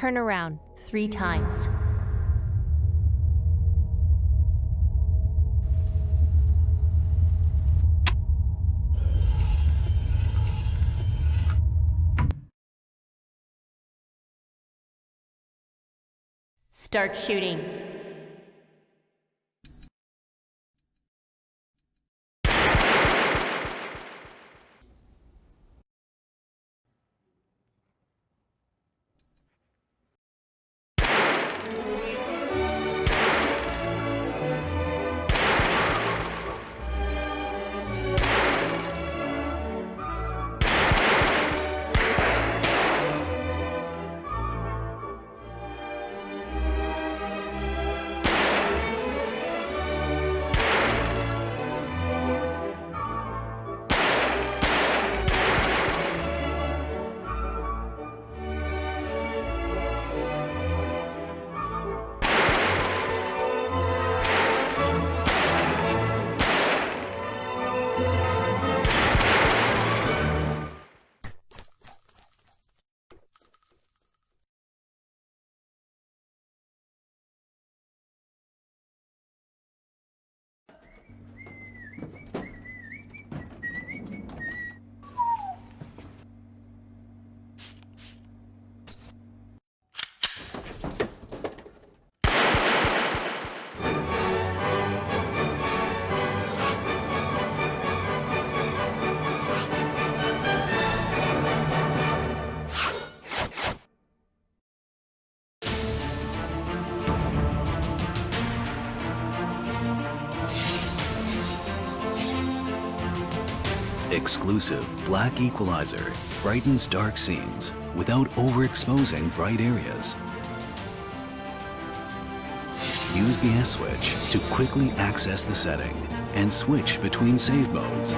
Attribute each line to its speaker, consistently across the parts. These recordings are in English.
Speaker 1: Turn around 3 times. Start shooting.
Speaker 2: Exclusive black equalizer brightens dark scenes without overexposing bright areas. Use the S switch to quickly access the setting and switch between save modes.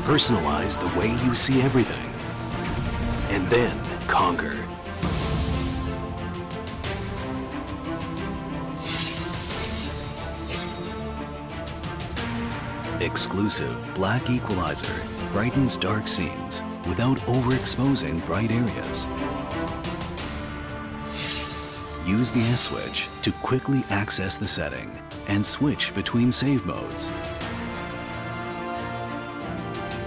Speaker 2: Personalize the way you see everything, and then conquer. Exclusive black equalizer brightens dark scenes without overexposing bright areas. Use the S switch to quickly access the setting and switch between save modes.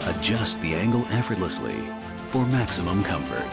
Speaker 2: Adjust the angle effortlessly for maximum comfort.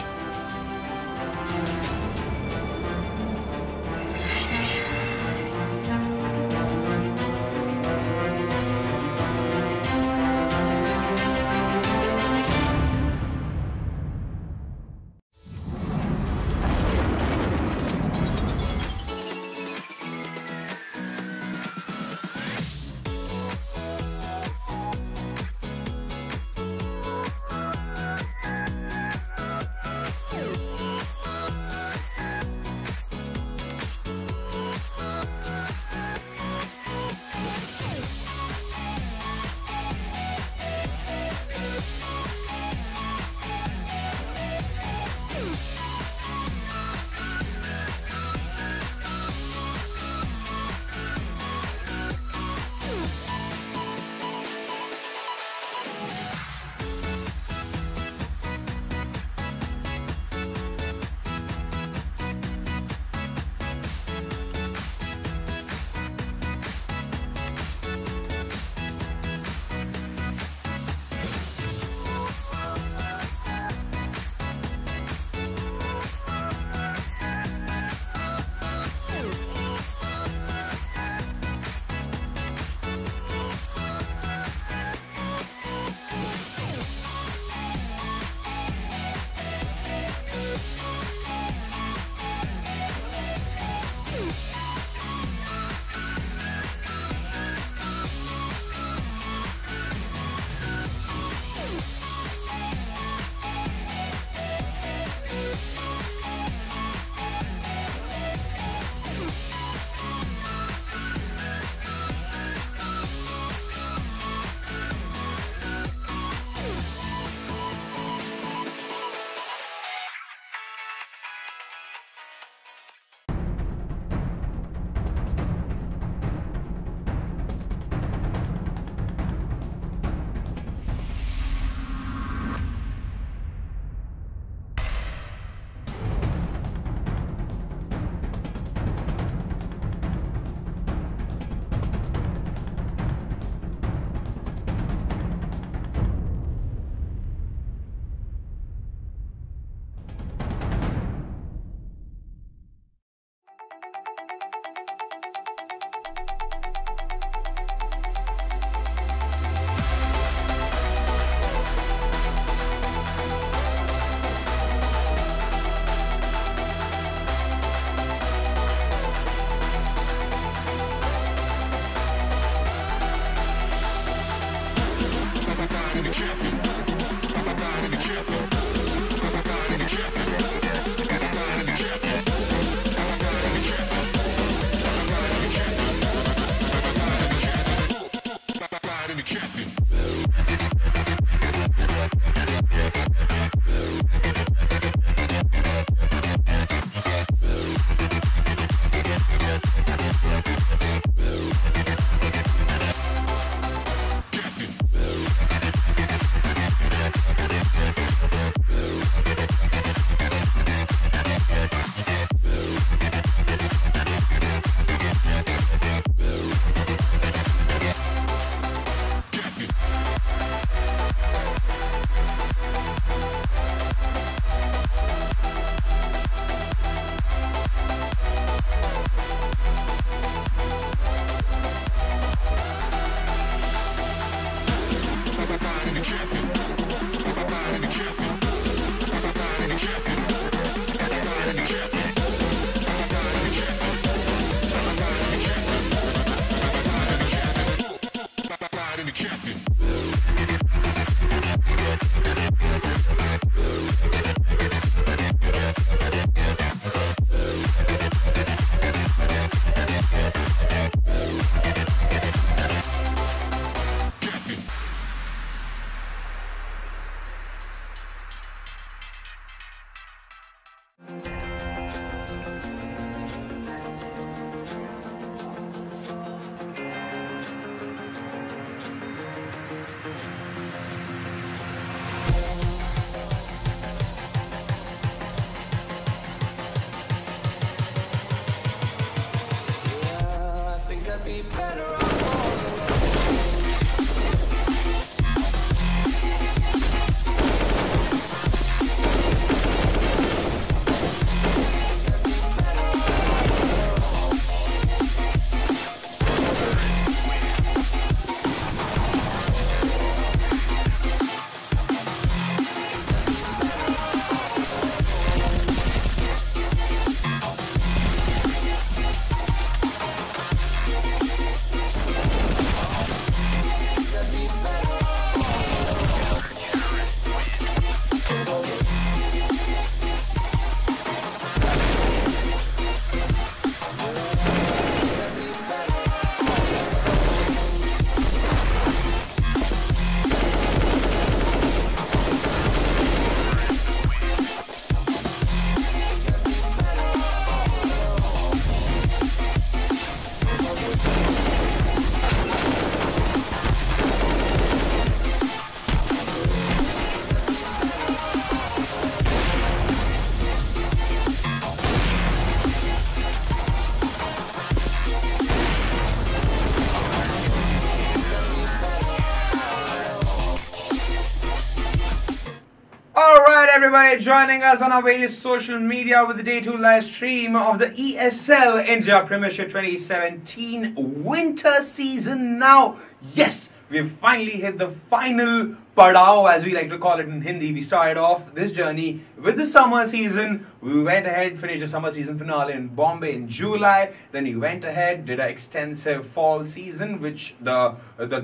Speaker 3: Alright everybody, joining us on our various social media with the Day 2 live stream of the ESL India Premiership 2017 winter season now. Yes, we've finally hit the final padao, as we like to call it in Hindi. We started off this journey with the summer season. We went ahead, finished the summer season finale in Bombay in July. Then we went ahead, did an extensive fall season, which the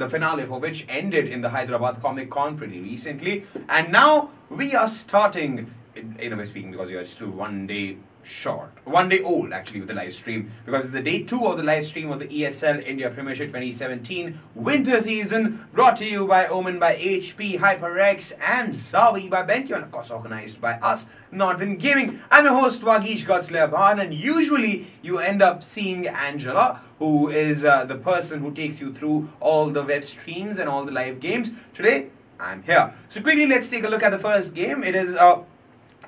Speaker 3: finale for which ended in the Hyderabad Comic Con pretty recently. And now we are starting, in a way speaking, because we are still 1 day short, 1 day old actually with the live stream, because it's the day 2 of the live stream of the ESL India Premiership 2017 winter season, brought to you by Omen, by HP, HyperX and Zawi by BenQ, and of course organized by us, Nordvin Gaming. I'm your host Vagish Godslayaban, and usually you end up seeing Angela, who is the person who takes you through all the web streams and all the live games. Today I'm here. So quickly let's take a look at the first game. It is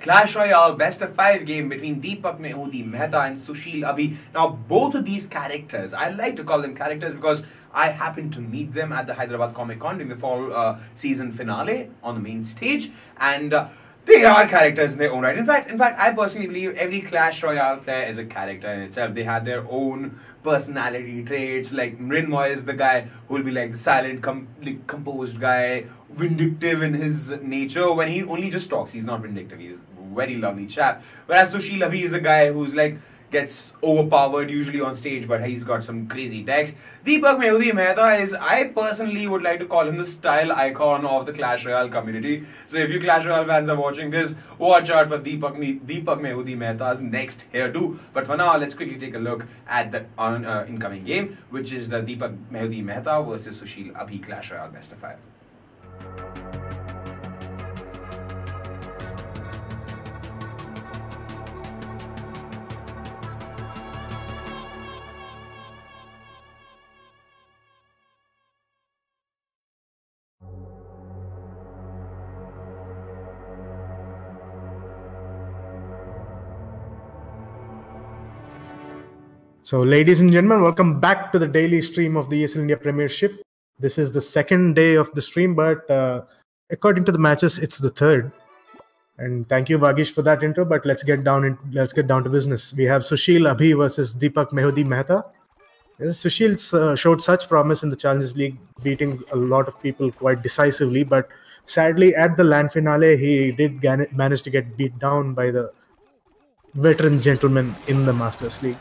Speaker 3: Clash Royale best of 5 game between Deepak Mehu Mehta and Sushil Abhi. Now both of these characters, I like to call them characters because I happened to meet them at the Hyderabad Comic Con during the fall season finale on the main stage, and they are characters in their own right. In fact, I personally believe every Clash Royale player is a character in itself. They have their own personality traits. Like Mrinmoy is the guy who will be like the silent, composed guy, vindictive in his nature. When he only just talks, he's not vindictive. He's a very lovely chap. Whereas Sushil Abhi is a guy who's like gets overpowered usually on stage, but he's got some crazy decks. Deepak Mehu Mehta is, I personally would like to call him the style icon of the Clash Royale community. So if you Clash Royale fans are watching this, watch out for Deepak Mehu Mehta's next hairdo. But for now, let's quickly take a look at the incoming game, which is the Deepak Mehu Mehta versus Sushil Abhi Clash Royale best of 5.
Speaker 4: So, ladies and gentlemen, welcome back to the daily stream of the ESL India Premiership. This is the second day of the stream, but according to the matches, it's the third. And thank you, Vagish, for that intro. But let's get down to business. We have Sushil Abhi versus Deepak Mehu Mehta. Sushil showed such promise in the Challenges League, beating a lot of people quite decisively. But sadly, at the LAN finale, he did manage to get beat down by the veteran gentleman in the Masters League.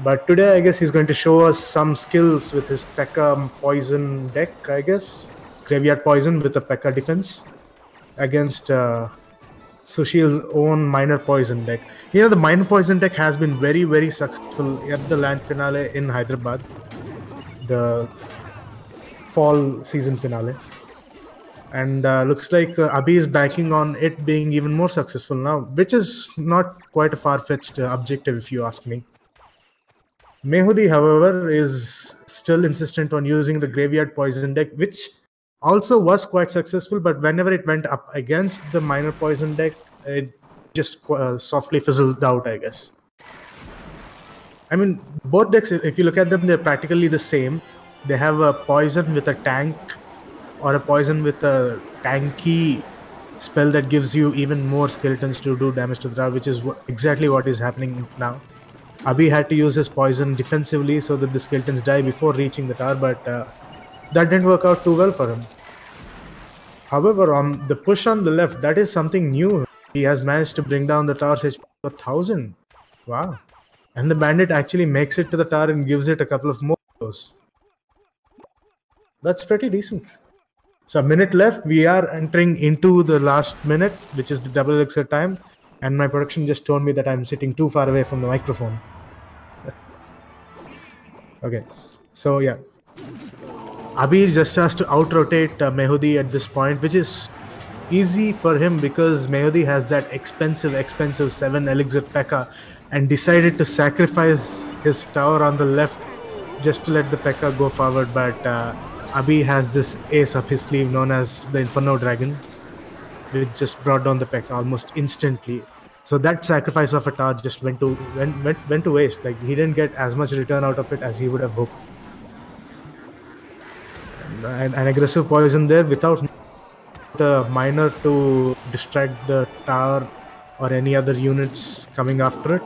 Speaker 4: But today, I guess he's going to show us some skills with his P.E.K.K.A Poison deck, I guess. Graveyard Poison with a P.E.K.K.A defense against Sushil's own Minor Poison deck. The Minor Poison deck has been very, very successful at the LAN finale in Hyderabad, the fall season finale. And looks like Abhi is banking on it being even more successful now, which is not quite a far-fetched objective if you ask me. Mehudi, however, is still insistent on using the Graveyard Poison deck, which also was quite successful, but whenever it went up against the Minor Poison deck, it just softly fizzled out, I guess. I mean, both decks, if you look at them, they're practically the same. They have a poison with a tank or a poison with a tanky spell that gives you even more skeletons to do damage to the tower, which is exactly what is happening now. Abhi had to use his poison defensively so that the skeletons die before reaching the tower, but that didn't work out too well for him. However, on the push on the left, that is something new. He has managed to bring down the tower's HP to 1000. Wow. And the bandit actually makes it to the tower and gives it a couple of more blows. That's pretty decent. So a minute left. We are entering into the last minute, which is the double elixir time. And my production just told me that I'm sitting too far away from the microphone. Okay. So yeah. Abhi just has to out-rotate Mehu at this point, which is easy for him because Mehu has that expensive 7 elixir P.E.K.K.A. and decided to sacrifice his tower on the left just to let the P.E.K.K.A. go forward. But Abhi has this ace up his sleeve known as the Inferno Dragon, which just brought down the P.E.K.K.A. almost instantly. So that sacrifice of a tower just went to waste. Like, he didn't get as much return out of it as he would have hoped. An aggressive poison there without a miner to distract the tower or any other units coming after it.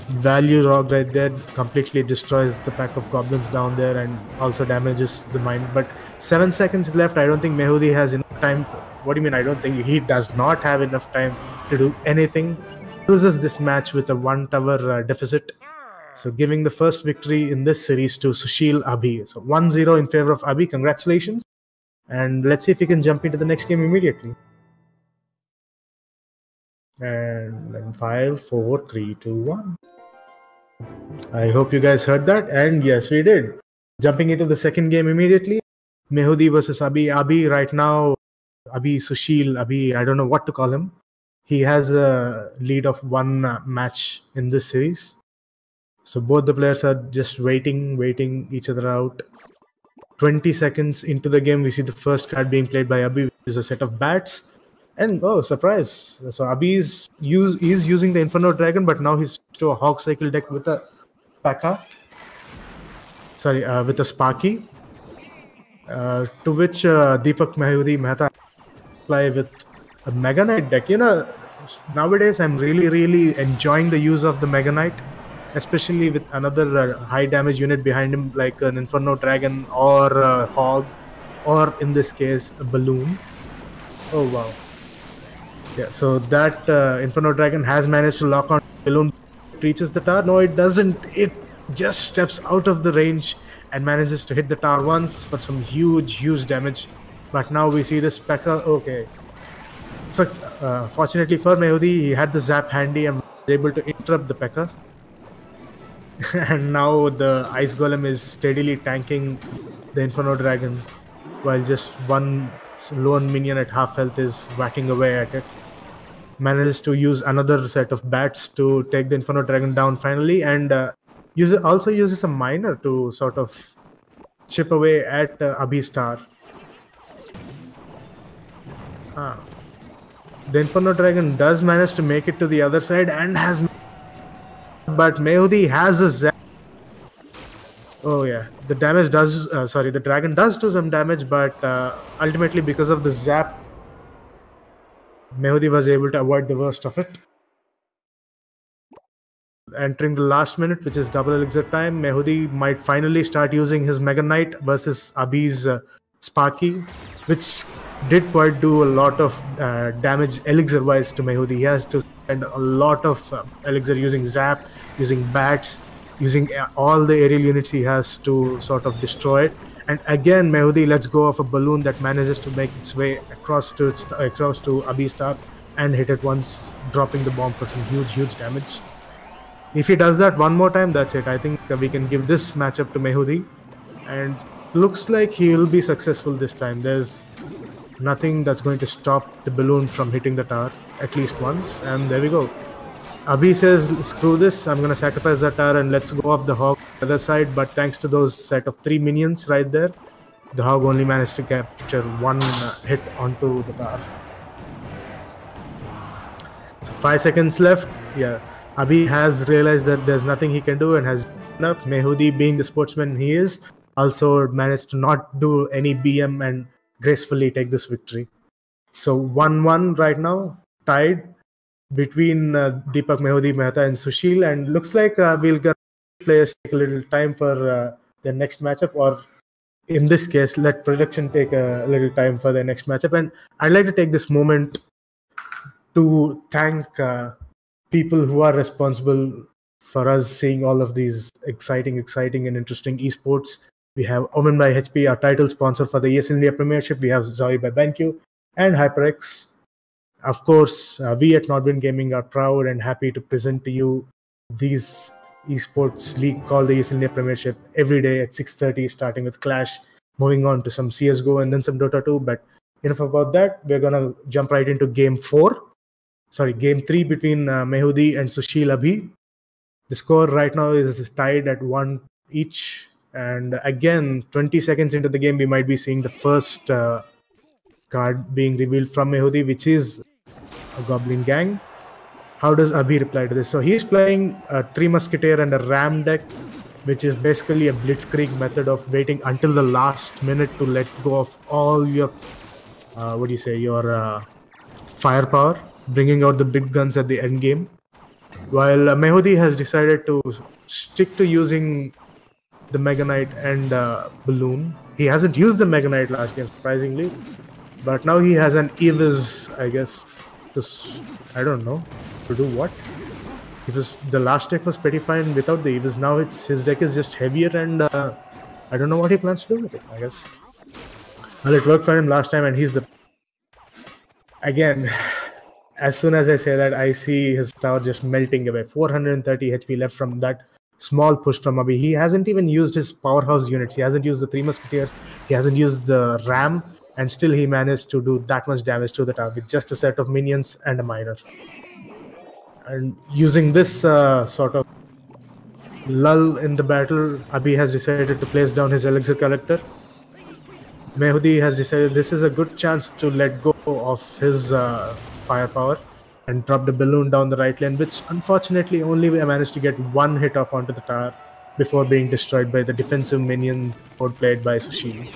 Speaker 4: Value Rock right there completely destroys the pack of goblins down there and also damages the mine. But 7 seconds left. I don't think Mehu has enough time. What do you mean I don't think? He does not have enough time to do anything. Loses this match with a 1 tower deficit. So giving the first victory in this series to Sushil Abhi. So 1-0 in favor of Abhi. Congratulations. And let's see if we can jump into the next game immediately. And then 5, 4, 3, 2, 1. I hope you guys heard that. And yes, we did. Jumping into the second game immediately. Mehu versus Abhi. Abhi right now, Sushil, Abhi, I don't know what to call him. He has a lead of 1 match in this series. So both the players are just waiting each other out. 20 seconds into the game, we see the first card being played by Abhi, which is a set of bats. And oh, surprise! So Abhi is using the Inferno Dragon, but now he's to a Hog Cycle deck with a P.E.K.K.A. Sorry, with a Sparky. To which Deepak Mehta play with a Mega Knight deck. You know, nowadays I'm really enjoying the use of the Mega Knight, especially with another high damage unit behind him, like an Inferno Dragon or a Hog, or in this case, a Balloon. Oh wow. Yeah, so that Inferno Dragon has managed to lock on Balloon. It reaches the tower. No, it doesn't. It just steps out of the range and manages to hit the tower once for some huge damage. But now we see this P.E.K.K.A. Okay. So, fortunately for Mehu, he had the zap handy and was able to interrupt the P.E.K.K.A. And now the Ice Golem is steadily tanking the Inferno Dragon, while just one lone minion at half health is whacking away at it. Manages to use another set of bats to take the Inferno Dragon down finally, and also uses a miner to sort of chip away at Abhi's tower. The Inferno Dragon does manage to make it to the other side and has... But Mehu has a zap. Oh yeah, the damage does... the dragon does do some damage, but ultimately because of the zap, Mehu was able to avoid the worst of it. Entering the last minute, which is double elixir time, Mehu might finally start using his Mega Knight versus Abhi's Sparky, which did quite do a lot of damage elixir-wise to Mehu. He has to spend a lot of elixir using zap, using bats, using all the aerial units he has to sort of destroy it. And again, Mehu lets go of a balloon that manages to make its way across to Abhi's tower and hit it once, dropping the bomb for some huge damage. If he does that one more time, that's it. I think we can give this matchup to Mehu, and looks like he will be successful this time. There's nothing that's going to stop the balloon from hitting the tower at least once, and there we go. Abhi says, screw this, I'm going to sacrifice that tower and let's go up the Hog on the other side, but thanks to those set of 3 minions right there, the Hog only managed to capture 1 hit onto the tower. So 5 seconds left. Yeah, Abhi has realized that there's nothing he can do and has given up. Mehudi, being the sportsman he is, also managed to not do any BM and gracefully take this victory. So 1-1 right now, tied between Deepak, Mehudi, Mehta and Sushil, and looks like we'll get players take a little time for their next matchup, or in this case, let production take a little time for their next matchup. And I'd like to take this moment to thank people who are responsible for us seeing all of these exciting and interesting esports. We have Omen by HP, our title sponsor for the ESL India Premiership. We have Zoe by BenQ and HyperX. Of course, we at Nordwind Gaming are proud and happy to present to you these esports league called the ESL India Premiership every day at 6:30, starting with Clash, moving on to some CSGO and then some Dota 2. But enough about that. We're going to jump right into game 3 between Mehudi and Sushil Abhi. The score right now is tied at 1 each. And again, 20 seconds into the game, we might be seeing the first card being revealed from Mehudi, which is a Goblin Gang. How does Abhi reply to this? So he's playing a 3 Musketeer and a Ram deck, which is basically a blitzkrieg method of waiting until the last minute to let go of all your, firepower, bringing out the big guns at the end game. While Mehudi has decided to stick to using the Mega Knight and Balloon. He hasn't used the Mega Knight last game, surprisingly. But now he has an Evis, I guess, I don't know, to do what? The last deck was pretty fine without the Evis. Now his deck is just heavier, and I don't know what he plans to do with it, I guess. Well, it worked for him last time, and he's the... Again, as soon as I say that, I see his tower just melting away. 430 HP left from that small push from Abhi. He hasn't even used his powerhouse units. He hasn't used the 3 Musketeers. He hasn't used the Ram. And still he managed to do that much damage to the tower with just a set of minions and a miner. And using this sort of lull in the battle, Abhi has decided to place down his Elixir Collector. Mehudi has decided this is a good chance to let go of his firepower and drop the balloon down the right lane, which unfortunately only managed to get one hit off onto the tower before being destroyed by the defensive minion code played by Sushil.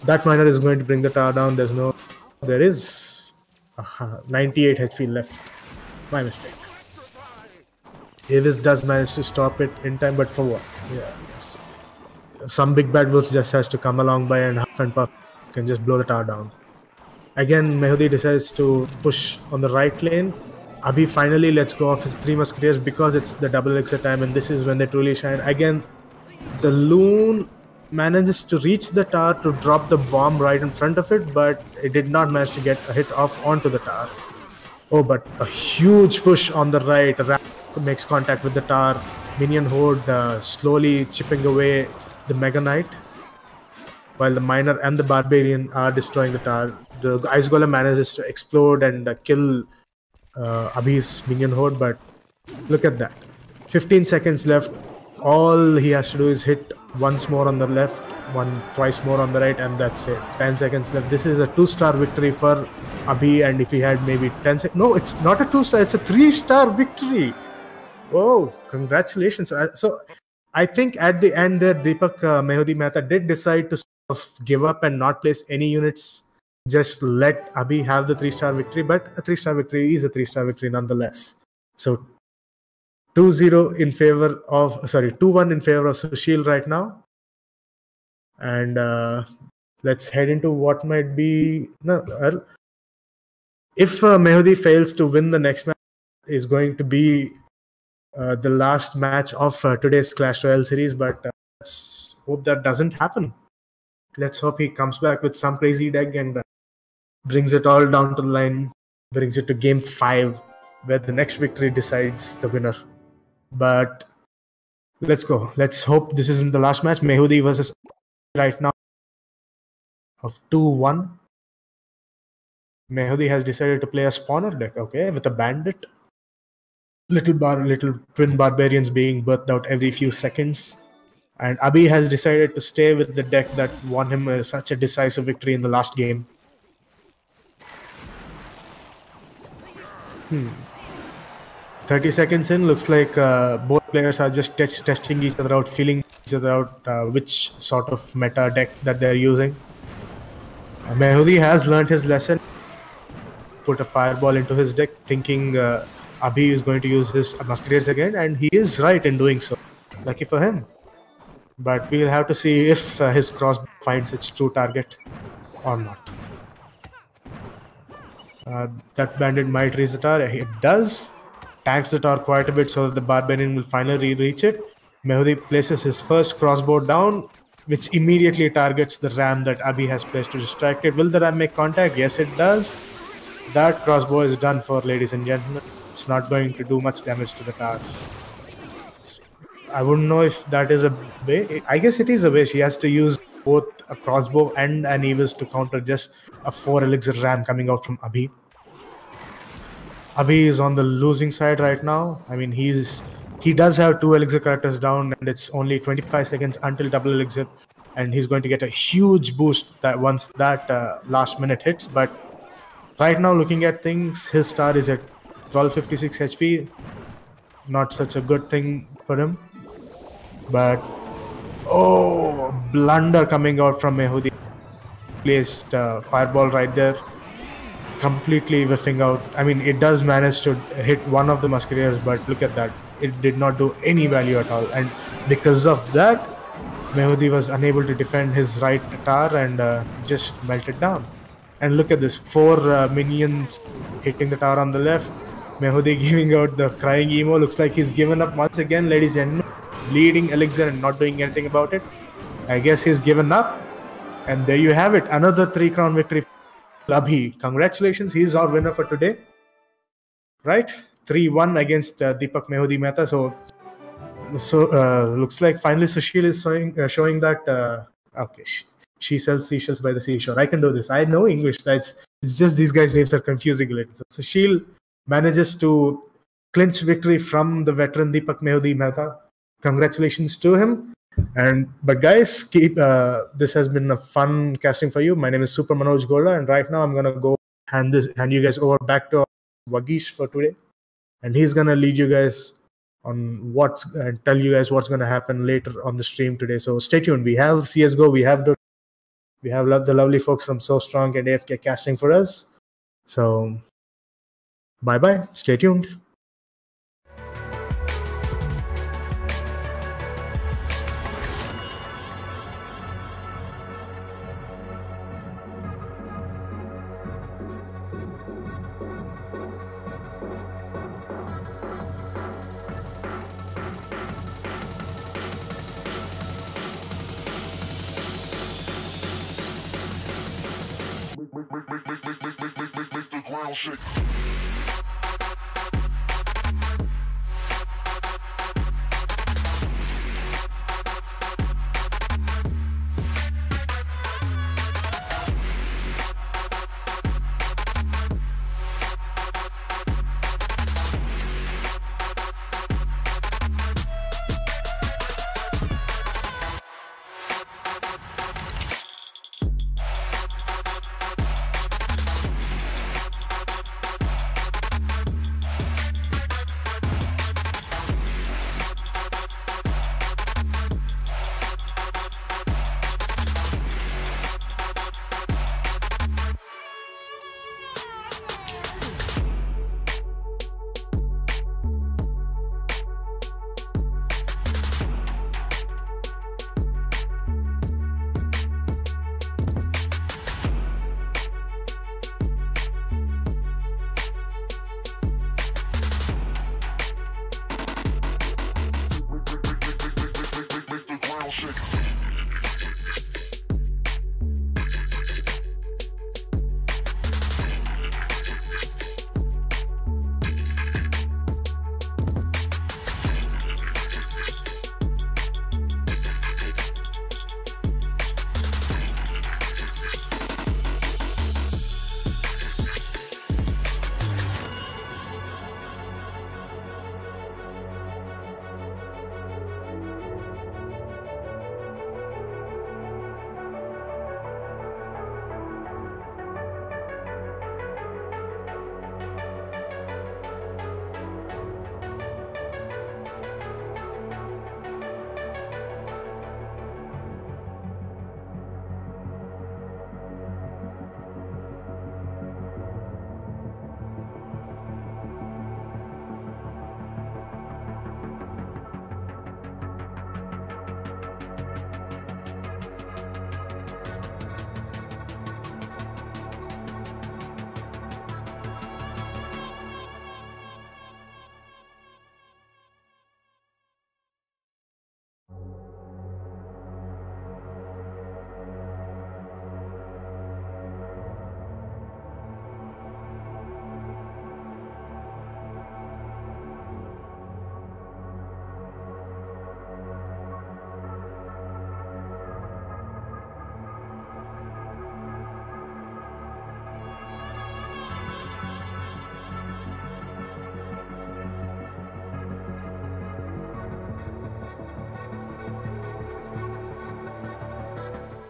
Speaker 4: That miner is going to bring the tower down. There is 98 HP left. My mistake. Evis does manage to stop it in time, but for what? Yeah. Some big bad wolf just has to come along by and half and puff can just blow the tower down. Again, Mehudi decides to push on the right lane. Abhi finally lets go of his 3 Musketeers because it's the double elixir time, and this is when they truly shine. Again, the Loon manages to reach the tower to drop the bomb right in front of it, but it did not manage to get a hit off onto the tower. Oh, but a huge push on the right. Ram makes contact with the tower. Minion Horde slowly chipping away the Mega Knight, while the Miner and the Barbarian are destroying the tower. The Ice Golem manages to explode and kill Abhi's Minion Horde, but look at that. 15 seconds left. All he has to do is hit once more on the left, twice more on the right, and that's it. 10 seconds left. This is a 2-star victory for Abhi, and if he had maybe 10 seconds... No, it's not a 2-star, it's a 3-star victory. Whoa, congratulations. So I think at the end there, Deepak Mehudi Mehta did decide to sort of give up and not place any units. Just let Abhi have the 3-star victory, but a 3-star victory is a 3-star victory nonetheless. So 2-1 in favor of Sushil right now. And let's head into what might be... if Mehudi fails to win the next match, is going to be the last match of today's Clash Royale series, but let's hope that doesn't happen. Let's hope he comes back with some crazy deck and brings it all down to the line, brings it to game 5, where the next victory decides the winner. But let's go. Let's hope this isn't the last match. Mehudi versus right now of 2-1. Mehudi has decided to play a spawner deck, okay, with a bandit. Little twin barbarians being birthed out every few seconds. And Abhi has decided to stay with the deck that won him such a decisive victory in the last game. 30 seconds in, looks like both players are just testing each other out, feeling each other out, which sort of meta deck that they're using. Mehu has learned his lesson, put a fireball into his deck, thinking Abhi is going to use his musketeers again, and he is right in doing so. Lucky for him. But we'll have to see if his crossbow finds its true target or not. That bandit might reach the tower. It does. Tanks the tower quite a bit so that the barbarian will finally reach it. Mehu places his first crossbow down, which immediately targets the ram that Abhi has placed to distract it. Will the ram make contact? Yes, it does. That crossbow is done for, ladies and gentlemen. It's not going to do much damage to the towers. I wouldn't know if that is a way. I guess it is a way. She has to use both a crossbow and an Avis to counter just a 4 elixir ram coming out from Abhi. Abhi is on the losing side right now. I mean, he does have 2 elixir characters down, and it's only 25 seconds until double elixir, and he's going to get a huge boost that once that last minute hits. But right now, looking at things, his star is at 1256 HP. Not such a good thing for him. But blunder coming out from Mehu. Placed fireball right there, completely whiffing out. I mean, it does manage to hit one of the musketeers, but look at that. It did not do any value at all. And because of that, Mehu was unable to defend his right tower and just melted down. And look at this, 4 minions hitting the tower on the left. Mehu giving out the crying emo. Looks like he's given up once again, ladies and gentlemen. Bleeding elixir and not doing anything about it. I guess he's given up. And there you have it, another 3-crown victory for Abhi. Congratulations, he's our winner for today. Right? 3-1 against Deepak Mehu Mehta. So looks like finally Sushil is showing that okay, she sells seashells by the seashore. I can do this. I know English. It's just these guys' names are confusing a little. So Sushil manages to clinch victory from the veteran Deepak Mehu Mehta. Congratulations to him. But guys, keep this has been a fun casting for you. My name is Super Manoj Gola, and right now I'm gonna go hand you guys over back to Vagish for today, and he's gonna lead you guys on tell you guys what's gonna happen later on the stream today. So stay tuned. We have CS:GO, we have Dota, we have the lovely folks from So Strong and AFK casting for us. So bye bye. Stay tuned.
Speaker 5: Make the ground shake.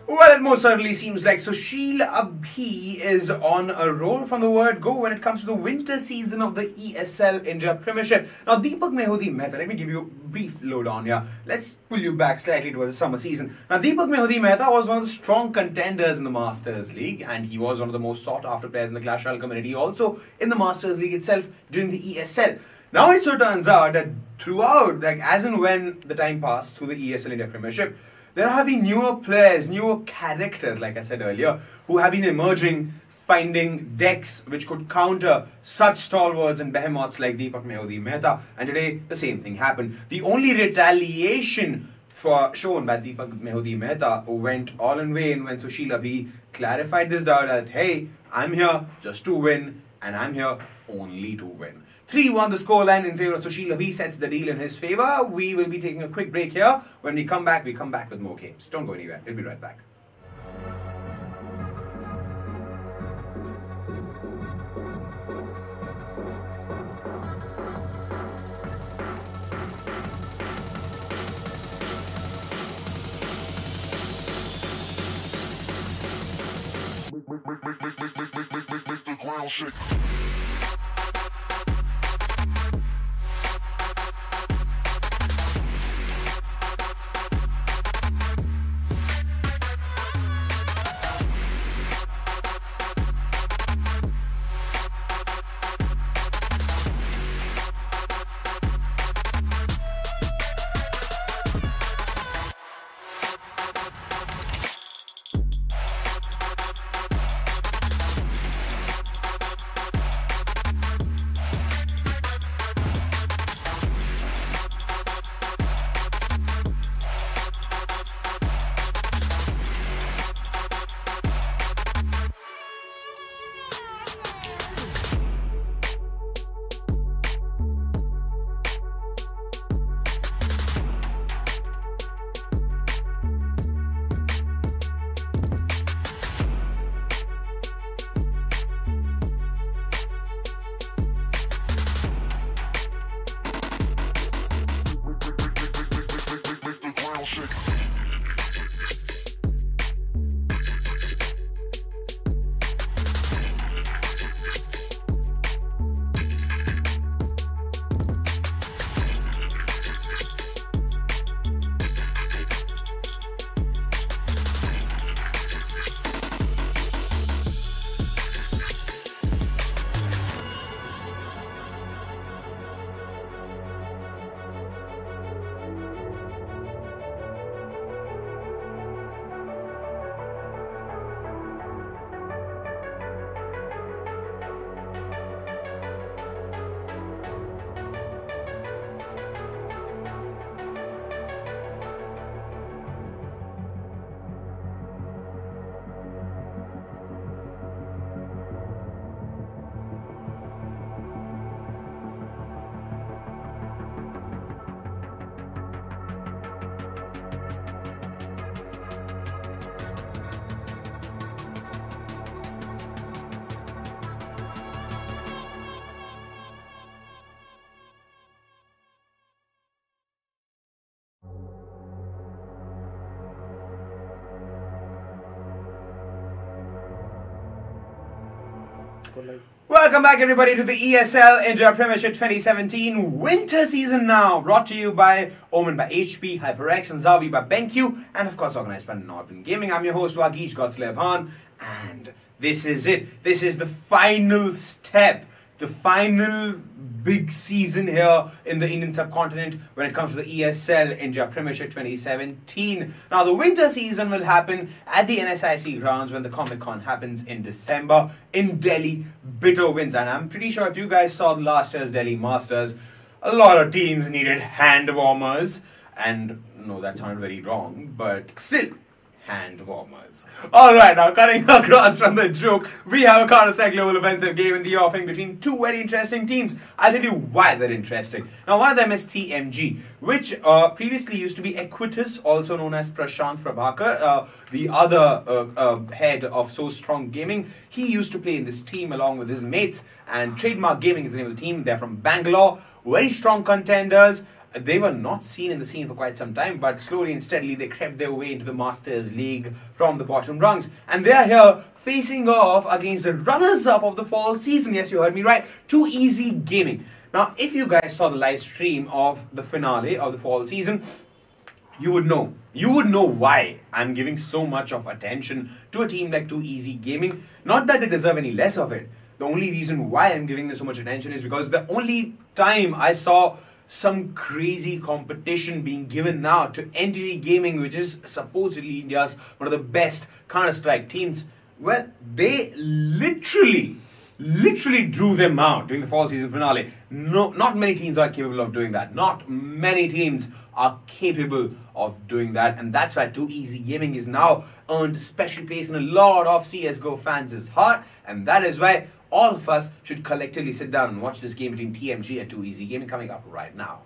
Speaker 3: Well, it most certainly seems like Sushil Abhi is on a roll from the word go when it comes to the winter season of the ESL India Premiership. Now, Deepak Mehu the Mehta, let me give you a brief lowdown here. Let's pull you back slightly towards the summer season. Now, Deepak Mehu the Mehta was one of the strong contenders in the Masters League, and he was one of the most sought after players in the Clash Royale community, also in the Masters League itself during the ESL. Now, it so turns out that throughout, like as and when the time passed through the ESL India Premiership, there have been newer players, newer characters, like I said earlier, who have been emerging, finding decks which could counter such stalwarts and behemoths like Deepak Mehu the Mehta. And today, the same thing happened. The only retaliation shown by Deepak Mehu the Mehta went all in vain when Sushil Abhi clarified this doubt that, hey, I'm here just to win, and I'm here only to win. 3-1 the scoreline in favour of Sushil Abhi sets the deal in his favour. We will be taking a quick break here. When we come back with more games. Don't go anywhere. We'll be right back.
Speaker 5: Make the ground shake.
Speaker 3: Welcome back everybody to the ESL India Premiership 2017 winter season now, brought to you by Omen by HP, HyperX and Zavi by BenQ, and of course organized by Northern Gaming. I'm your host Wagish Godslayer Bhan, and this is it. This is the final step, the final big season here in the Indian subcontinent when it comes to the ESL India Premiership 2017. Now the winter season will happen at the NSIC grounds when the Comic Con happens in December in Delhi. Bitter wins, and I'm pretty sure if you guys saw last year's Delhi Masters, a lot of teams needed hand warmers, and no, that sounded very wrong, but still, hand warmers. Alright, now cutting across from the joke, we have a Counter-Strike Global Offensive game in the offing between two very interesting teams. I'll tell you why they're interesting. Now, one of them is TMG, which previously used to be Equitus, also known as Prashant Prabhakar, the other head of So Strong Gaming. He used to play in this team along with his mates, and Trademark Gaming is the name of the team. They're from Bangalore, very strong contenders. They were not seen in the scene for quite some time, but slowly and steadily they crept their way into the Masters League from the bottom rungs. And they are here facing off against the runners-up of the fall season. Yes, you heard me right. Too Easy Gaming. Now, if you guys saw the live stream of the finale of the fall season, you would know why I'm giving so much of attention to a team like Too Easy Gaming. Not that they deserve any less of it. The only reason why I'm giving them so much attention is because the only time I saw some crazy competition being given now to Entity Gaming, which is supposedly India's one of the best Counter-Strike teams, well, they literally drew them out during the fall season finale. No, not many teams are capable of doing that. Not many teams are capable of doing that, and that's why Too Easy Gaming is now earned a special place in a lot of CSGO fans' heart, and that is why all of us should collectively sit down and watch this game between TMG and Too Easy Gaming coming up right now.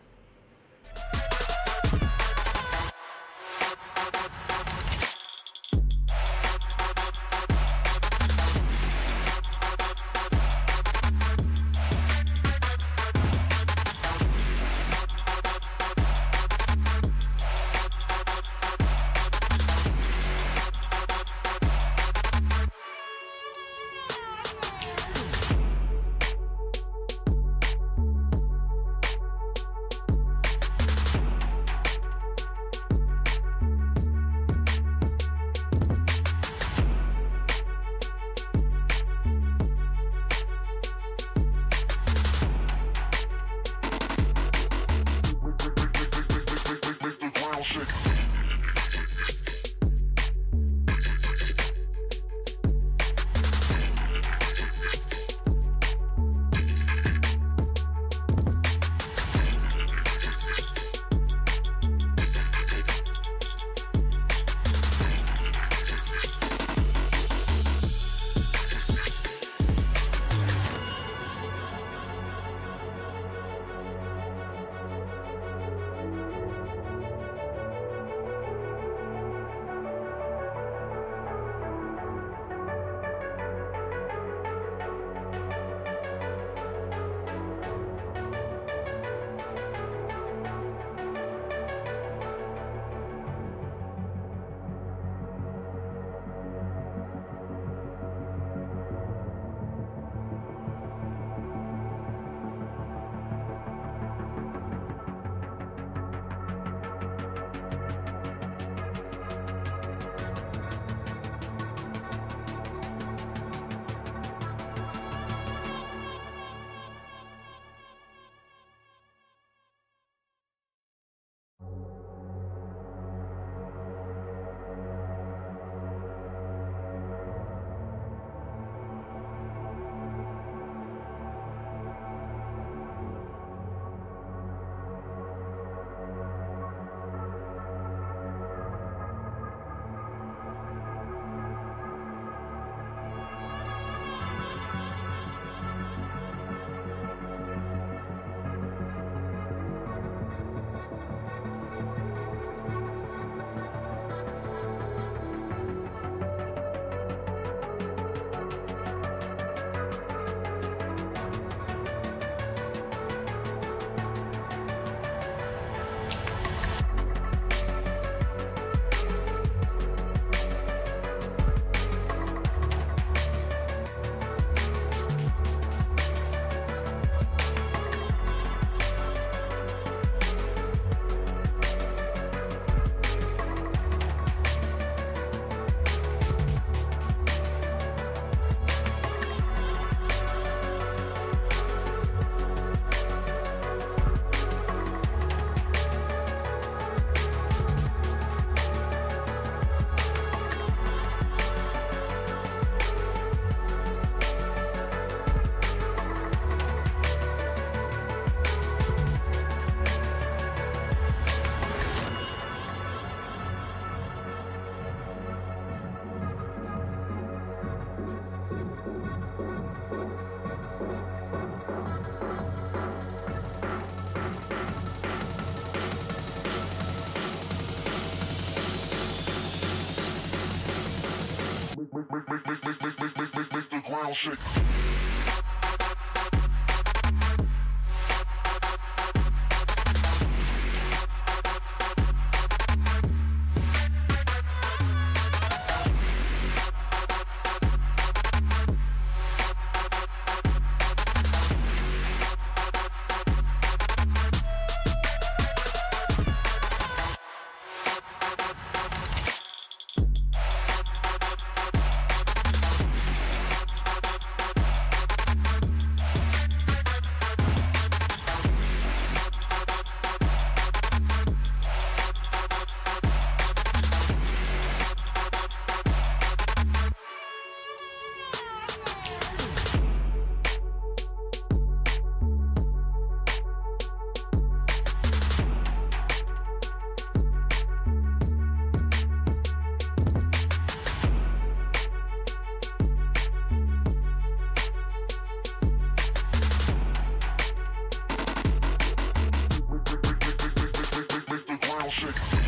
Speaker 5: Make the ground shake. shake.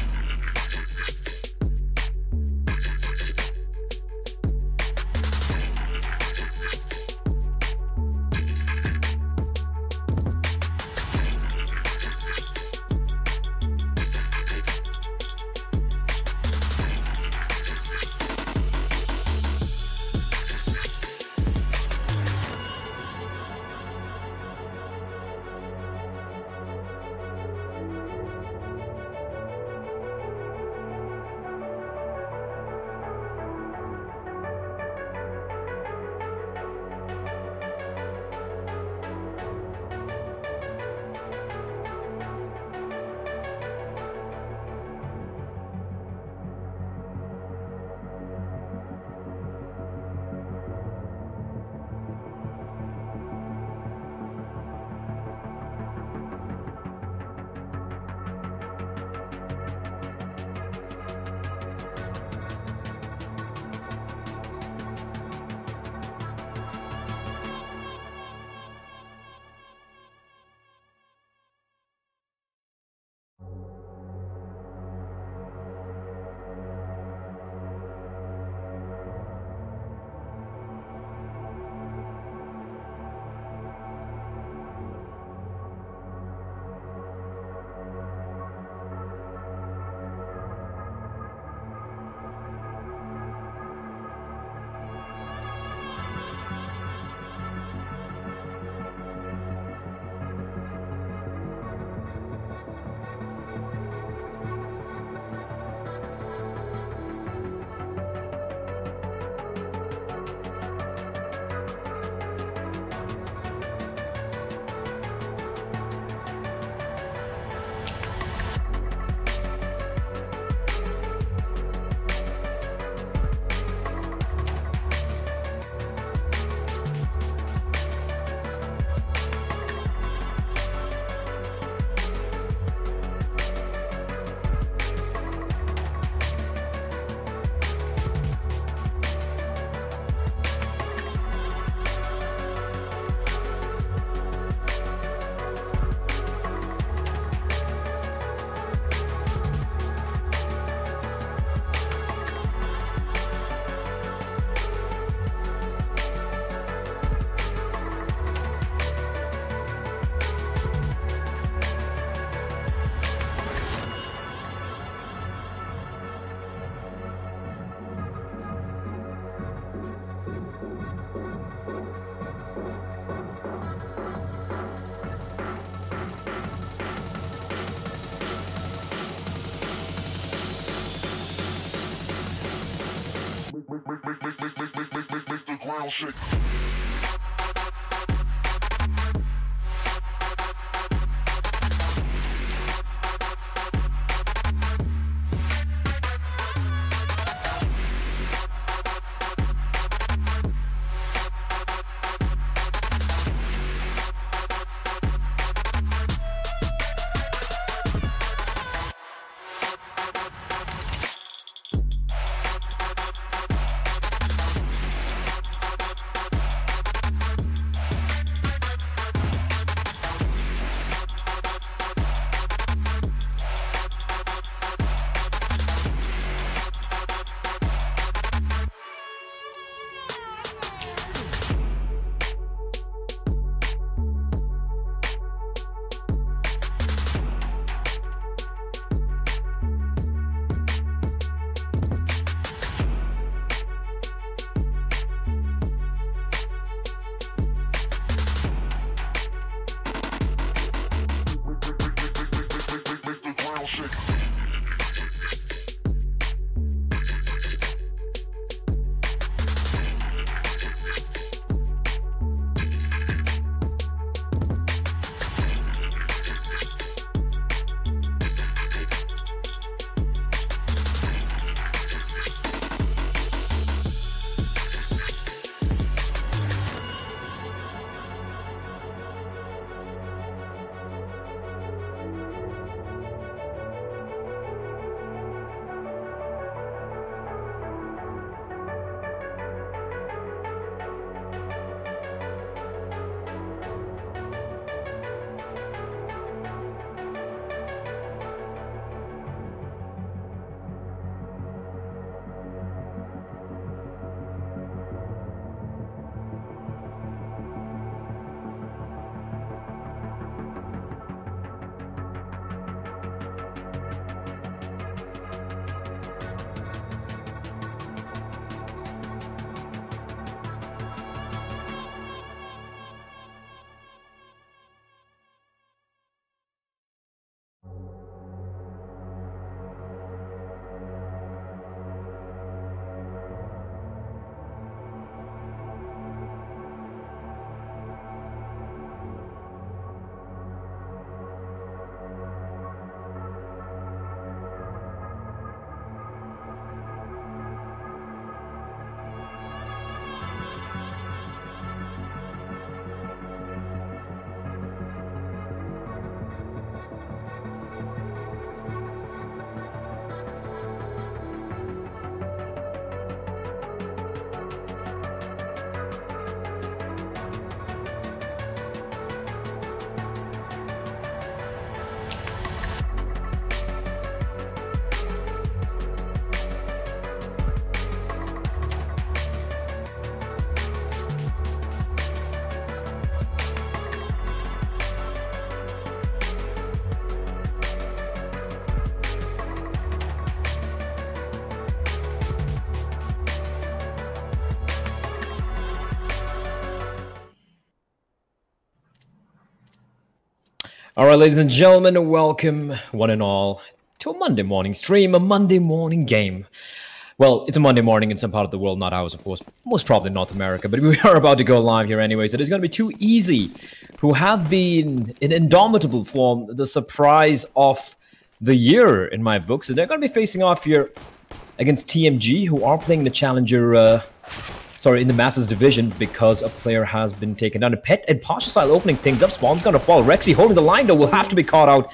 Speaker 5: Make the ground shake.
Speaker 6: All right, ladies and gentlemen, welcome one and all to a Monday morning stream, a Monday morning game. Well, it's a Monday morning in some part of the world, not ours, of course, most probably North America, but we are about to go live here anyways. It is going to be too easy, who have been in indomitable form, the surprise of the year in my book. So they're going to be facing off here against TMG, who are playing the Challenger, in the Masters division because a player has been taken down. And Pasha opening things up. Spawn's going to fall. Rexy holding the line, though, will have to be caught out.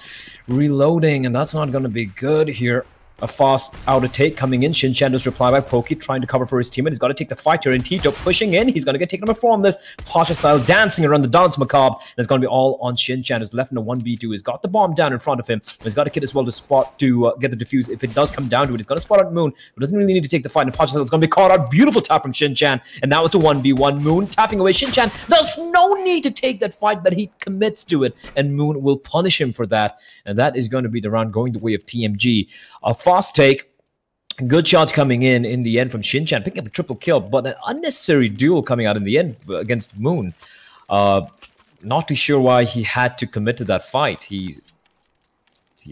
Speaker 6: Reloading, and that's not going to be good here. A fast out-of-take coming in. Shinchan does reply by Pokey, trying to cover for his teammate. He's got to take the fight here. And Tito pushing in. He's going to get taken away from this. Pasha dancing around the dance macabre. And it's going to be all on Shinchan. He's left in a 1v2. He's got the bomb down in front of him. He's got a kid as well to spot to get the defuse. If it does come down to it, he's going to spot out Moon. But doesn't really need to take the fight. And Pasha is going to be caught out. Beautiful tap from Shinchan. And now it's a 1v1. Moon tapping away Shinchan. There's no need to take that fight, but he commits to it. And Moon will punish him for that. And that is going to be the round going the way of TMG. A fast take. Good shots coming in the end from Shinchan, picking up a triple kill, but an unnecessary duel coming out in the end against Moon. Not too sure why he had to commit to that fight. He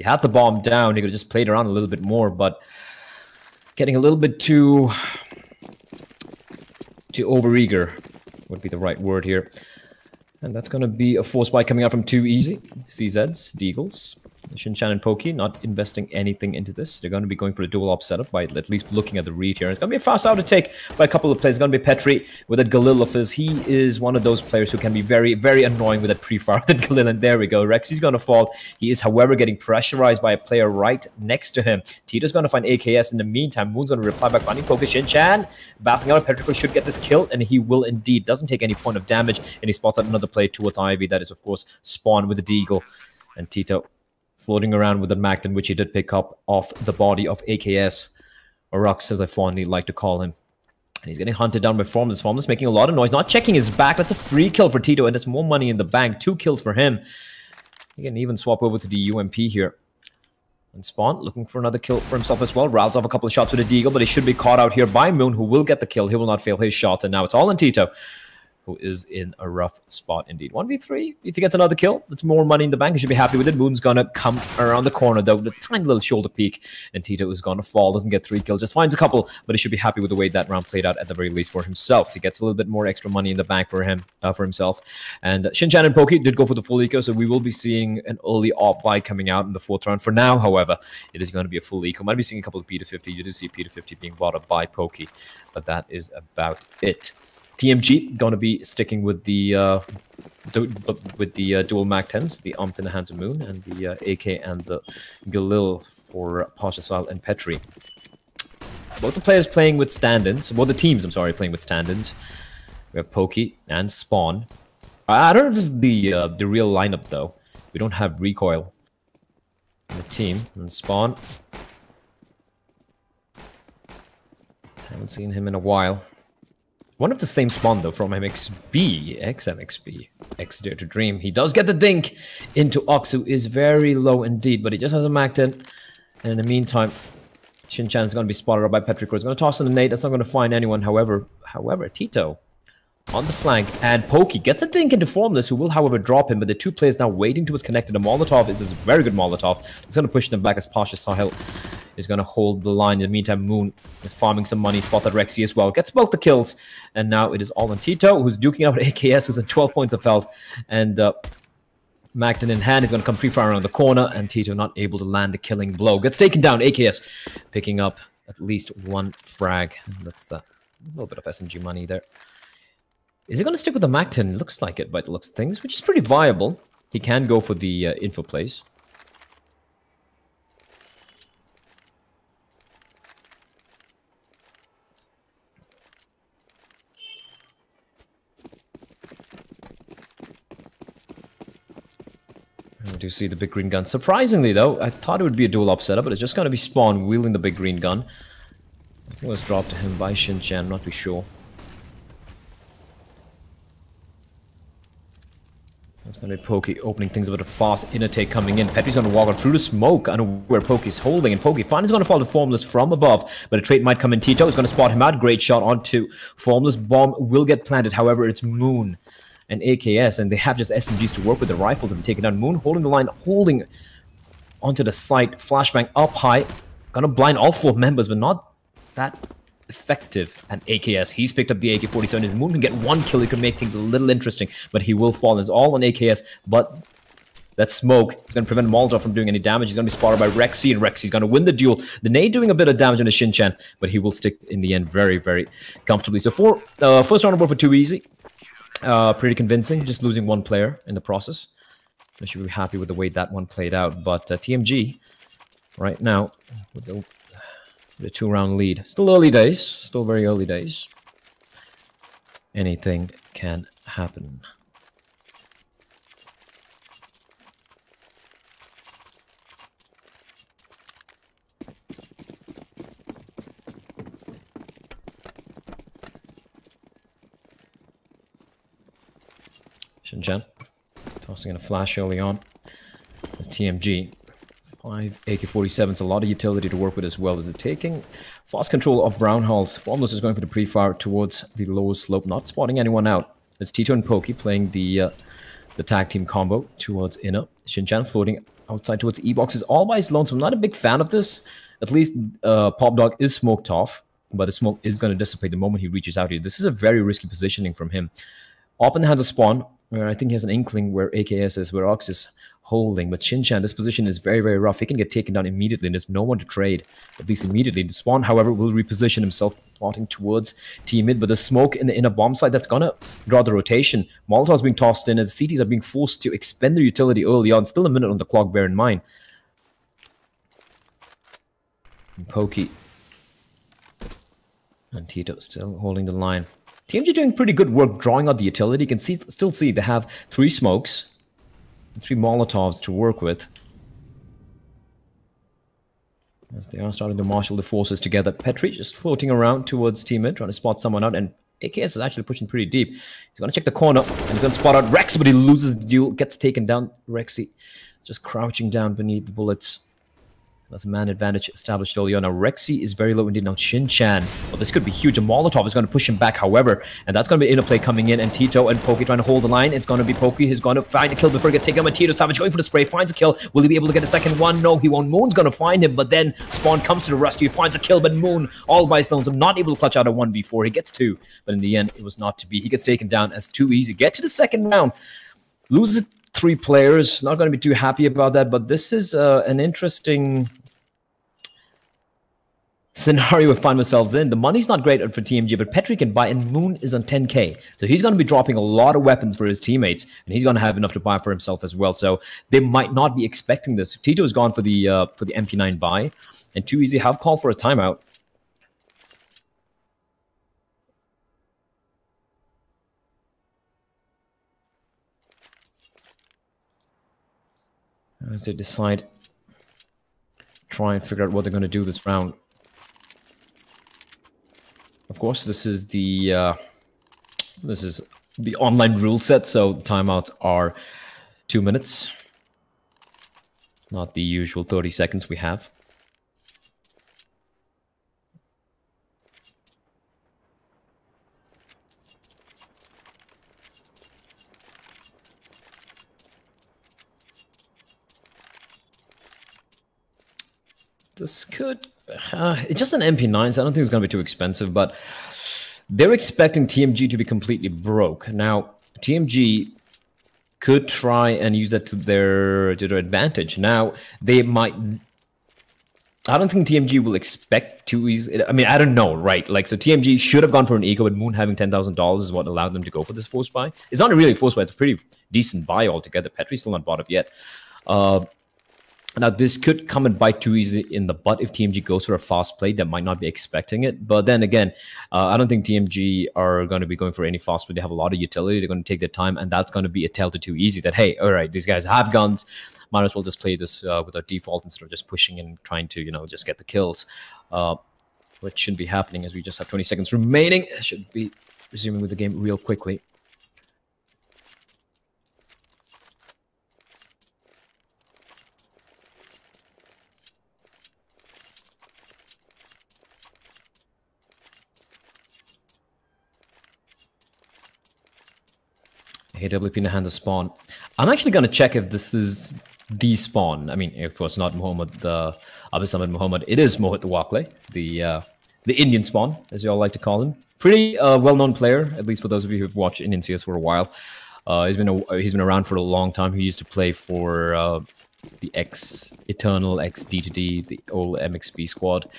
Speaker 6: had the bomb down. He could have just played around a little bit more, but getting a little bit too overeager would be the right word here. And that's going to be a force buy coming out from Too Easy. CZs, Deagles. Shinchan and Pokey not investing anything into this. They're going to be going for a dual op setup by at least looking at the read here. It's going to be a fast out to take by a couple of players. It's going to be Petri with a Galil of his. He is one of those players who can be very, very annoying with that pre-fire with Galil. And there we go. Rexy's going to fall. He is, however, getting pressurized by a player right next to him. Tito's going to find AKS. In the meantime, Moon's going to reply by finding Pokey. Shinchan battling out. Petri should get this kill, and he will indeed. Doesn't take any point of damage, and he spots out another play towards Ivy. That is, of course, Spawn with the Deagle. And Tito floating around with the Macton, which he did pick up off the body of AKS, or Rux, as I fondly like to call him. And he's getting hunted down by Formless. Formless making a lot of noise, not checking his back. That's a free kill for Tito, and that's more money in the bank. 2 kills for him. He can even swap over to the UMP here. And Spawn looking for another kill for himself as well. Routes off a couple of shots with a Deagle, but he should be caught out here by Moon, who will get the kill. He will not fail his shots, and now it's all on Tito, who is in a rough spot indeed. 1v3, if he gets another kill, that's more money in the bank. He should be happy with it. Moon's gonna come around the corner, though, with a tiny little shoulder peek, and Tito is gonna fall. Doesn't get 3 kills, just finds a couple, but he should be happy with the way that round played out at the very least for himself. He gets a little bit more extra money in the bank for him, for himself. And Shinchan and Pokey did go for the full eco, so we will be seeing an early op buy coming out in the 4th round. For now, however, it is going to be a full eco. Might be seeing a couple of P250. You do see P250 being bought up by Pokey, but that is about it. TMG going to be sticking with the dual Mac 10s, the Ump in the hands of Moon, and the AK and the Galil for Pasha and Petri. Both the players playing with stand-ins. Well, the teams, I'm sorry, playing with stand-ins. We have Pokey and Spawn. I don't know if this is the real lineup, though. We don't have Recoil in the team. And Spawn. Haven't seen him in a while. One of the same Spawn, though, from MXB, XMXB, X Dare to Dream. He does get the dink into Ox, who is very low indeed, but he just has a Mac 10. And in the meantime, Shinchan is going to be spotted up by Petrichor. He's going to toss in the nade. That's not going to find anyone. However, Tito on the flank, and Pokey gets a dink into Formless, who will, however, drop him. But the 2 players now waiting towards connected. A Molotov is a very good Molotov. It's going to push them back as Pasha Sahil is going to hold the line. In the meantime, Moon is farming some money. Spots at Rexy as well. Gets both the kills. And now it is all on Tito, who's duking out with AKS, who's at 12 points of health. And Macton in hand. He's going to come pre-fire around the corner. And Tito not able to land the killing blow. Gets taken down. AKS picking up at least 1 frag. That's a little bit of SMG money there. Is he going to stick with the Mac 10? Looks like it by the looks of things, which is pretty viable. He can go for the info plays. I do see the big green gun. Surprisingly, though, I thought it would be a dual op setup, but it's just going to be Spawn wielding the big green gun. I think it was dropped to him by Shinchan, not too sure. That's going to be Pokey opening things with a fast inner take coming in. Petri's going to walk through the smoke. I don't know where Pokey's holding. And Pokey finally is going to fall to Formless from above. But a trait might come in. Tito is going to spot him out. Great shot onto Formless. Bomb will get planted. However, it's Moon and AKS, and they have just SMGs to work with, the rifles and taking down. Moon holding the line, holding onto the site, flashbang up high, gonna blind all 4 members, but not that effective at AKS. He's picked up the AK-47. If Moon can get 1 kill, he could make things a little interesting, but he will fall. It's all on AKS, but that smoke is going to prevent Molotov from doing any damage. He's going to be spotted by Rexy, and Rexy's going to win the duel. The nade doing a bit of damage on the Shin-Chan, but he will stick in the end very, very comfortably. So first round of war for Too Easy. Pretty convincing, just losing 1 player in the process. I should be happy with the way that one played out. But TMG, right now, with the 2-round lead. Still early days, still very early days. Anything can happen. Shin-Chan tossing in a flash early on. As TMG, 5 AK-47s, a lot of utility to work with as well. Is it taking fast control of Brown Halls? Formless is going for the pre-fire towards the lower slope, not spotting anyone out. It's Tito and Pokey playing the tag team combo towards inner. Shin-Chan floating outside towards E-boxes all by his lonesome. I'm not a big fan of this. At least Pop Dog is smoked off, but the smoke is going to dissipate the moment he reaches out here. This is a very risky positioning from him. Open has a spawn, where I think he has an inkling where AKS is, where Ox is holding. But Shin-Chan, this position is very, very rough. He can get taken down immediately, and there's no one to trade, at least immediately. The spawn, however, will reposition himself, plotting towards Team Mid. But the smoke in the inner bomb site, that's going to draw the rotation. Molotov's being tossed in, as CTs are being forced to expend their utility early on. Still a minute on the clock, bear in mind. And Pokey and Tito still holding the line. TMG doing pretty good work drawing out the utility. You can still see they have 3 smokes, 3 Molotovs to work with. As they are starting to marshal the forces together. Petri just floating around towards Team Mid, trying to spot someone out. And AKS is actually pushing pretty deep. He's going to check the corner, and he's going to spot out Rex, but he loses the duel, gets taken down. Rexy just crouching down beneath the bullets. That's a man advantage established early on. Now, Rexy is very low indeed. Now, Shin-Chan. Well, this could be huge. A Molotov is going to push him back, however. And that's going to be interplay coming in. And Tito and Pokey trying to hold the line. It's going to be Pokey. He's going to find a kill before he gets taken. And Tito Savage going for the spray. Finds a kill. Will he be able to get a second one? No, he won't. Moon's going to find him. But then Spawn comes to the rescue. Finds a kill. But Moon, all by his lonesome, not able to clutch out a 1v4. He gets 2. But in the end, it was not to be. He gets taken down as Too Easy. Get to the second round. Loses 3 players. Not going to be too happy about that. But this is an interesting scenario we find ourselves in. The money's not great for TMG, but Petri can buy, and Moon is on 10k. So he's going to be dropping a lot of weapons for his teammates, and he's going to have enough to buy for himself as well. So they might not be expecting this. Tito is gone for the MP9 buy, and Too Easy have called for a timeout. As they decide, try and figure out what they're going to do this round. Of course, this is the online rule set, so the timeouts are 2 minutes, not the usual 30 seconds we have. This could... it's just an MP9, so I don't think it's going to be too expensive, but they're expecting TMG to be completely broke. Now, TMG could try and use that to their advantage. Now, they might... I don't think TMG will expect Too Easy... I mean, I don't know, right? Like, so TMG should have gone for an eco, but Moon having $10,000 is what allowed them to go for this force buy. It's not really a force buy, it's a pretty decent buy altogether. Petri's still not bought up yet. Now, this could come and bite Too Easy in the butt if TMG goes for a fast play that might not be expecting it. But then again, I don't think TMG are going to be going for any fast play. They have a lot of utility. They're going to take their time, and that's going to be a tell to Too Easy that, hey, all right, these guys have guns. Might as well just play this with our default instead of just pushing and trying to, just get the kills. Which shouldn't be happening as we just have 20 seconds remaining. Should be resuming with the game real quickly. AWP in the hands of Spawn. I'm actually going to check if this is the Spawn. I mean, of course, not Muhammad, Abhi Muhammad. It is Mohit Wakle, the Indian Spawn, as you all like to call him. Pretty well-known player, at least for those of you who've watched Indian CS for a while. He's been around for a long time. He used to play for the Eternal, D2D, the old MXP squad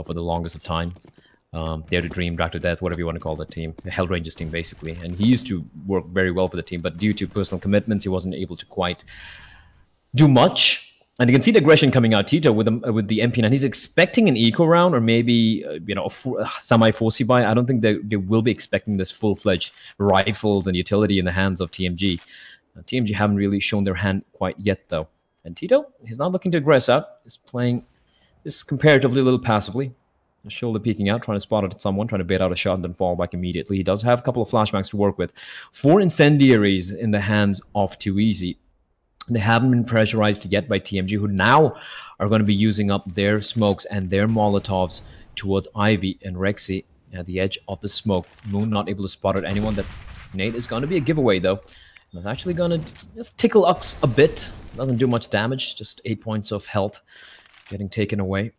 Speaker 6: for the longest of times. Dare to Dream, Drag to Death, whatever you want to call the team, the Hell Rangers team, basically. And he used to work very well for the team, but due to personal commitments, he wasn't able to quite do much. And you can see the aggression coming out. Tito with the MP9, he's expecting an eco round or maybe a semi-forcey buy. I don't think they will be expecting this full-fledged rifles and utility in the hands of TMG. TMG haven't really shown their hand quite yet, though. And Tito, he's not looking to aggress out. He's playing this comparatively a little passively. The shoulder peeking out, trying to spot it at someone, trying to bait out a shot and then fall back immediately. He does have a couple of flashbangs to work with. 4 incendiaries in the hands of Too Easy. They haven't been pressurized yet by TMG, who now are going to be using up their smokes and their Molotovs towards Ivy and Rexy at the edge of the smoke. Moon not able to spot at anyone. That nade is going to be a giveaway, though. It's actually going to just tickle Ux a bit. Doesn't do much damage, just 8 points of health getting taken away.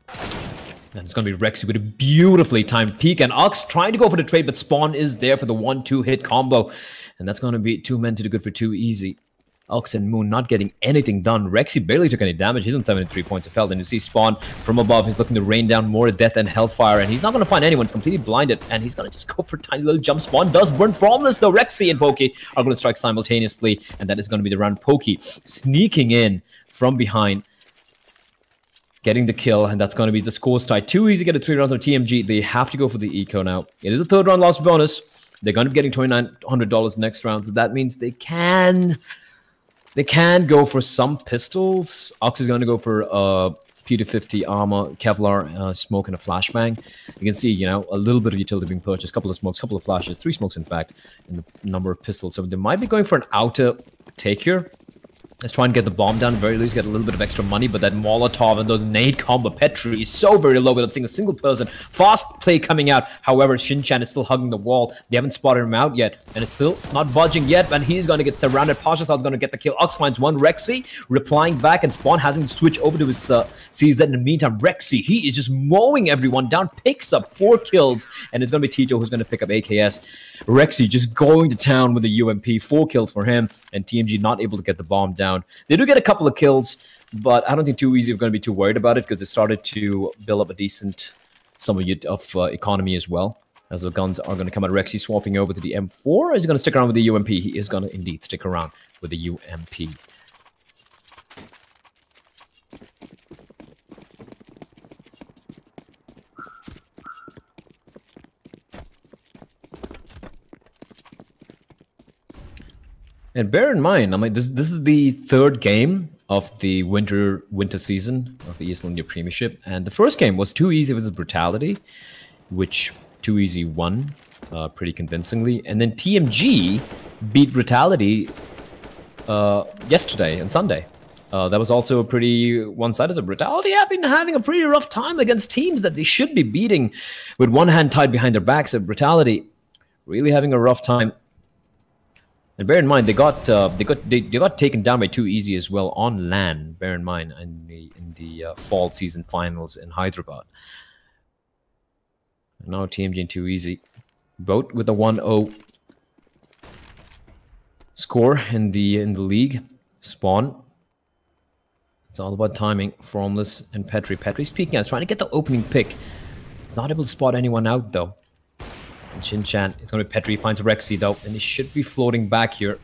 Speaker 6: And it's going to be Rexy with a beautifully timed peek. And Ux trying to go for the trade, but Spawn is there for the 1-2 hit combo. And that's going to be 2 men to the good for Too Easy. Ux and Moon not getting anything done. Rexy barely took any damage. He's on 73 points of health. And you see Spawn from above. He's looking to rain down more death and hellfire. And he's not going to find anyone. He's completely blinded. And he's going to just go for a tiny little jump. Spawn does burn Formless, though. Rexy and Pokey are going to strike simultaneously. And that is going to be the round. Pokey sneaking in from behind, getting the kill, and that's going to be the scores tie. Too Easy get a 3 rounds of TMG. They have to go for the eco now. It is a 3rd round loss bonus. They're going to be getting $2,900 next round, so that means they can go for some pistols. Ox is going to go for P250 armor, Kevlar, smoke, and a flashbang. You can see, a little bit of utility being purchased, a couple of smokes, couple of flashes, 3 smokes, in fact, in the number of pistols. So they might be going for an outer take here. Let's try and get the bomb down, very least get a little bit of extra money, but that Molotov and the nade combo Petri is so very low without seeing a single person. Fast play coming out. However, Shinchan is still hugging the wall. They haven't spotted him out yet, and it's still not budging yet, and he's going to get surrounded. Pasha's going to get the kill. Ux finds one. Rexy replying back, and Spawn hasn't switched over to his CZ. In the meantime, Rexy, he is just mowing everyone down, picks up 4 kills, and it's going to be Tito who's going to pick up AKS. Rexy just going to town with the UMP, 4 kills for him, and TMG not able to get the bomb down. They do get a couple of kills, but I don't think Too Easy are going to be too worried about it because they started to build up a decent sum of economy as well. As the guns are going to come out. Rexy swapping over to the M4, or is he going to stick around with the UMP? He is going to indeed stick around with the UMP. And bear in mind, I mean, this is the 3rd game of the winter season of the ESL India Premiership, and the first game was Too Easy versus Brutality, which Too Easy won pretty convincingly, and then TMG beat Brutality yesterday and Sunday. That was also a pretty one-sided. So Brutality have been having a pretty rough time against teams that they should be beating with one hand tied behind their backs. So Brutality really having a rough time. And bear in mind, they got taken down by Too Easy as well on LAN. Bear in mind, in the fall season finals in Hyderabad. And now TMG and Too Easy, both with a 1-0 score in the league. Spawn. It's all about timing. Formless and Petri. Petri's peeking out, trying to get the opening pick. He's not able to spot anyone out though. And Shinchan, it's going to be Petri, finds Rexy though, and he should be floating back here.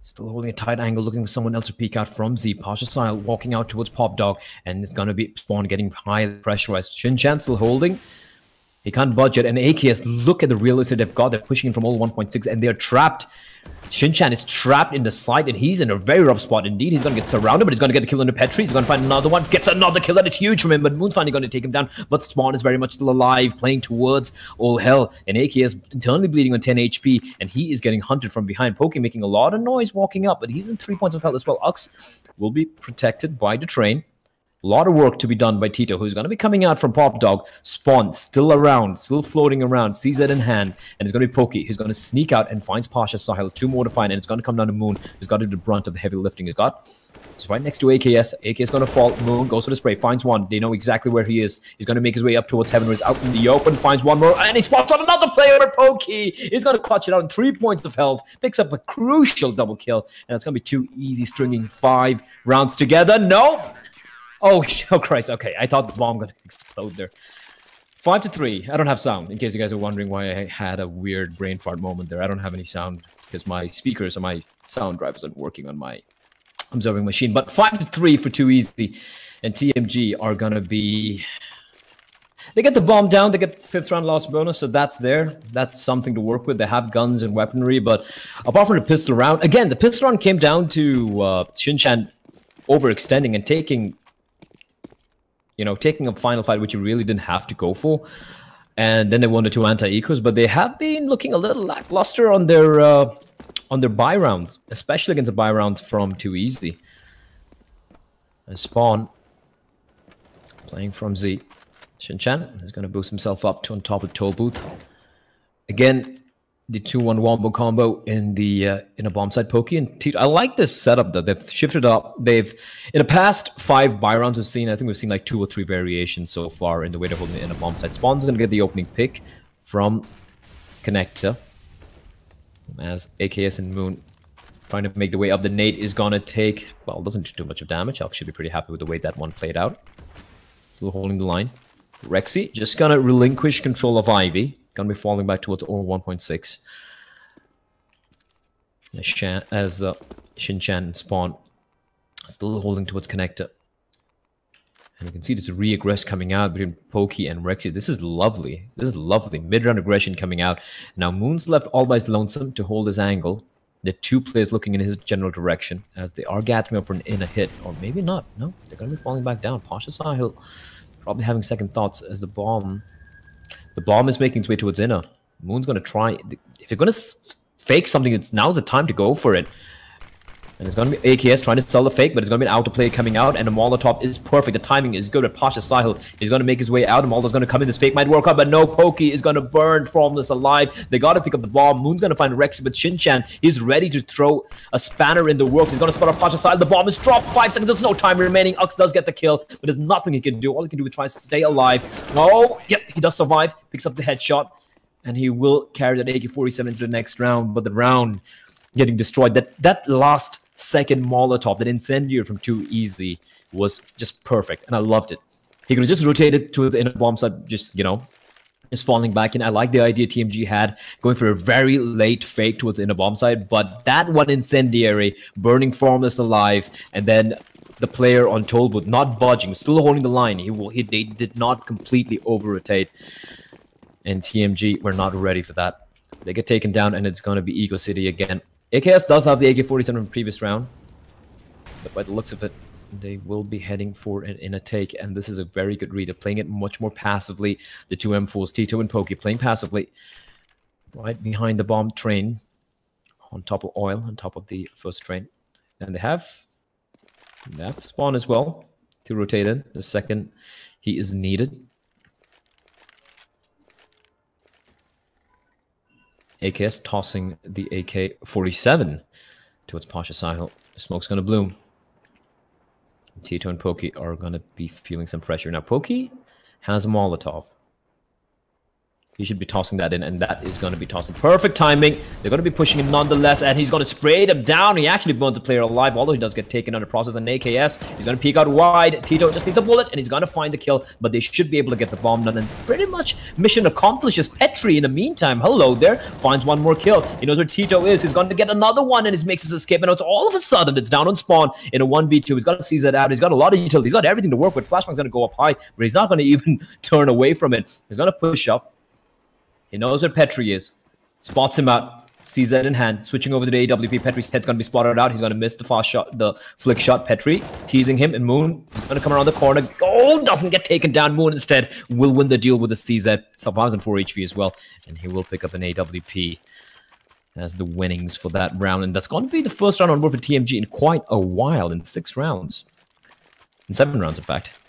Speaker 6: Still holding a tight angle, looking for someone else to peek out from Z. Pasha Style walking out towards Pop Dog, and it's going to be Spawn getting highly pressurized. Shinchan still holding. He can't budget, and AKS, look at the real estate they've got. They're pushing in from all 1.6, and they're trapped. Shinchan is trapped in the site, and he's in a very rough spot indeed. He's going to get surrounded, but he's going to get the kill into Petri. He's going to find another one, gets another kill. That is huge from him, but Moon's finally going to take him down. But Spawn is very much still alive, playing towards all hell. And AKS internally bleeding on 10 HP, and he is getting hunted from behind. Pokey making a lot of noise walking up, but he's in 3 points of health as well. Ux will be protected by the train. A lot of work to be done by Tito, who's going to be coming out from Pop Dog. Spawn still around, still floating around. CZ in hand. And it's going to be Pokey, who's going to sneak out and finds Pasha Sahil. 2 more to find. And it's going to come down to Moon, who's got to do the brunt of the heavy lifting. He's got... It's right next to AKS. AKS going to fall. Moon goes for the spray. Finds one. They know exactly where he is. He's going to make his way up towards Heaven. He's out in the open. Finds one more. And he spots on another player. Pokey. He's going to clutch it out in 3 points of health. Picks up a crucial double kill. And it's going to be too easy stringing 5 rounds together. No. Oh Christ. Okay. I thought the bomb going to explode there. 5-3. I don't have sound. In case you guys are wondering why I had a weird brain fart moment there. I don't have any sound because my speakers or my sound drive isn't working on my observing machine. But 5-3 for Too Easy, and TMG are gonna be... They get the bomb down, they get 5th round loss bonus, so that's there. That's something to work with. They have guns and weaponry, but apart from the pistol round, again, the pistol round came down to Shinchan overextending and taking, you know, taking a final fight which you really didn't have to go for. And then they won the 2 anti-ecos, but they have been looking a little lackluster on their buy rounds, especially against the buy rounds from Too Easy. And Spawn playing from Z. Shinchan is going to boost himself up to on top of Toll Booth. Again, the 2-1 wombo combo in the in a bomb side Pokey and Tito. I like this setup though. They've shifted up. They've in the past 5 buy rounds we've seen. I think we've seen like 2 or 3 variations so far in the way they're holding it in a bomb side. Spawn's going to get the opening pick from Connector. As AKS and Moon trying to make the way up. The nade is going to take, well, doesn't do too much of damage. I should be pretty happy with the way that one played out. Still holding the line. Rexy just going to relinquish control of Ivy. Going to be falling back towards over 1.6. As Shinchan and Spawn still holding towards Connector. And you can see this re-aggress coming out between Pokey and Rexy. This is lovely. This is lovely. Mid-round aggression coming out. Now Moon's left all by his lonesome to hold his angle. The 2 players looking in his general direction as they are gathering up for an inner hit. Or maybe not. No, they're going to be falling back down. Pasha Sahil probably having second thoughts as the bomb is making its way towards inner. Moon's going to try. If you're going to fake something, now's the time to go for it. And it's going to be AKS trying to sell the fake, but it's going to be an auto play coming out, and the Molotov is perfect. The timing is good. At Pasha Sahil, he's going to make his way out. The Molotov's going to come in. This fake might work out, but no, Pokey is going to burn Formless alive. They got to pick up the bomb. Moon's going to find Rex, but Shinchan is ready to throw a spanner in the works. He's going to spot up Pasha Sahil. The bomb is dropped. 5 seconds. There's no time remaining. Ux does get the kill, but there's nothing he can do. All he can do is try to stay alive. Oh, yep, he does survive. Picks up the headshot, and he will carry that AK-47 into the next round, but the round getting destroyed. That last second Molotov, that incendiary from Too Easy, was just perfect, and I loved it. He could have just rotated to the inner bomb side, just, you know, just falling back in. I like the idea TMG had, going for a very late fake towards the inner bomb side, but that one incendiary, burning Formless alive, and then the player on Toll Booth not budging, still holding the line. They did not completely over-rotate, and TMG were not ready for that. They get taken down, and it's going to be Eco City again. AKS does have the AK-47 from the previous round, but by the looks of it, they will be heading for an inner take, and this is a very good read. They're playing it much more passively. The 2 M4s, Tito and Pokey, playing passively right behind the bomb train, on top of oil, on top of the first train. And they have Spawn as well to rotate in the second he is needed. AKS tossing the AK-47 towards Pasha Sahil. The smoke's going to bloom. Tito and Pokey are going to be feeling some pressure. Now, Pokey has a Molotov. He should be tossing that in, and that is going to be tossing. Perfect timing. They're going to be pushing him nonetheless, and he's going to spray them down. He actually burns the player alive, although he does get taken under process. And AKS, he's going to peek out wide. Tito just needs a bullet, and he's going to find the kill, but they should be able to get the bomb done. And pretty much mission accomplished. As Petri, in the meantime, hello there, finds one more kill. He knows where Tito is. He's going to get another one, and he makes his escape. And it's all of a sudden, it's down on Spawn in a 1v2. He's got to seize that out. He's got a lot of utility. He's got everything to work with. Flashbang's going to go up high, but he's not going to even turn away from it. He's going to push up. He knows where Petri is. Spots him out. CZ in hand. Switching over to the AWP. Petri's head's going to be spotted out. He's going to miss the fast shot, the flick shot. Petri teasing him, and Moon is going to come around the corner. Oh, doesn't get taken down. Moon instead will win the deal with the CZ. Survives on 4 HP as well. And he will pick up an AWP as the winnings for that round. And that's going to be the first round on board for TMG in quite a while, in 6 rounds. In 7 rounds, in fact.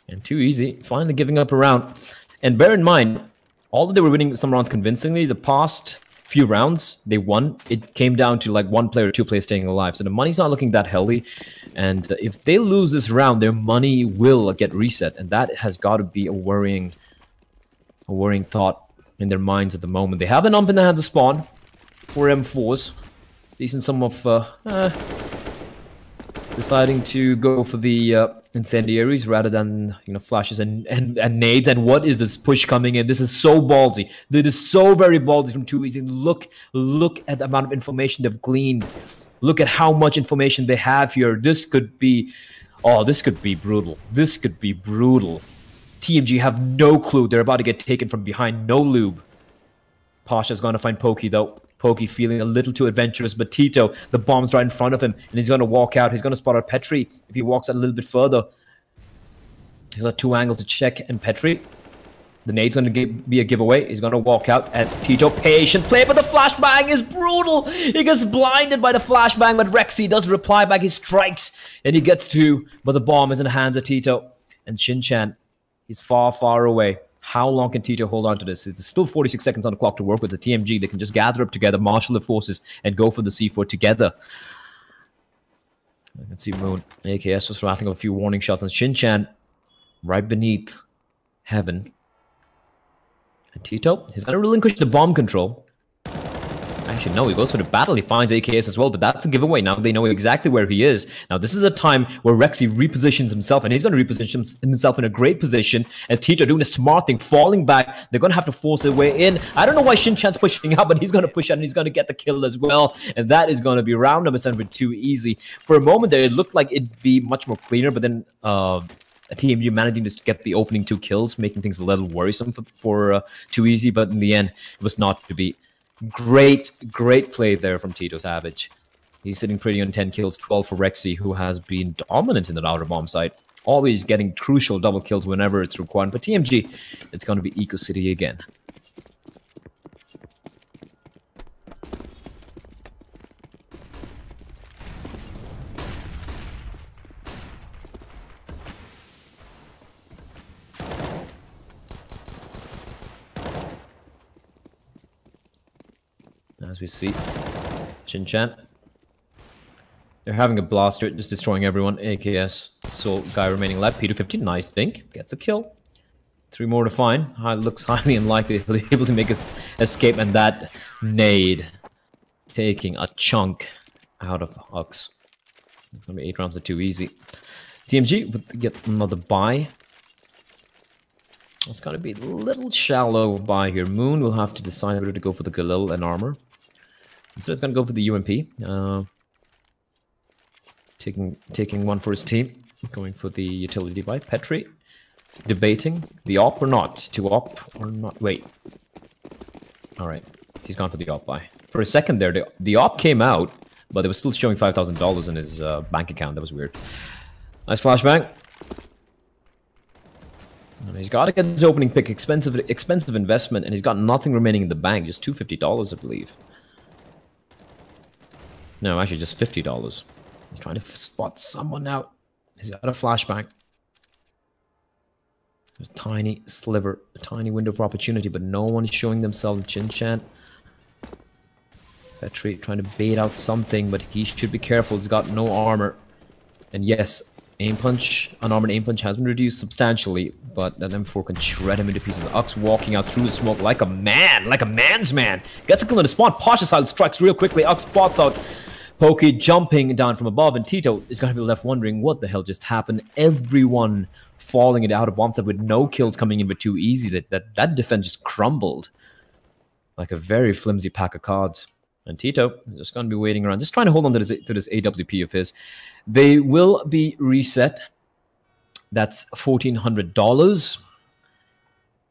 Speaker 6: And too easy, finally giving up a round. And bear in mind, although they were winning some rounds convincingly, the past few rounds they won, it came down to like 1 player or 2 players staying alive. So the money's not looking that healthy. And if they lose this round, their money will get reset. And that has got to be a worrying thought in their minds at the moment. They have an ump in the hand to spawn. 4 M4s. Decent sum of deciding to go for the incendiaries rather than, you know, flashes and nades. And what is this push coming in? This is so ballsy. This is so very ballsy from Too Easy. Look at the amount of information they've gleaned. Look at how much information they have here. This could be, oh, this could be brutal. This could be brutal. TMG have no clue. They're about to get taken from behind. No lube. Pasha's going to find Pokey, though. Pokey feeling a little too adventurous, but Tito, the bomb's right in front of him, and he's going to walk out. He's going to spot out Petri if he walks out a little bit further. He's got 2 angles to check, and Petri, the nade's going to be a giveaway. He's going to walk out, and Tito, patient play, but the flashbang is brutal. He gets blinded by the flashbang, but Rexy does reply back. He strikes, and he gets 2, but the bomb is in the hands of Tito. And Shinchan, he's far, far away. How long can Tito hold on to this? There's still 46 seconds on the clock to work with the TMG. They can just gather up together, marshal the forces, and go for the C4 together. I can see Moon. AKS just rattling a few warning shots on Shinchan right beneath Heaven. And Tito, he's going to relinquish the bomb control. Actually, no, he goes for the battle. He finds AKS as well, but that's a giveaway. Now they know exactly where he is. Now, this is a time where Rexy repositions himself, and he's going to reposition himself in a great position. And Tito doing a smart thing, falling back. They're going to have to force their way in. I don't know why Shinchan's pushing out, but he's going to push out, and he's going to get the kill as well. And that is going to be round number 7 with Too Easy. For a moment there, it looked like it'd be much more cleaner, but then TMG managing to get the opening 2 kills, making things a little worrisome for Too Easy, but in the end, it was not to be. Great play there from Tito Savage. He's sitting pretty on 10 kills, 12 for Rexy, who has been dominant in the outer bomb site. Always getting crucial double kills whenever it's required. For TMG, it's going to be Eco City again. As we see, Shinchan, they're having a blaster, just destroying everyone. AKS, sole guy remaining left. P250, nice think, gets a kill. 3 more to find. Looks highly unlikely he'll be able to make his escape, and that nade taking a chunk out of Hux. It's gonna be 8 rounds to Too Easy. TMG would get another buy. It's gonna be a little shallow buy here. Moon will have to decide whether to go for the Galil and armor. So it's gonna go for the UMP. Taking one for his team. Going for the utility buy. Petri debating the op or not. To op or not. Wait. Alright. He's gone for the op buy. For a second there, the op came out, but it was still showing $5,000 in his bank account. That was weird. Nice flashbang. And he's got to get his opening pick. Expensive investment, and he's got nothing remaining in the bank. Just $250, I believe. No, actually just $50. He's trying to spot someone out. He's got a flashbang. A tiny sliver, a tiny window of opportunity, but no one is showing themselves. Shinchan. Petri trying to bait out something, but he should be careful. He's got no armor. And yes, aim punch, unarmored aim punch has been reduced substantially, but that M4 can shred him into pieces. Ux walking out through the smoke like a man, like a man's man. Gets a kill in the spawn. Pasha style strikes real quickly. Ux spots out Pokey jumping down from above, and Tito is going to be left wondering what the hell just happened. Everyone falling into out of bomb set with no kills coming in with Too Easy. That defense just crumbled like a very flimsy pack of cards. And Tito is just going to be waiting around, just trying to hold on to this AWP of his. They will be reset. That's $1,400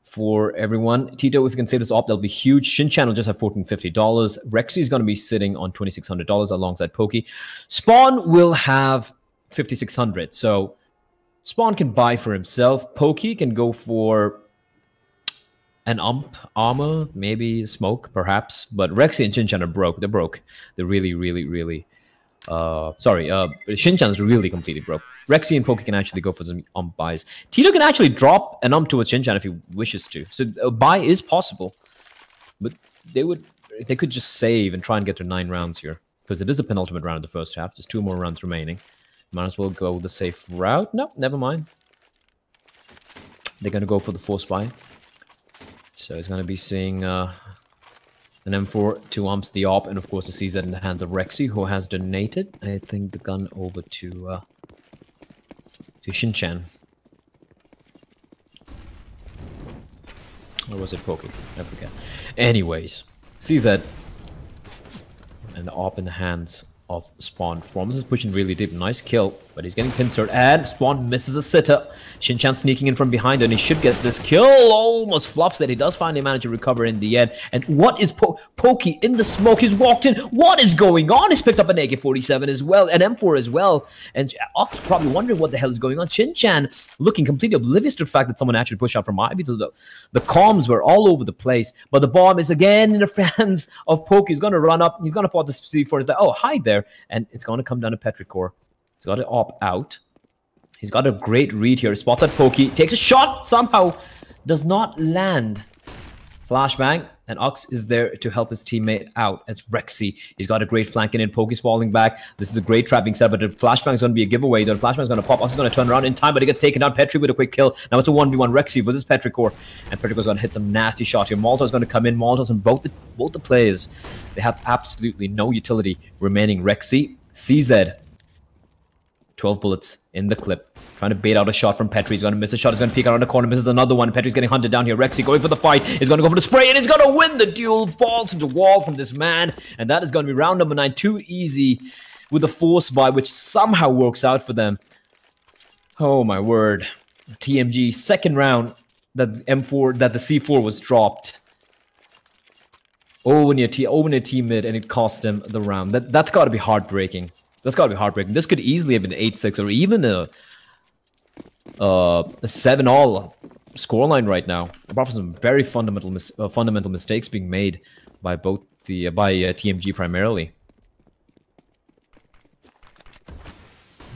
Speaker 6: for everyone. Tito, if you can save this op, that'll be huge. Shinchan will just have $1,450. Rexy is going to be sitting on $2,600 alongside Pokey. Spawn will have $5,600. So Spawn can buy for himself. Pokey can go for an ump, armor, maybe smoke, perhaps. But Rexy and Shinchan are broke. They're broke. They're really, really, really... Shinchan is really completely broke. Rexy and Poki can actually go for some buys. Tito can actually drop an towards Shinchan if he wishes to. So a buy is possible. But they could just save and try and get their 9 rounds here. Because it is the penultimate round of the first half. There's 2 more rounds remaining. Might as well go the safe route. No, never mind. They're going to go for the force buy. So he's going to be seeing an M4, 2 arms, the AWP, and of course the CZ in the hands of Rexy, who has donated, I think, the gun over to Shinchan. Or was it Poki? I forget. Anyways, CZ and the AWP in the hands of Spawn. Formless is pushing really deep. Nice kill, but he's getting pincered, and Spawn misses a sitter. Shinchan sneaking in from behind, and he should get this kill. Almost fluffs it. He does finally manage to recover in the end. And what is Poki in the smoke? He's walked in. What is going on? He's picked up an AK-47 as well, an M4 as well. And Ox probably wondering what the hell is going on. Shinchan looking completely oblivious to the fact that someone actually pushed out from Ivy. The comms were all over the place, but the bomb is again in the hands of Poki. He's going to run up. He's going to put the C4. He's like, oh, hide there. And it's going to come down to Petrichor. He's got to opt out. He's got a great read here. Spots at Poki. Takes a shot. Somehow does not land. Flashbang. And Ox is there to help his teammate out. It's Rexy. He's got a great flanking in. Poki's falling back. This is a great trap being set, but the flashbang is going to be a giveaway. The flashbang is going to pop. Ox is going to turn around in time, but he gets taken down. Petri with a quick kill. Now it's a 1v1 Rexy versus Petrichor. And Petrichor's going to hit some nasty shot here. Malta's going to come in. Malta's and both the players. They have absolutely no utility remaining. Rexy, CZ. 12 bullets in the clip. Trying to bait out a shot from Petri. He's going to miss a shot. He's going to peek out on the corner. Misses another one. Petri's getting hunted down here. Rexy going for the fight. He's going to go for the spray. And he's going to win the duel. Balls to the wall from this man. And that is going to be round number 9. Too easy with the force buy, which somehow works out for them. Oh my word. TMG, second round that the C4 was dropped. Over near T mid, and it cost them the round. That's got to be heartbreaking. That's got to be heartbreaking. This could easily have been 8-6 or even a 7-all scoreline right now. Apart from some very fundamental mistakes being made by both TMG primarily.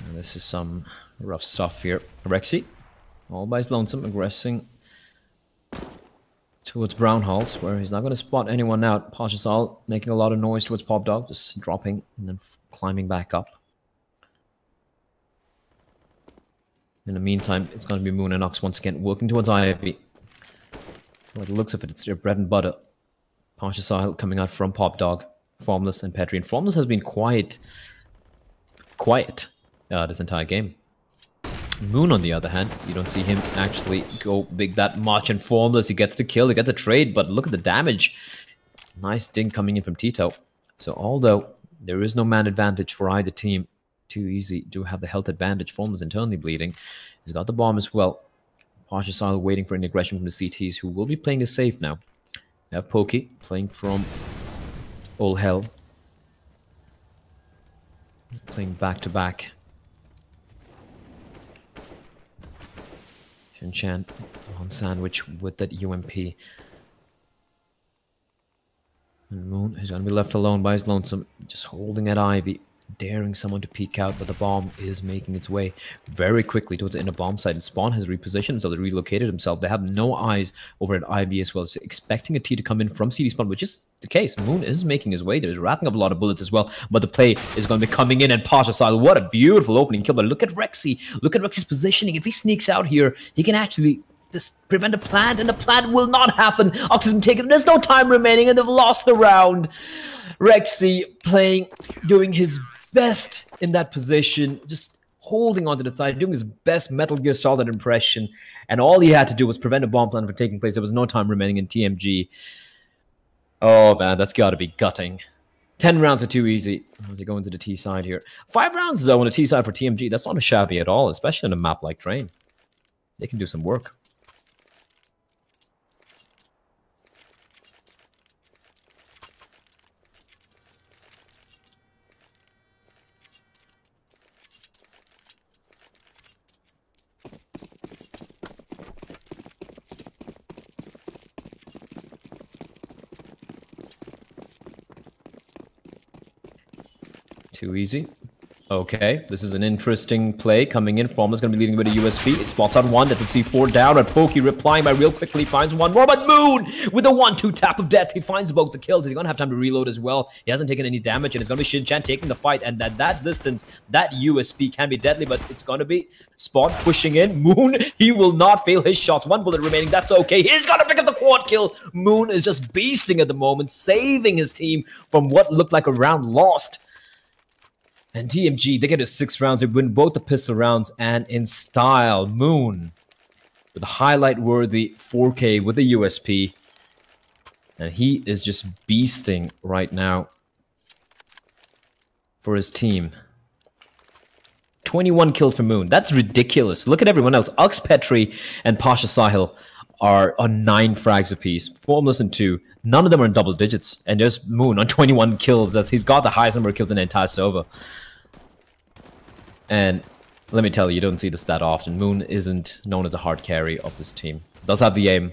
Speaker 6: And this is some rough stuff here. Rexy, all by his lonesome, aggressing towards Brown Halls, where he's not going to spot anyone out. Pashasal making a lot of noise towards Pop Dog, just dropping and then climbing back up. In the meantime, it's going to be Moon and Ox once again working towards Ivy. By the looks of it, it's their bread and butter. Pashasal coming out from Pop Dog, Formless and Petri. And Formless has been quiet this entire game. Moon, on the other hand, you don't see him actually go big that much. And Formless, he gets the kill, he gets a trade, but look at the damage. Nice ding coming in from Tito. So although there is no man advantage for either team, too easy to have the health advantage. Formless internally bleeding. He's got the bomb as well. Pashasal waiting for an aggression from the CTs, who will be playing it safe now. We have Poki playing from all hell. Playing back-to-back. Shinchan on sandwich with that UMP. And Moon is going to be left alone by his lonesome, just holding at Ivy, daring someone to peek out, but the bomb is making its way very quickly towards the inner bomb site. And Spawn has repositioned himself, relocated himself. They have no eyes over at Ivy as well, so expecting a T to come in from CD Spawn, which is the case. Moon is making his way. There's racking up a lot of bullets as well, but the play is going to be coming in, and Pashasal, what a beautiful opening kill. But look at Rexy. Look at Rexy's positioning. If he sneaks out here, he can actually just prevent a plant, and the plant will not happen. Oxygen taken. There's no time remaining, and they've lost the round. Rexy doing his best in that position, just holding onto the side, doing his best Metal Gear Solid impression, and all he had to do was prevent a bomb plant from taking place. There was no time remaining in TMG. Oh man, that's got to be gutting. 10 rounds are too easy as you go into the T side here. 5 rounds though on the T side for TMG, that's not shabby at all, especially on a map like Train. They can do some work. Too easy. Okay, this is an interesting play coming in. Formla's going to be leading with a USP. It spots out one. That's a C4 down. And Pokey replying by real quickly finds one more. But Moon with a 1-2 tap of death. He finds both the kills. He's going to have time to reload as well. He hasn't taken any damage. And it's going to be Shin-Chan taking the fight. And at that distance, that USP can be deadly. But it's going to be Spot pushing in. Moon, he will not fail his shots. 1 bullet remaining. That's okay. He's going to pick up the quad kill. Moon is just beasting at the moment, saving his team from what looked like a round lost. And TMG, they get to 6 rounds. They win both the pistol rounds and in style. Moon with a highlight-worthy 4K with the USP. And he is just beasting right now for his team. 21 kills for Moon. That's ridiculous. Look at everyone else. Ux, Petri, and Pasha Sahil are on 9 frags apiece. Formless and 2. None of them are in double digits. And there's Moon on 21 kills. He's got the highest number of kills in the entire server. And let me tell you, you don't see this that often. Moon isn't known as a hard carry of this team. Does have the aim.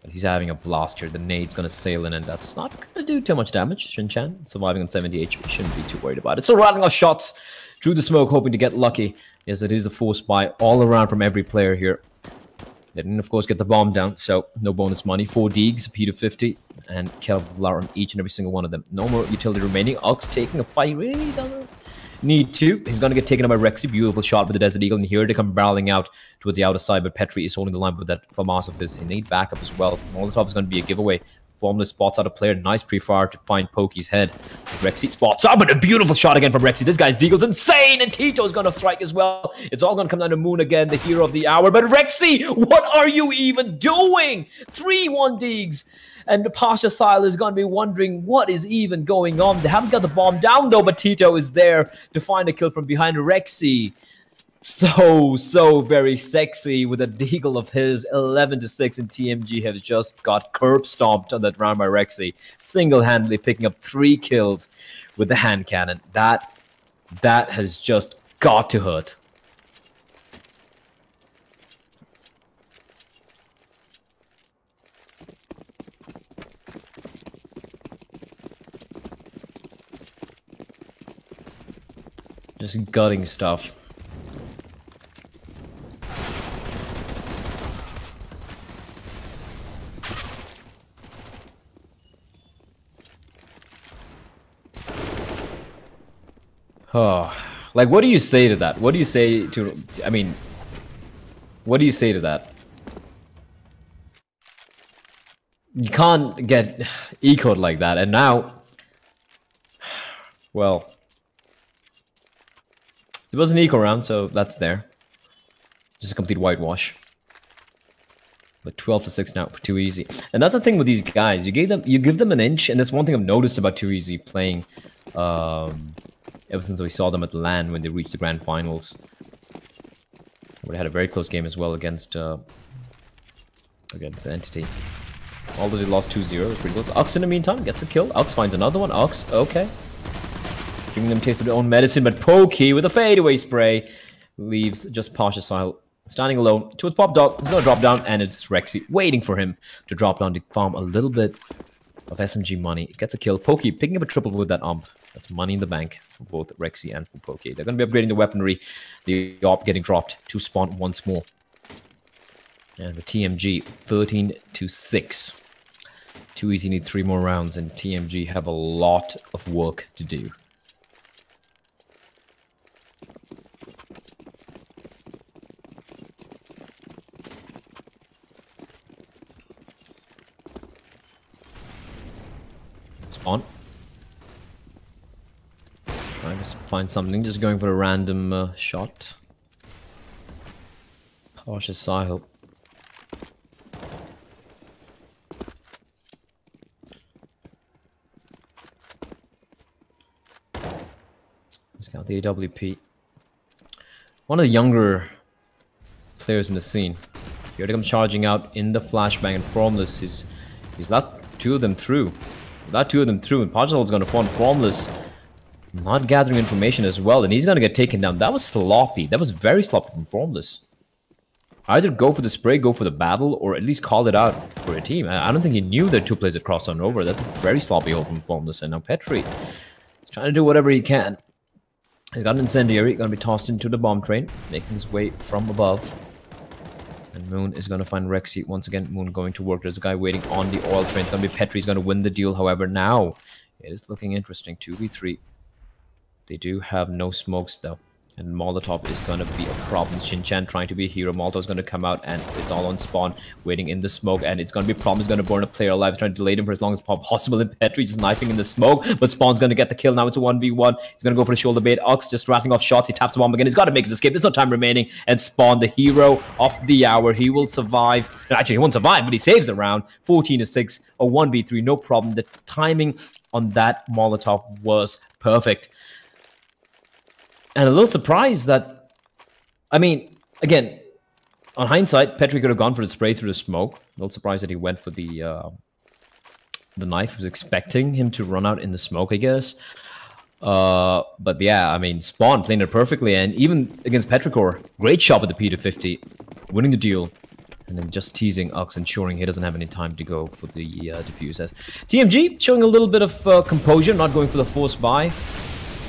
Speaker 6: But he's having a blast here. The nade's going to sail in, and that's not going to do too much damage. Shin-Chan surviving on 70 HP. Shouldn't be too worried about it. So rattling off shots through the smoke, hoping to get lucky. Yes, it is a force buy all around from every player here. They didn't, of course, get the bomb down, so no bonus money. 4 Deegs, a P to 50, and Kevlar on each and every single one of them. No more utility remaining. Ux taking a fight. Really doesn't need to. He's going to get taken out by Rexy. Beautiful shot with the Desert Eagle. And here they come barreling out towards the outer side, but Petri is holding the line with that FAMAS of his. He need backup as well. Molotov is going to be a giveaway. Formless spots out a player. Nice pre-fire to find Pokey's head. Rexy spots up, but a beautiful shot again from Rexy. This guy's Deagle's insane, and Tito is going to strike as well. It's all going to come down to Moon again, the hero of the hour. But Rexy, what are you even doing? 3-1 Deegs. And Pasha Sahil is going to be wondering what is even going on. They haven't got the bomb down though, but Tito is there to find a kill from behind Rexy. So very sexy with a deagle of his. 11-6, and TMG have just got curb stomped on that round by Rexy. Single-handedly picking up 3 kills with the hand cannon. That has just got to hurt. Just gutting stuff. Oh, like, what do you say to that? What do you say to, I mean, what do you say to that? You can't get ecoed like that, and now, well, it was an eco round, so that's there. Just a complete whitewash. But 12-6 now for Too Easy. And that's the thing with these guys. You give them an inch, and that's one thing I've noticed about Too Easy playing ever since we saw them at the LAN when they reached the grand finals. They had a very close game as well against Entity. Although they lost 2-0, it was pretty close. Ux in the meantime gets a kill. Ux finds another one. Ux, okay. Giving them a taste of their own medicine, but Pokey with a fadeaway spray leaves just Pasha Sahil standing alone towards Pop Dog. There's no drop down, and it's Rexy waiting for him to drop down to farm a little bit of SMG money. Gets a kill. Pokey picking up a triple with that ump. That's money in the bank for both Rexy and for Pokey. They're going to be upgrading the weaponry. The AWP getting dropped to spawn once more. And the TMG 13-6. Too Easy need 3 more rounds, and TMG have a lot of work to do. Spawn. Trying to find something, just going for a random shot. Pasha Sahil. Let's count the AWP. One of the younger players in the scene. Here they come charging out in the flashbang, and Formless he's let 2 of them through. That 2 of them through, and Pasha is going to spawn. Formless not gathering information as well, and he's going to get taken down. That was sloppy. That was very sloppy from Formless. Either go for the spray, go for the battle, or at least call it out for a team. I don't think he knew that 2 players had crossed on over. That's a very sloppy hold from Formless, and now Petri is trying to do whatever he can He's got an incendiary, going to be tossed into the bomb train, making his way from above. And Moon is going to find Rexy. Once again, Moon going to work. There's a guy waiting on the oil train. It's going to be Petri. He's going to win the duel. However, now it is looking interesting. 2v3. They do have no smokes, though. And Molotov is going to be a problem. Shin-Chan trying to be a hero. Molotov is going to come out, and it's all on Spawn, waiting in the smoke. And it's going to be a problem. He's going to burn a player alive. He's trying to delay him for as long as possible. And Petri just knifing in the smoke. But Spawn's going to get the kill. Now it's a 1v1. He's going to go for the shoulder bait. Ux just rattling off shots. He taps the bomb again. He's got to make his escape. There's no time remaining. And Spawn, the hero of the hour, he will survive. Actually, he won't survive, but he saves the round. 14-6, a 1v3, no problem. The timing on that Molotov was perfect. And a little surprised that, I mean, again, on hindsight, Petri could have gone for the spray through the smoke. A little surprised that he went for the knife. I was expecting him to run out in the smoke, I guess. But yeah, I mean, Spawn playing it perfectly. And even against Petrichor, great shot with the P250, winning the duel. And then just teasing Ux, ensuring he doesn't have any time to go for the defuse. As TMG showing a little bit of composure, not going for the forced buy.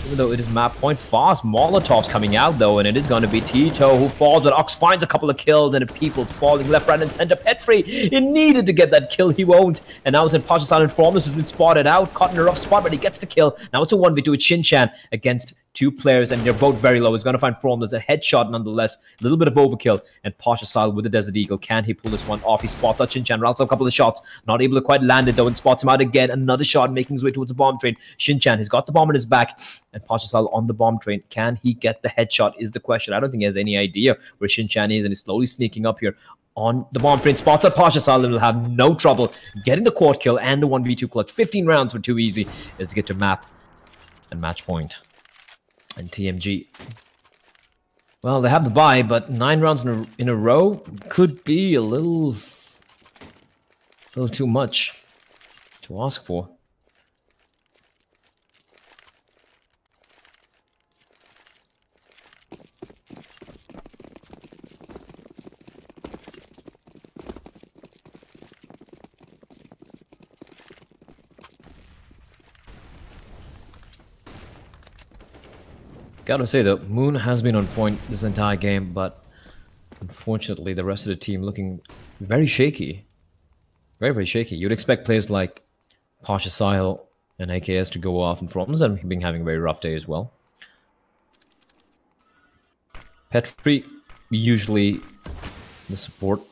Speaker 6: Even though it is map point fast, Molotov's coming out though, and it is going to be Tito who falls, and Ox finds a couple of kills, and people falling left, right, and center. Petri, he needed to get that kill, he won't, and now it's in Pasha Silent Formless, who's been spotted out, caught in a rough spot, but he gets the kill. Now it's a 1v2 with Shin-Chan against two players, and they're both very low. He's going to find Formless, a headshot nonetheless, a little bit of overkill, and Pasha Silent with the Desert Eagle. Can he pull this one off? He spots out Shin-Chan, routes a couple of shots, not able to quite land it though, and spots him out again. Another shot making his way towards the bomb train. Shin-Chan, he's got the bomb in his back, and Pasha Silent on the bomb train. Can he get the headshot is the question. I don't think he has any idea where Shin-Chan is, and he's slowly sneaking up here on the bomb train. Spots up Pasha Silent, will have no trouble getting the quad kill and the 1v2 clutch. 15 rounds for Too Easy is to get to map and match point. And TMG, well, they have the bye, but 9 rounds in a row could be a little too much to ask for. Gotta say though, Moon has been on point this entire game, but unfortunately the rest of the team looking very shaky. Very, very shaky. You'd expect players like Pasha Sahil and AKS to go off, and From's been having a very rough day as well. Petri, usually the support,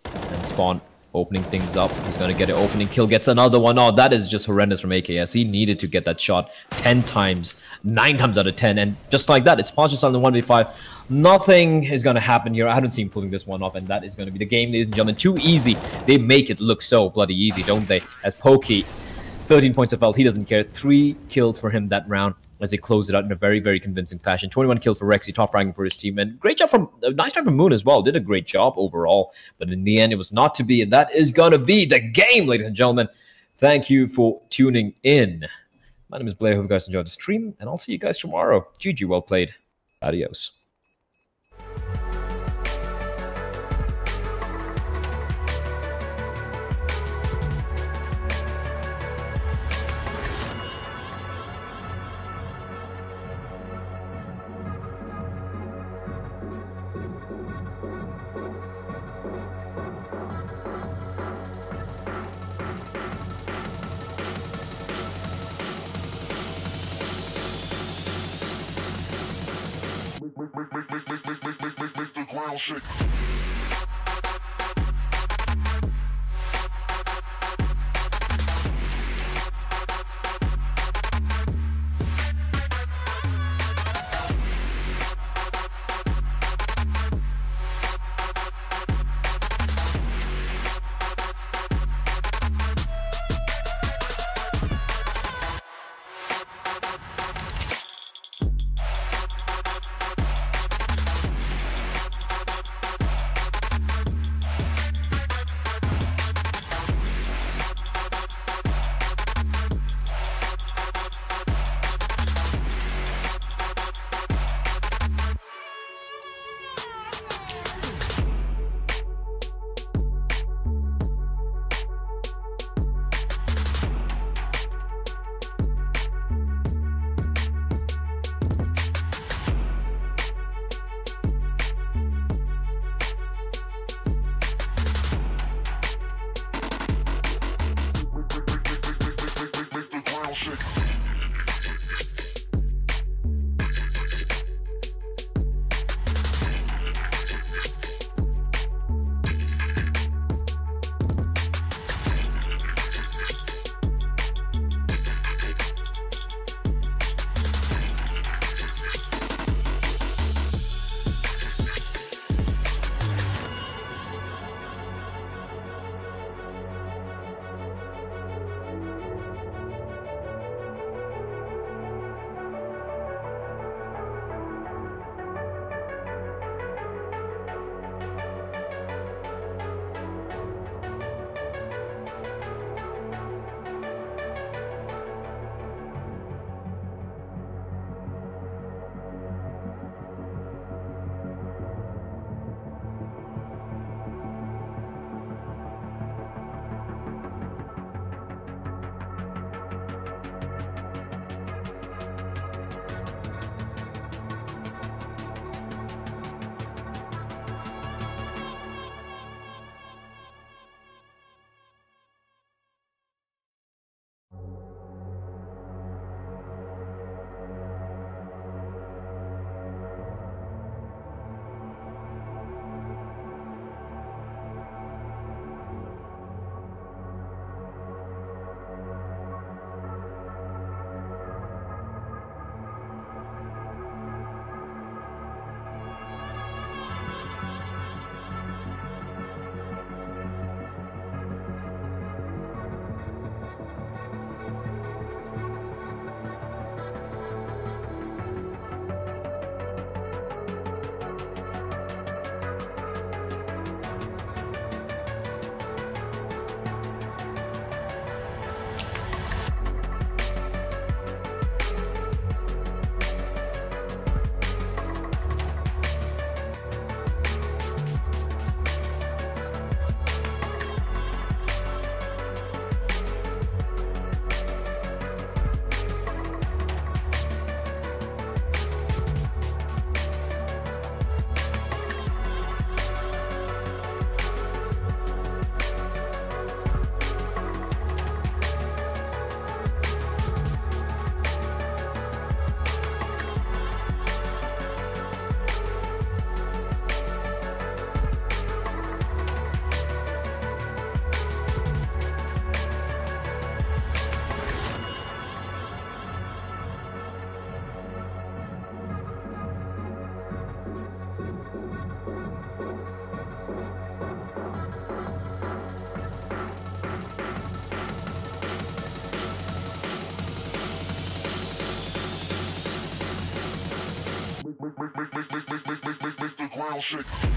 Speaker 6: and Spawn opening things up. He's going to get an opening kill, gets another one. Oh, that is just horrendous from AKS. He needed to get that shot 10 times, 9 times out of 10. And just like that, it's Pasha on the 1v5. Nothing is going to happen here. I haven't seen pulling this one off, and that is going to be the game, ladies and gentlemen. Too easy. They make it look so bloody easy, don't they? As Pokey, 13 points of health. He doesn't care. 3 kills for him that round as they close it out in a very, very convincing fashion. 21 kills for Rexy, top ranking for his team. And great job from, nice job from Moon as well. Did a great job overall. But in the end, it was not to be. And that is going to be the game, ladies and gentlemen. Thank you for tuning in. My name is Blair. Hope you guys enjoyed the stream. And I'll see you guys tomorrow. GG, well played. Adios.
Speaker 5: Make the ground shake. ground shake.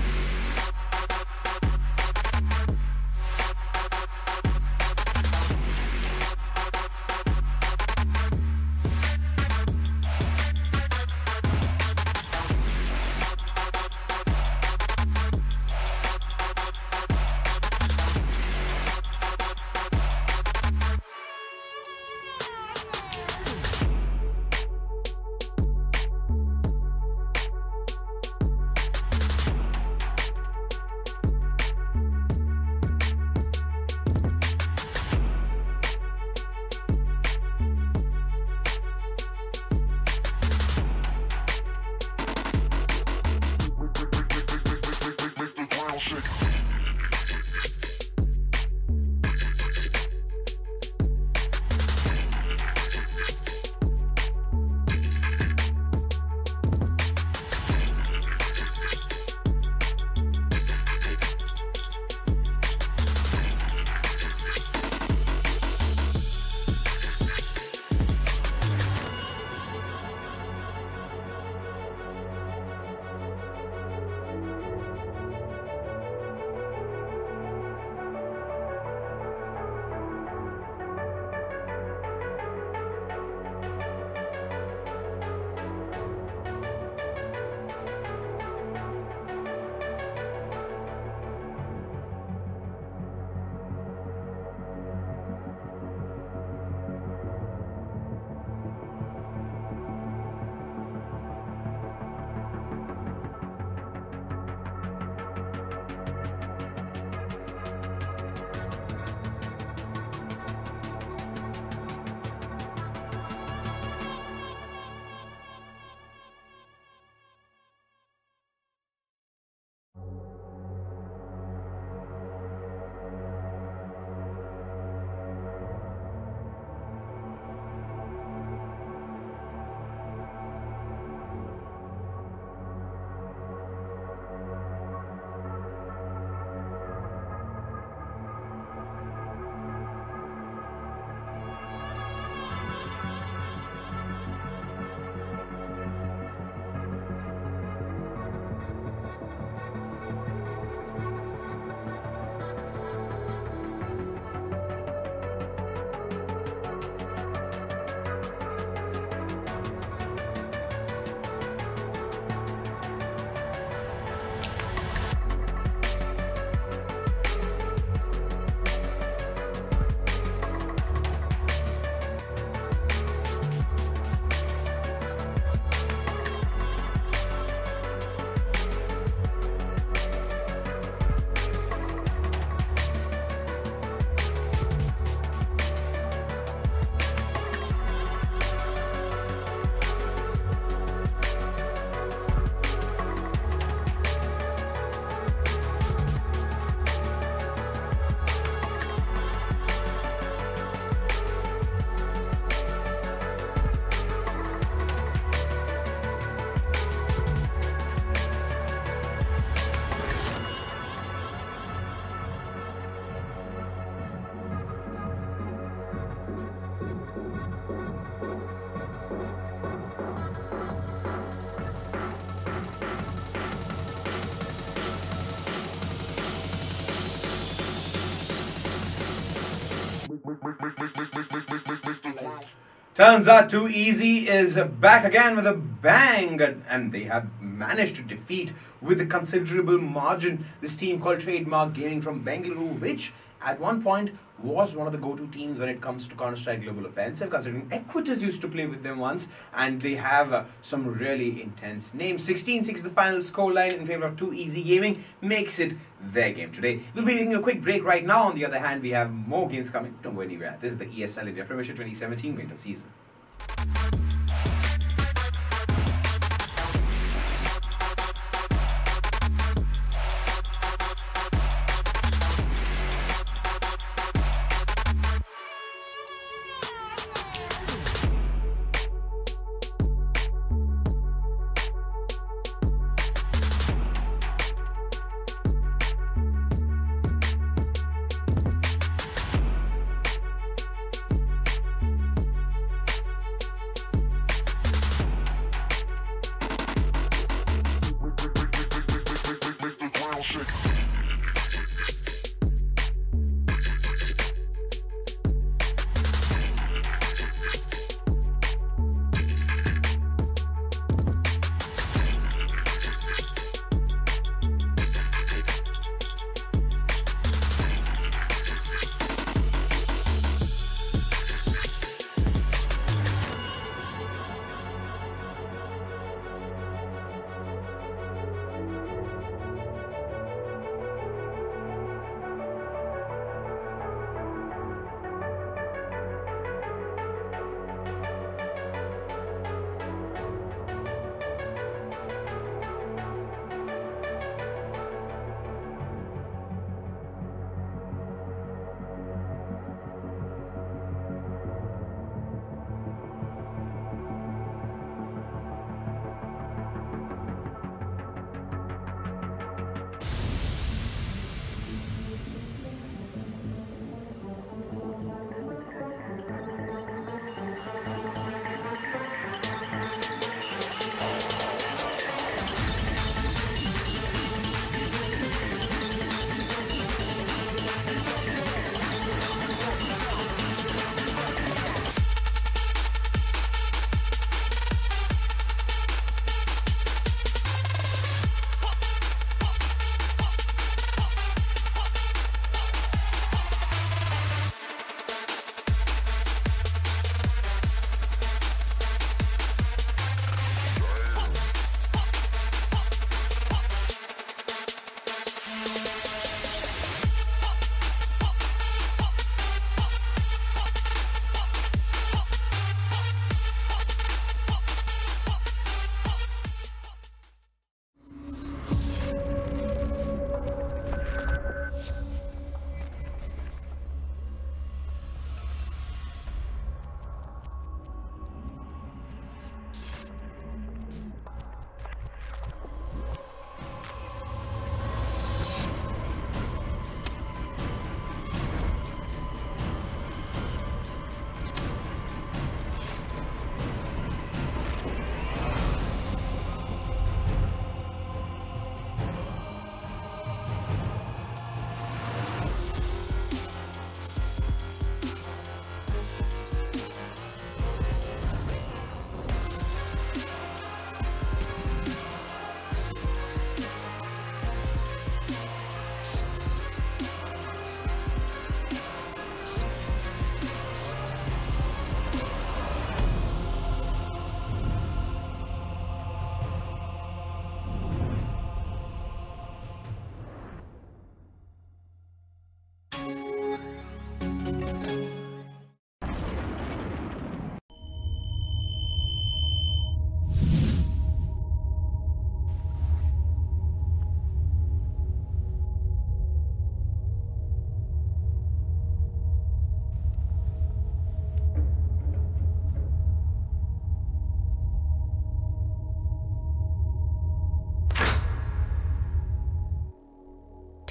Speaker 3: Turns out Too Easy is back again with a bang, and they have managed to defeat with a considerable margin this team called Trademark Gaming from Bengaluru, which at one point was one of the go-to teams when it comes to Counter-Strike Global Offensive, considering Equitas used to play with them once, and they have some really intense names. 16-6 the final scoreline in favor of Too Easy Gaming makes it their game today. We'll be taking a quick break right now. On the other hand, we have more games coming. Don't go anywhere. This is the ESL India Premiership 2017 winter season.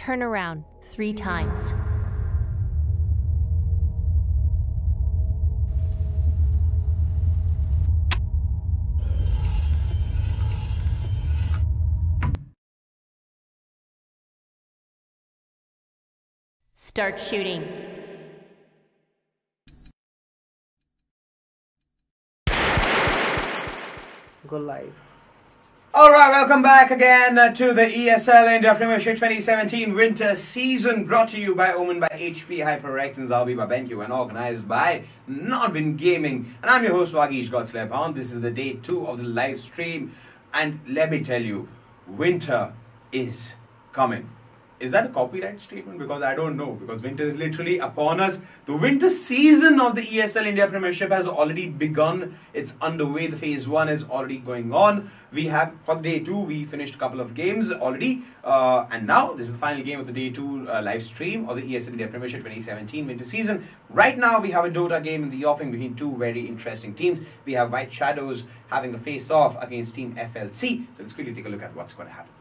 Speaker 1: Turn around 3 times. Start shooting.
Speaker 7: Go live.
Speaker 3: Alright, welcome back again to the ESL India Premiership 2017 winter season, brought to you by Omen, by HP, HyperX and Abhi by BenQ, and organized by Nodwin Gaming. And I'm your host Vagish Godslep. This is the day 2 of the live stream, and let me tell you, winter is coming. Is that a copyright statement? Because I don't know. Because winter is literally upon us. The winter season of the ESL India Premiership has already begun. It's underway. The phase 1 is already going on. We have, for day 2, we finished a couple of games already. And now, this is the final game of the day 2 live stream of the ESL India Premiership 2017 winter season. Right now, we have a Dota game in the offing between 2 very interesting teams. We have White Shadows having a face-off against Team FLC. So let's quickly take a look at what's going to happen.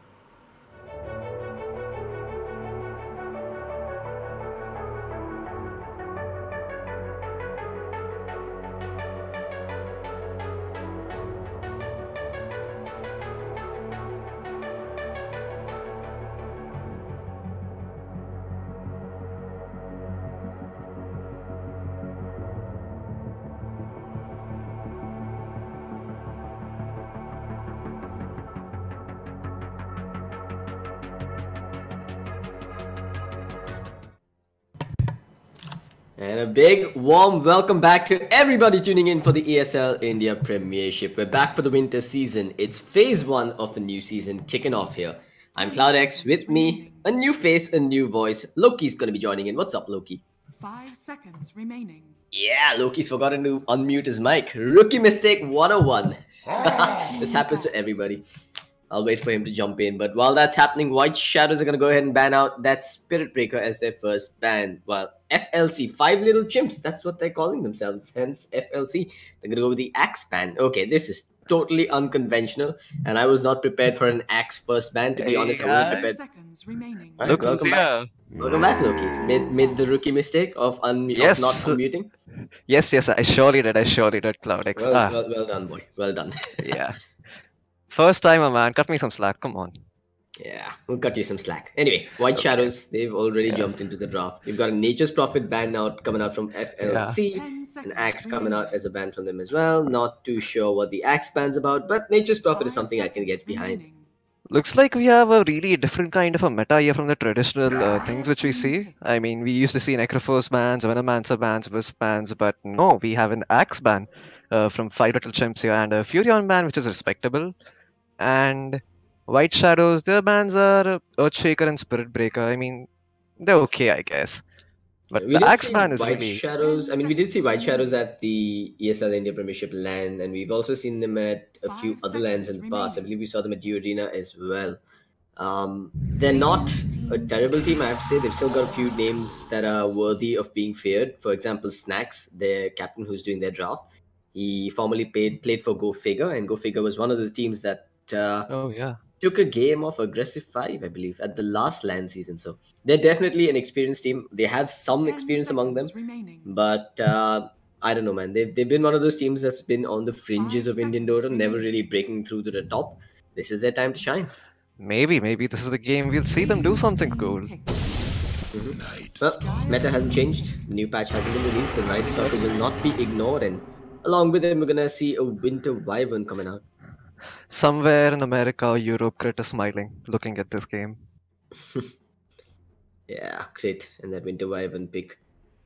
Speaker 7: And a big warm welcome back to everybody tuning in for the ESL India Premiership. We're back for the winter season. It's phase 1 of the new season kicking off here. I'm CloudX, with me, a new face, a new voice. Loki's gonna be joining in. What's up, Loki?
Speaker 8: 5 seconds remaining.
Speaker 7: Yeah, Loki's forgotten to unmute his mic. Rookie mistake 101. This happens to everybody. I'll wait for him to jump in. But while that's happening, White Shadows are going to go ahead and ban out that Spirit Breaker as their first ban. Well, FLC, 5 little chimps. That's what they're calling themselves. Hence, FLC. They're going to go with the Axe ban. Okay, this is totally unconventional. And I was not prepared for an Axe first ban. To be honest, I wasn't prepared.
Speaker 8: Seconds remaining.
Speaker 7: Right, welcome back. Welcome back, Loki. Made the rookie mistake of not unmuting.
Speaker 9: Yes, I surely did, CloudX.
Speaker 7: Well done, boy. Well done.
Speaker 9: Yeah. First timer, man. Cut me some slack. Come on.
Speaker 7: Yeah, we'll cut you some slack. Anyway, White Shadows, they've already jumped into the draft. We've got a Nature's Prophet ban out coming out from FLC. An Axe coming out as a ban from them as well. Not too sure what the Axe ban's about, but Nature's Prophet is something I can get behind.
Speaker 9: Looks like we have a really different kind of a meta here from the traditional things which we see. I mean, we used to see Necrophos bans, Venomancer bans, Wisp bans, but no, we have an Axe ban from 5 Little Chimps here and a Furion ban, which is respectable. And White Shadows, their bans are Earthshaker and Spirit Breaker. I mean, they're okay, I guess. But the Axe ban is really...
Speaker 7: Shadows. I mean, we did see White Shadows at the ESL India Premiership LAN, and we've also seen them at a few other LANs in the past. I believe we saw them at the Arena as well. They're not a terrible team, I have to say. They've still got a few names that are worthy of being feared. For example, Snacks, their captain who's doing their draft. He formerly played for Go Figure, and Go Figure was one of those teams that took a game of Aggressive 5, I believe, at the last LAN season. So they're definitely an experienced team. They have some experience among them, but I don't know, man. They've been one of those teams that's been on the fringes of Indian Dota, never really breaking through to the top. This is their time to shine.
Speaker 9: Maybe this is the game we'll see them do something cool.
Speaker 7: Well, meta hasn't changed. The new patch hasn't been released, so Night Stalker will not be ignored, and along with them, we're gonna see a Winter Wyvern coming out.
Speaker 9: Somewhere in America or Europe, Crit is smiling, looking at this game.
Speaker 7: Yeah, Crit and that Winter Wyvern pick.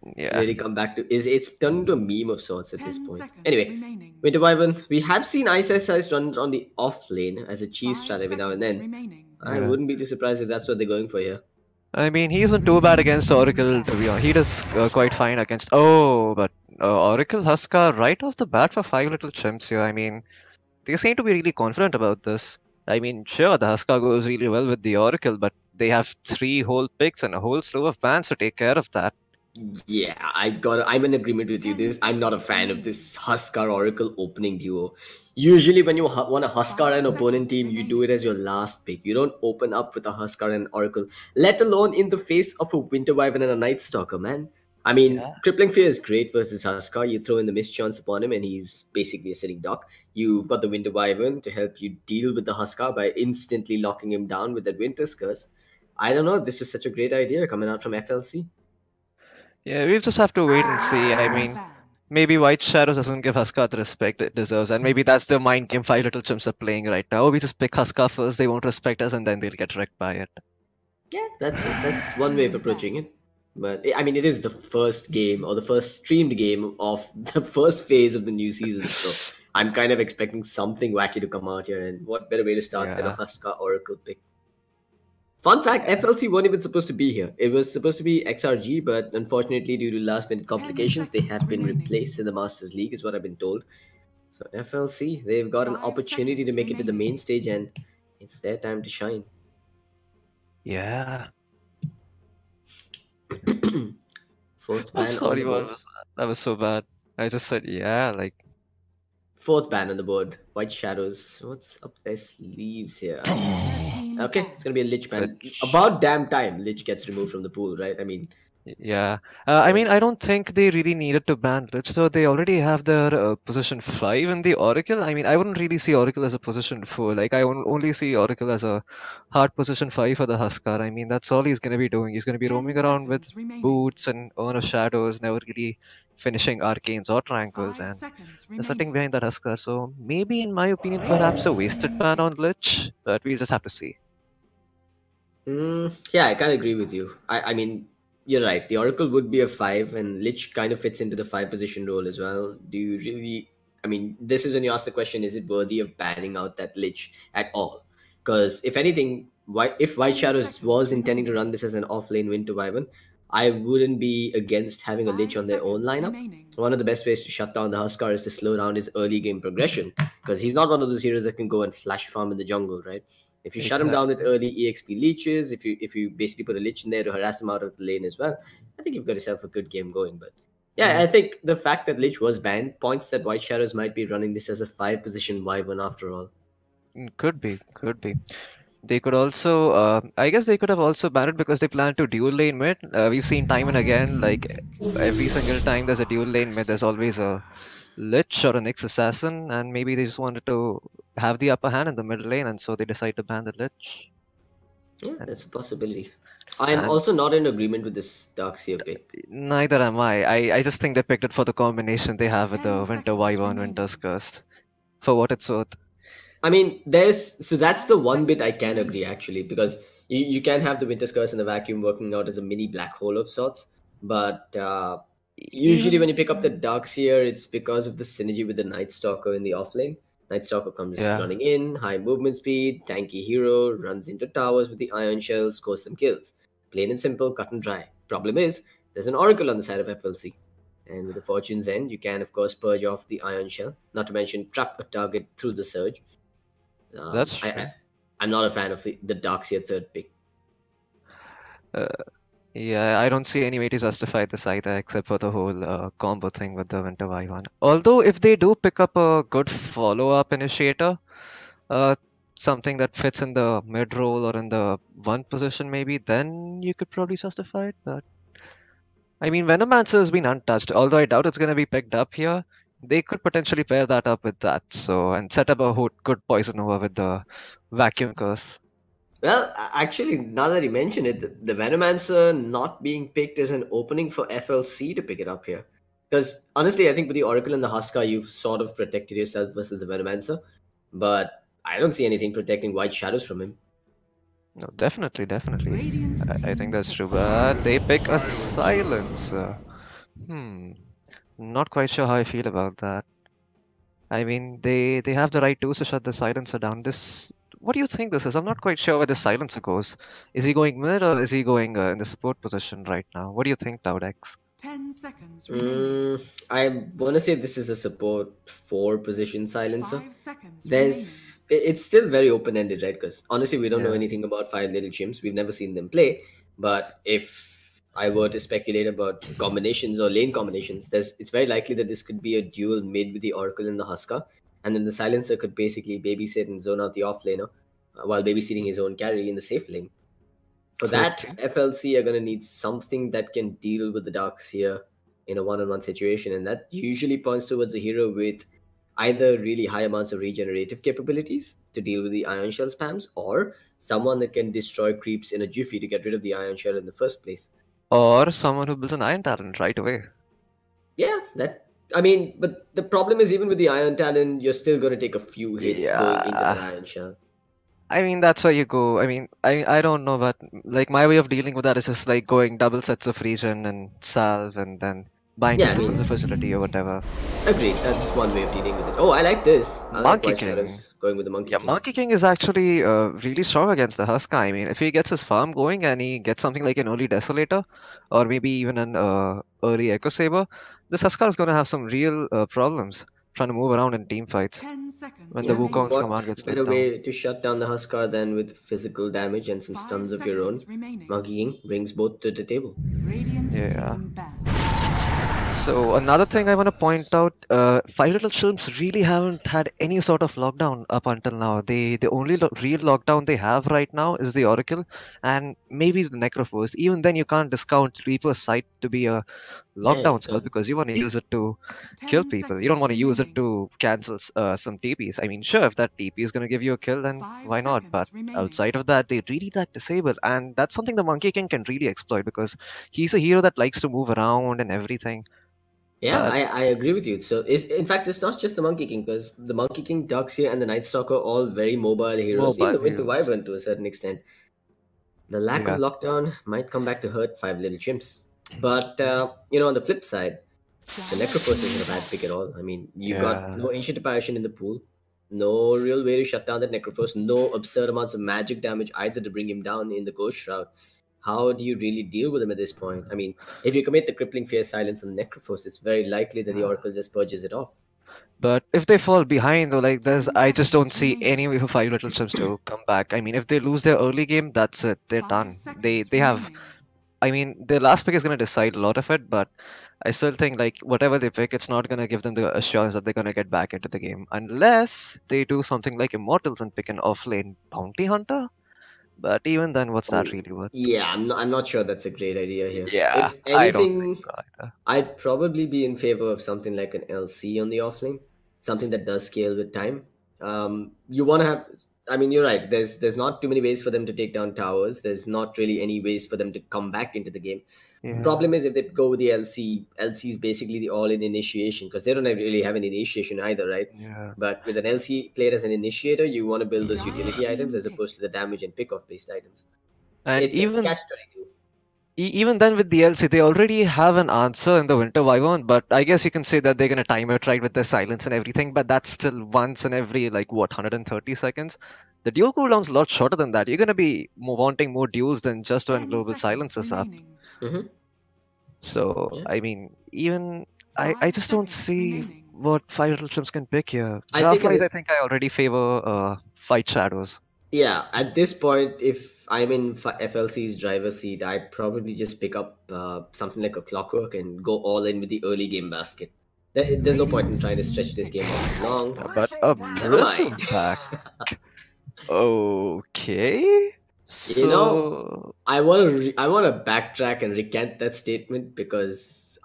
Speaker 9: Yeah.
Speaker 7: It's really come back to... It's turned into a meme of sorts at this point. Anyway, Winter Wyvern, we have seen Ice run on the off lane as a cheese strat every now and then. I wouldn't be too surprised if that's what they're going for here.
Speaker 9: I mean, he isn't too bad against Oracle, to be honest. He does quite fine against... Oh, but Oracle Huskar right off the bat for 5 Little Chimps here. I mean, they seem to be really confident about this. I mean, sure, the Huskar goes really well with the Oracle, but they have 3 whole picks and a whole slew of bans to take care of that.
Speaker 7: Yeah, I'm in agreement with you. I'm not a fan of this Huskar Oracle opening duo. Usually when you want a Huskar and opponent team, you do it as your last pick. You don't open up with a Huskar and Oracle, let alone in the face of a Winter Wyvern and a Night Stalker, man. I mean,
Speaker 9: Yeah.
Speaker 7: Crippling Fear is great versus Huskar. You throw in the mischance upon him and he's basically a sitting duck. You've got the Winter Wyvern to help you deal with the Huskar by instantly locking him down with that Winter's Curse. I don't know if this was such a great idea coming out from FLC.
Speaker 9: Yeah, we'll just have to wait and see. I mean, maybe White Shadows doesn't give Huskar the respect it deserves, and maybe that's the mind game Five Little Chimps are playing right now. Oh, we just pick Huskar first, they won't respect us, and then they'll get wrecked by it.
Speaker 7: Yeah, that's it. That's one way of approaching it. But I mean, it is the first game or the first streamed game of the first phase of the new season. So I'm kind of expecting something wacky to come out here. And what better way to start than a
Speaker 9: Yeah.
Speaker 7: Huskar Oracle pick? Fun fact, FLC weren't even supposed to be here. It was supposed to be XRG, but unfortunately, due to last minute complications, they have been replaced in the Masters League, is what I've been told. So FLC, they've got an
Speaker 8: 5
Speaker 7: opportunity to
Speaker 8: seconds
Speaker 7: make it to the
Speaker 8: remaining.
Speaker 7: main stage, and it's their time to shine.
Speaker 9: Yeah.
Speaker 7: Fourth
Speaker 9: I'm
Speaker 7: ban on
Speaker 9: sorry,
Speaker 7: the board.
Speaker 9: that was so bad. I just said, yeah, like,
Speaker 7: Fourth ban on the board. White Shadows. What's up their sleeves here? Okay, it's gonna be a Lich ban.
Speaker 9: Lich.
Speaker 7: About damn time Lich gets removed from the pool, right? I mean,
Speaker 9: yeah. I mean, I don't think they really needed to ban Lich, so they already have their position 5 in the Oracle. I mean, I wouldn't really see Oracle as a position 4. Like, I only see Oracle as a hard position 5 for the Huskar. I mean, that's all he's going to be doing. He's going to be
Speaker 8: 10
Speaker 9: roaming around with
Speaker 8: seconds remaining.
Speaker 9: boots and Urn of Shadows, never really finishing arcanes or trankles,
Speaker 8: 5
Speaker 9: and
Speaker 8: seconds
Speaker 9: they're sitting
Speaker 8: remaining.
Speaker 9: behind that Huskar. So maybe, in my opinion, perhaps a wasted ban on Lich, but we'll just have to see.
Speaker 7: yeah, I kind of agree with you. I mean, you're right. The Oracle would be a 5, and Lich kind of fits into the 5 position role as well. Do you really? I mean, this is when you ask the question: is it worthy of banning out that Lich at all? Because if anything, if White
Speaker 8: 10
Speaker 7: Shadows
Speaker 8: seconds
Speaker 7: was intending to
Speaker 8: remaining.
Speaker 7: run this as an off-lane Winter Wyvern, I wouldn't be against having a
Speaker 8: 5
Speaker 7: Lich on their own
Speaker 8: seconds
Speaker 7: lineup.
Speaker 8: remaining.
Speaker 7: One of the best ways to shut down the Huskar is to slow down his early game progression, because he's not one of those heroes that can go and flash farm in the jungle, right? If you shut him down with early EXP leeches, if you basically put a lich in there to harass him out of the lane as well, I think you've got yourself a good game going. But yeah, I think the fact that lich was banned points that White Shadows might be running this as a 5 position Wyvern after all.
Speaker 9: Could be, could be. They could also, I guess they could have also banned it because they plan to dual lane mid. We've seen time and again, like every single time there's a dual lane mid, there's always a Lich or a Nyx assassin, and maybe they just wanted to have the upper hand in the mid lane, and so they decide to ban the Lich.
Speaker 7: Yeah, that's a possibility. I am
Speaker 9: And
Speaker 7: also not in agreement with this Darkseer pick.
Speaker 9: neither am I. I just think they picked it for the combination they have with
Speaker 8: 10
Speaker 9: the Winter
Speaker 8: seconds
Speaker 9: Wyvern,
Speaker 8: remaining.
Speaker 9: Winter's Curse. For what it's worth.
Speaker 7: I mean, that's the
Speaker 8: 5
Speaker 7: one bit I
Speaker 8: seconds
Speaker 7: can agree
Speaker 8: remaining.
Speaker 7: actually, because you can have the Winter's Curse and the vacuum working out as a mini black hole of sorts, but usually when you pick up the Darkseer, it's because of the synergy with the Night Stalker in the offlane. Night Stalker comes
Speaker 9: Yeah.
Speaker 7: running in, high movement speed, tanky hero, runs into towers with the Iron Shell, scores some kills. Plain and simple, cut and dry. Problem is, there's an Oracle on the side of FLC. And with the Fortune's End, you can, of course, purge off the Iron Shell, not to mention trap a target through the Surge.
Speaker 9: That's true.
Speaker 7: I'm not a fan of the Darkseer third pick.
Speaker 9: Yeah, I don't see any way to justify this either, except for the whole combo thing with the Winter Wyvern. Although, if they do pick up a good follow-up initiator, something that fits in the mid role or in the 1 position maybe, then you could probably justify it. But I mean, Venomancer has been untouched. Although I doubt it's going to be picked up here, they could potentially pair that up with that. So and set up a good poison over with the Vacuum Curse.
Speaker 7: Well, actually, now that you mention it, the Venomancer not being picked is an opening for FLC to pick it up here. Because honestly, I think with the Oracle and the Huskar, you've sort of protected yourself versus the Venomancer. But I don't see anything protecting White Shadows from him.
Speaker 9: No, definitely. I think that's true. But they pick a Silencer. Not quite sure how I feel about that. I mean, they have the right tools to shut the Silencer down. What do you think this is? I'm not quite sure where the Silencer goes. Is he going mid or is he going in the support position right now? What do you think, Cloudex?
Speaker 8: 10 seconds remaining.
Speaker 7: I want to say this is a support 4 position silencer.
Speaker 8: 5 seconds
Speaker 7: It's still very open-ended, right? Because honestly, we don't know
Speaker 9: Yeah.
Speaker 7: anything about 5 Little Chimps. We've never seen them play. But if I were to speculate about combinations or lane combinations, it's very likely that this could be a dual mid with the Oracle and the Huskar. and then the silencer could basically babysit and zone out the offlaner while babysitting his own carry in the safe lane. For that, FLC are going to need something that can deal with the darks here in a one-on-one situation, and that usually points towards a hero with either really high amounts of regenerative capabilities to deal with the ion shell spams, or someone that can destroy creeps in a jiffy to get rid of the ion shell in the first place.
Speaker 9: Or someone who builds an iron talent right away.
Speaker 7: Yeah, but the problem is, even with the ion talent, you're still going to take a few hits going into that ion shell.
Speaker 9: I mean, that's where you go. I mean, I don't know, but like my way of dealing with that is just like going double sets of regen and salve and then buying the facility or whatever.
Speaker 7: Agreed. That's one way of dealing with it. Oh, I like this. I like White Shadows going with the Monkey King.
Speaker 9: Monkey King is actually really strong against the Husk. I mean, if he gets his farm going and he gets something like an early Desolator or maybe even an early Echo Saber, this Huskar is going to have some real problems trying to move around in team fights when the Wukong's command gets laid down.
Speaker 7: Better way to shut down the Huskar than with physical damage and some stuns of your own. Monkey King brings both to the table.
Speaker 9: Yeah. So another thing I want to point out, Five Little Chimps really haven't had any sort of lockdown up until now. The only real lockdown they have right now is the Oracle and maybe the Necrophos. Even then, you can't discount Reaper's Sight to be a lockdown spell because you want to use it to kill people. You don't want to use it to cancel some TPs. I mean, sure, if that TP is going to give you a kill, then why not? But outside of that, they really like disable, and that's something the Monkey King can really exploit because he's a hero that likes to move around and everything.
Speaker 7: Yeah, I agree with you. So, in fact, it's not just the Monkey King, because the Monkey King, Darkseer, and the Night Stalker are all very mobile heroes, even the Winter Wyvern to a certain extent. The lack of lockdown might come back to hurt Five Little Chimps. But, on the flip side, the Necrophos isn't a bad pick at all. I mean, you've got no Ancient Apparition in the pool, no real way to shut down that Necrophos, no absurd amounts of magic damage either to bring him down in the Ghost Shroud. How do you really deal with him at this point? I mean, if you commit the Crippling Fear Silence on the Necrophos, it's very likely that the Oracle just purges it off.
Speaker 9: But if they fall behind, though, like I just don't see any way for Five Little Chimps to come back. I mean, if they lose their early game, that's it. They're done. They have. I mean, their last pick is going to decide a lot of it, but I still think like whatever they pick, it's not going to give them the assurance that they're going to get back into the game unless they do something like Immortals and pick an offlane Bounty Hunter. But even then, what's that really worth?
Speaker 7: Yeah, I'm not sure that's a great idea here.
Speaker 9: Yeah,
Speaker 7: if anything,
Speaker 9: I don't think so either.
Speaker 7: I'd probably be in favor of something like an LC on the offlane, something that does scale with time. You want to have. I mean, you're right. There's not too many ways for them to take down towers. There's not really any ways for them to come back into the game.
Speaker 9: Yeah.
Speaker 7: Problem is if they go with the LC is basically the all-in initiation because they don't really have an initiation either, right?
Speaker 9: Yeah.
Speaker 7: But with an LC played as an initiator, you want to build those utility items as opposed to the damage and pick-off based items.
Speaker 9: And
Speaker 7: it's
Speaker 9: even
Speaker 7: a catch-22.
Speaker 9: Even then with the LC, they already have an answer in the Winter Wyvern, but I guess you can say that they're going to time it right with their silence and everything, but that's still once in every, 130 seconds. The dual cooldown's a lot shorter than that. You're going to be wanting more duels than just when global silence is up. So, yeah. I mean, even I just don't see what Five Little Chimps can pick here. Draft-wise, I think I already favor Fight Shadows.
Speaker 7: Yeah, at this point, if I'm in FLC's driver's seat, I'd probably just pick up something like a Clockwork and go all in with the early game basket. There's no point in trying to stretch this game out long.
Speaker 9: But a Bristleback. Okay. So...
Speaker 7: I want to backtrack and recant that statement because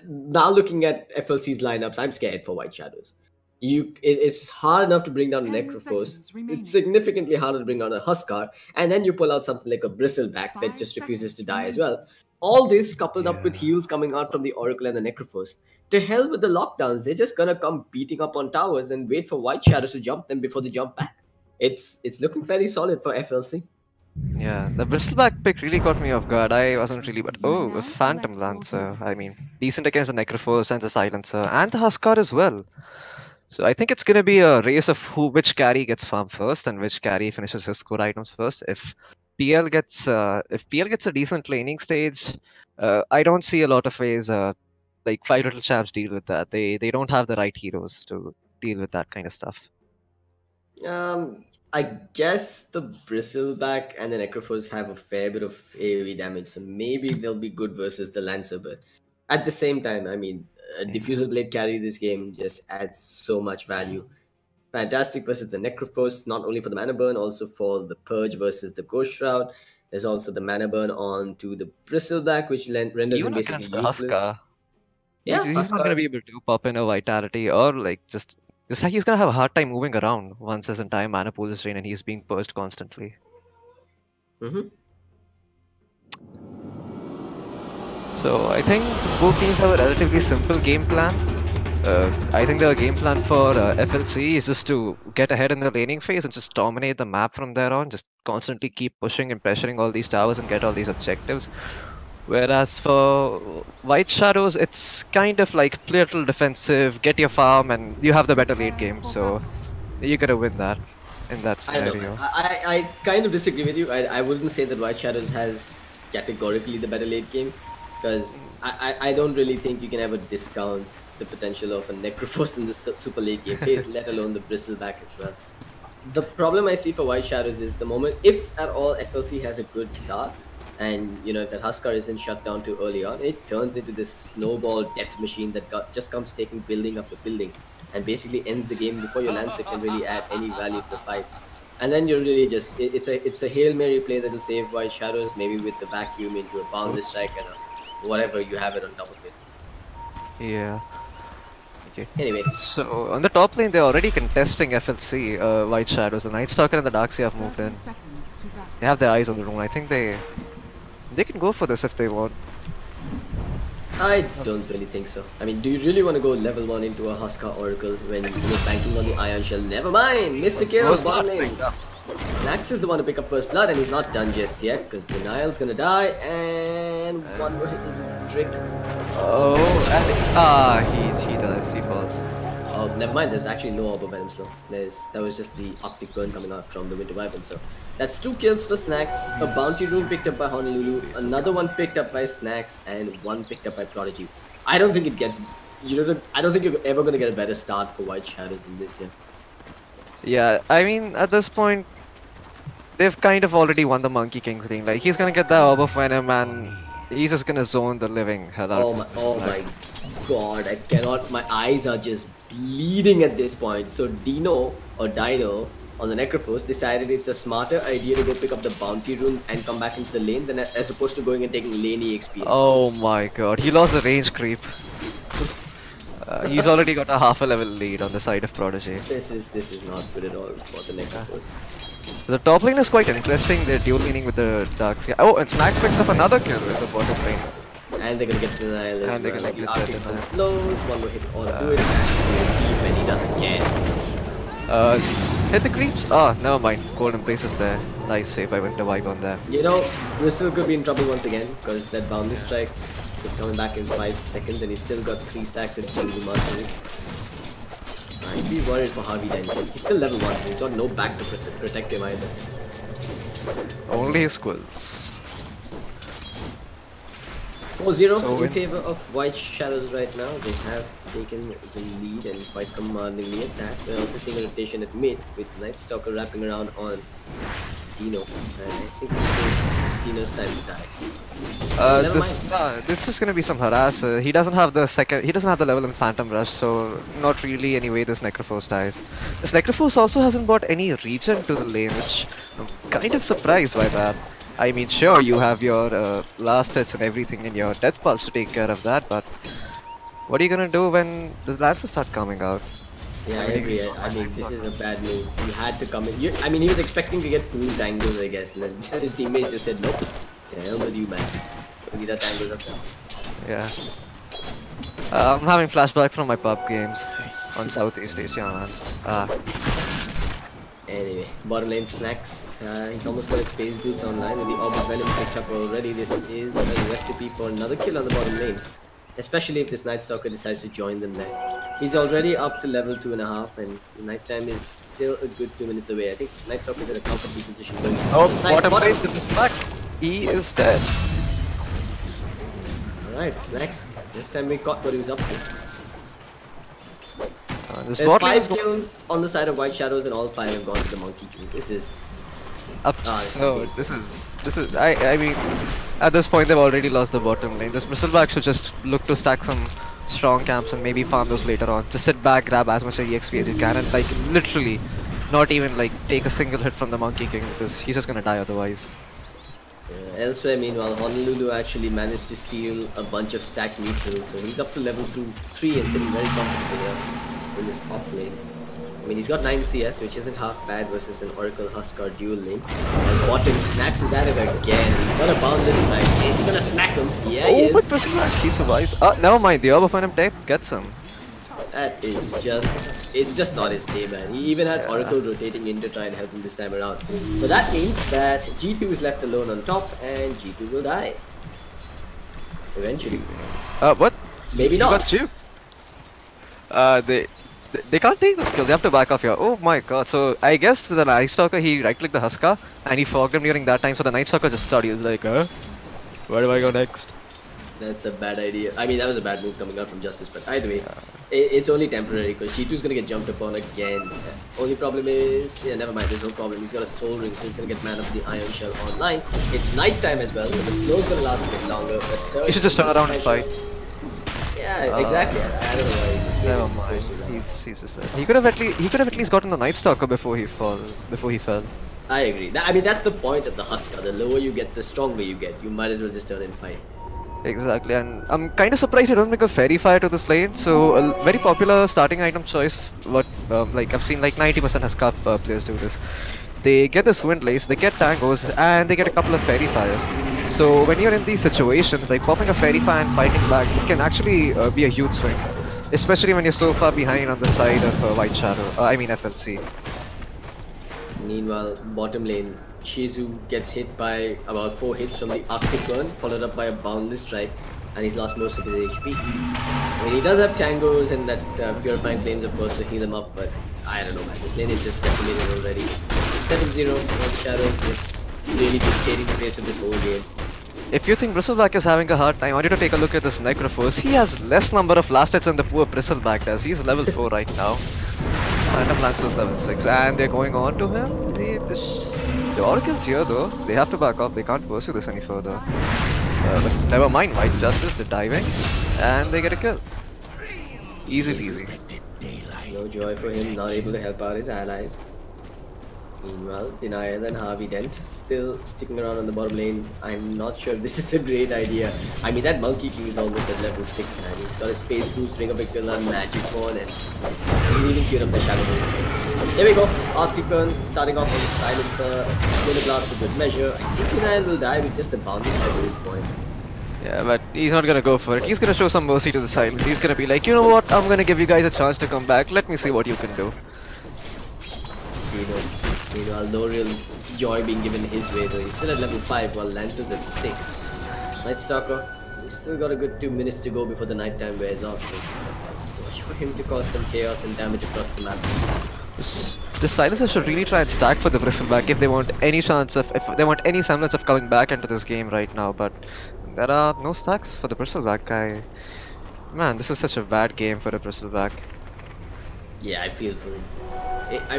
Speaker 7: now looking at FLC's lineups, I'm scared for White Shadows. It's hard enough to bring down a Necrophos. It's significantly harder to bring down a Huskar, and then you pull out something like a Bristleback that just refuses to die as well. All this coupled up with heals coming out from the Oracle and the Necrophos. To hell with the lockdowns, they're just gonna come beating up on towers and wait for White Shadows to jump them before they jump back. It's looking fairly solid for FLC.
Speaker 9: Yeah, the Bristleback pick really caught me off guard. I wasn't really, but a Phantom Lancer. I mean, decent against the Necrophos and the Silencer and the Huskar as well. So I think it's going to be a race of which carry gets farmed first and which carry finishes his core items first. If PL gets a decent laning stage, I don't see a lot of ways like Five Little Chimps deal with that. They don't have the right heroes to deal with that kind of stuff.
Speaker 7: I guess the Bristleback and the Necrophos have a fair bit of AoE damage, so maybe they'll be good versus the Lancer. But at the same time, I mean, a diffusal blade carry this game just adds so much value. Fantastic versus the Necrophos, not only for the mana burn, also for the Purge versus the Ghost Shroud. There's also the mana burn on to the Bristleback, which renders him
Speaker 9: Even
Speaker 7: basically
Speaker 9: against the
Speaker 7: useless.
Speaker 9: Huskar,
Speaker 7: Yeah,
Speaker 9: he's not gonna be able to pop in a Vitality or like just like he's gonna have a hard time moving around once his entire mana pool is drained and he's being purged constantly. So I think both teams have a relatively simple game plan. I think the game plan for FLC is just to get ahead in the laning phase and just dominate the map from there on. Just constantly keep pushing and pressuring all these towers and get all these objectives. Whereas for White Shadows, it's kind of like play a little defensive, get your farm, and you have the better late game. So you're gonna win that in that scenario.
Speaker 7: I kind of disagree with you. I wouldn't say that White Shadows has categorically the better late game, because I don't really think you can ever discount the potential of a Necrophos in the super late game phase, let alone the Bristleback as well. The problem I see for White Shadows is the moment, if at all FLC has a good start, and you know, if that Huskar isn't shut down too early on, it turns into this snowball death machine that just comes taking building after building and basically ends the game before your Lancer can really add any value to the fights. And then you're really just, it's a Hail Mary play that'll save White Shadows, maybe with the vacuum into a boundless strike and whatever you have it on top of it.
Speaker 9: Yeah. Okay.
Speaker 7: Anyway,
Speaker 9: so on the top lane, they're already contesting FLC, White Shadows. The Night Stalker and the Darkseer have moved in. They have their eyes on the rune. I think they can go for this if they want.
Speaker 7: I don't really think so. I mean, do you really want to go level 1 into a Huskar Oracle when you're banking on the Iron Shell? Never mind! Mr. Kill, bottom lane! Snacks is the one to pick up first blood, and he's not done just yet because the Nile's gonna die, and one more hit trick.
Speaker 9: Oh, and he does. He falls.
Speaker 7: Oh, never mind. There's actually no Orb of Venom Slow. That was just the Optic Burn coming out from the Winter Wyvern. So that's 2 kills for Snacks. A Bounty Rune picked up by Honolulu, another one picked up by Snacks, and one picked up by Prodigy. I don't think it gets. I don't think you're ever gonna get a better start for White Shadows than this year.
Speaker 9: Yeah, I mean, at this point, they've kind of already won the Monkey King's lane. Like, he's gonna get the Orb of Venom and he's just gonna zone the living hell out of
Speaker 7: Oh my god, I cannot. My eyes are just bleeding at this point. So Dino on the Necrophos decided it's a smarter idea to go pick up the Bounty Rune and come back into the lane than as opposed to going and taking lane EXP.
Speaker 9: Oh my god, he lost the range creep. He's already got a half a level lead on the side of Prodigy.
Speaker 7: This is not good at all for the Necrophos.
Speaker 9: The top lane is quite interesting. They're dual laning with the Darkseer. Oh, and Snacks picks up another kill with the bottom lane.
Speaker 7: And they're gonna get to the Nile as
Speaker 9: And they're
Speaker 7: well.
Speaker 9: gonna
Speaker 7: The
Speaker 9: get
Speaker 7: Arctic
Speaker 9: to
Speaker 7: one
Speaker 9: the
Speaker 7: slows, one more hit ought to do it, and deep, and he doesn't care.
Speaker 9: Hit the creeps? Ah, never mind. Cold Embrace is there. Nice save by Winter Wyvern there.
Speaker 7: You know, Bristol could be in trouble once again because that Boundless Strike is coming back in 5 seconds and he's still got 3 stacks of Jingu Mastery. I'd be worried for Harvey then. He's still level 1, so he's got no back to protect him either.
Speaker 9: Only his squills.
Speaker 7: 4-0 in favor of White Shadows right now. They have taken the lead and quite commandingly at that. We're also seeing a rotation at mid with Night Stalker wrapping around on Dino. And I think this is Dino's time to die.
Speaker 9: This is gonna be some harass. He doesn't have the level in Phantom Rush, so not really any way this Necrophos dies. This Necrophos also hasn't brought any regen to the lane, which I'm kind of surprised by that. I mean, sure, you have your last hits and everything in your Death Pulse to take care of that, but what are you gonna do when the Lancers start coming out?
Speaker 7: Yeah, I agree. I mean, this is a bad move. He had to come in. I mean, he was expecting to get 2 tangles, I guess. And then his teammates just said, nope. Yeah, hell with you, man. We need our tangles ourselves.
Speaker 9: Yeah. I'm having flashback from my pub games on Southeast Asia, man.
Speaker 7: Anyway, bottom lane Snacks. He's almost got his space boots online with the Orb of Venom picked up already. This is a recipe for another kill on the bottom lane. Especially if this Night Stalker decides to join them there. He's already up to level 2.5 and nighttime is still a good 2 minutes away. I think Night Stalker is in a comfortable position going.
Speaker 9: Oh, bottom lane is back. He is dead.
Speaker 7: Alright, Snacks. This time we caught what he was up to.
Speaker 9: There's
Speaker 7: 5 kills on the side of White Shadows and all 5 have gone to the Monkey King. This is...
Speaker 9: I mean, at this point they've already lost the bottom lane. This Bristleback should just look to stack some strong camps and maybe farm those later on. Just sit back, grab as much EXP as you can, and like literally not even like take a single hit from the Monkey King because he's just gonna die otherwise.
Speaker 7: Elsewhere, meanwhile, Honolulu actually managed to steal a bunch of stacked neutrals, so he's up to level 3 and sitting very comfortable here in this off lane. I mean, he's got 9 CS, which isn't half bad versus an Oracle Huskar dual lane. And bottom, Snacks is at it again. He's got a boundless strike. Is he gonna smack him? Yeah, he is.
Speaker 9: But for Snack, he survives. Never mind, the Orb of Venom Tech gets him.
Speaker 7: That is it's just not his day, man. He even had Oracle rotating in to try and help him this time around. But that means that G2 is left alone on top, and G2 will die. Eventually.
Speaker 9: What?
Speaker 7: Maybe not.
Speaker 9: Got you. They can't take this kill, they have to back off here. Oh my god, so I guess the Night Stalker, he right-clicked the Huskar and he fogged him during that time, so the Night Stalker just started. He was like, where do I go next?
Speaker 7: That's a bad idea. I mean, that was a bad move coming out from Justice, but either way, it's only temporary because G2 is going to get jumped upon again. Only problem is, never mind, there's no problem. He's got a Soul Ring, so he's going to get Man of the Iron Shell online. It's night time as well, so the slow's going to last a bit longer.
Speaker 9: You should just turn around and fight.
Speaker 7: Yeah, exactly. I don't know why he just
Speaker 9: never mind. He's just there. He could have at least gotten the Night Stalker before he fell.
Speaker 7: I agree. I mean, that's the point of the Huskar. The lower you get, the stronger you get. You might as well just turn and fight.
Speaker 9: Exactly, and I'm kind of surprised you don't make a Fairy Fire to this lane. So a very popular starting item choice. What like I've seen like 90% Huskar players do this. They get this Wind Lace, they get Tangos, and they get a couple of Fairy Fires. So when you're in these situations, like popping a Fairy Fire and fighting back, it can actually be a huge swing. Especially when you're so far behind on the side of White Shadow, I mean FLC.
Speaker 7: Meanwhile, bottom lane, Shizu gets hit by about 4 hits from the Arctic Burn, followed up by a Boundless Strike, and he's lost most of his HP. I mean, he does have Tangos and that Purifying Flames, of course, to heal him up, but I don't know, man. This lane is just decimated already. 7-0, White Shadows is really dictating the pace of this whole game.
Speaker 9: If you think Bristleback is having a hard time, I want you to take a look at this Necrophos. He has less number of last hits than the poor Bristleback does. He's level 4 right now. Phantom Lancer's level 6, and they're going on to him. The Oracle's here though. They have to back off. They can't pursue this any further. But never mind. White Justice, they're diving, and they get a kill. Easy peasy.
Speaker 7: No joy for him, not able to help out his allies. Meanwhile, Denial and Harvey Dent still sticking around on the bottom lane. I'm not sure this is a great idea. I mean, that Monkey King is almost at level 6, man. He's got his Face Boost, Ring of Aquila, Magic Ball, and he's even queued up the Shadow Ball. There we go. Arctic Burn starting off on the Silencer. Splinter Blast for good measure. I think Denial will die with just a boundless strike at this point.
Speaker 9: Yeah, but he's not gonna go for it. He's gonna show some mercy to the Silence. He's gonna be like, you know what? I'm gonna give you guys a chance to come back. Let me see what you can do.
Speaker 7: Meanwhile, no real joy being given his way though. He's still at level 5 while Lancer's at 6. Night Stalker, he's still got a good 2 minutes to go before the nighttime wears off, so watch for him to cause some chaos and damage across the map.
Speaker 9: The Silencers should really try and stack for the Bristleback if they want any chance of, if they want any semblance of coming back into this game right now, but there are no stacks for the Bristleback. Man, this is such a bad game for the Bristleback.
Speaker 7: Yeah, I feel for him.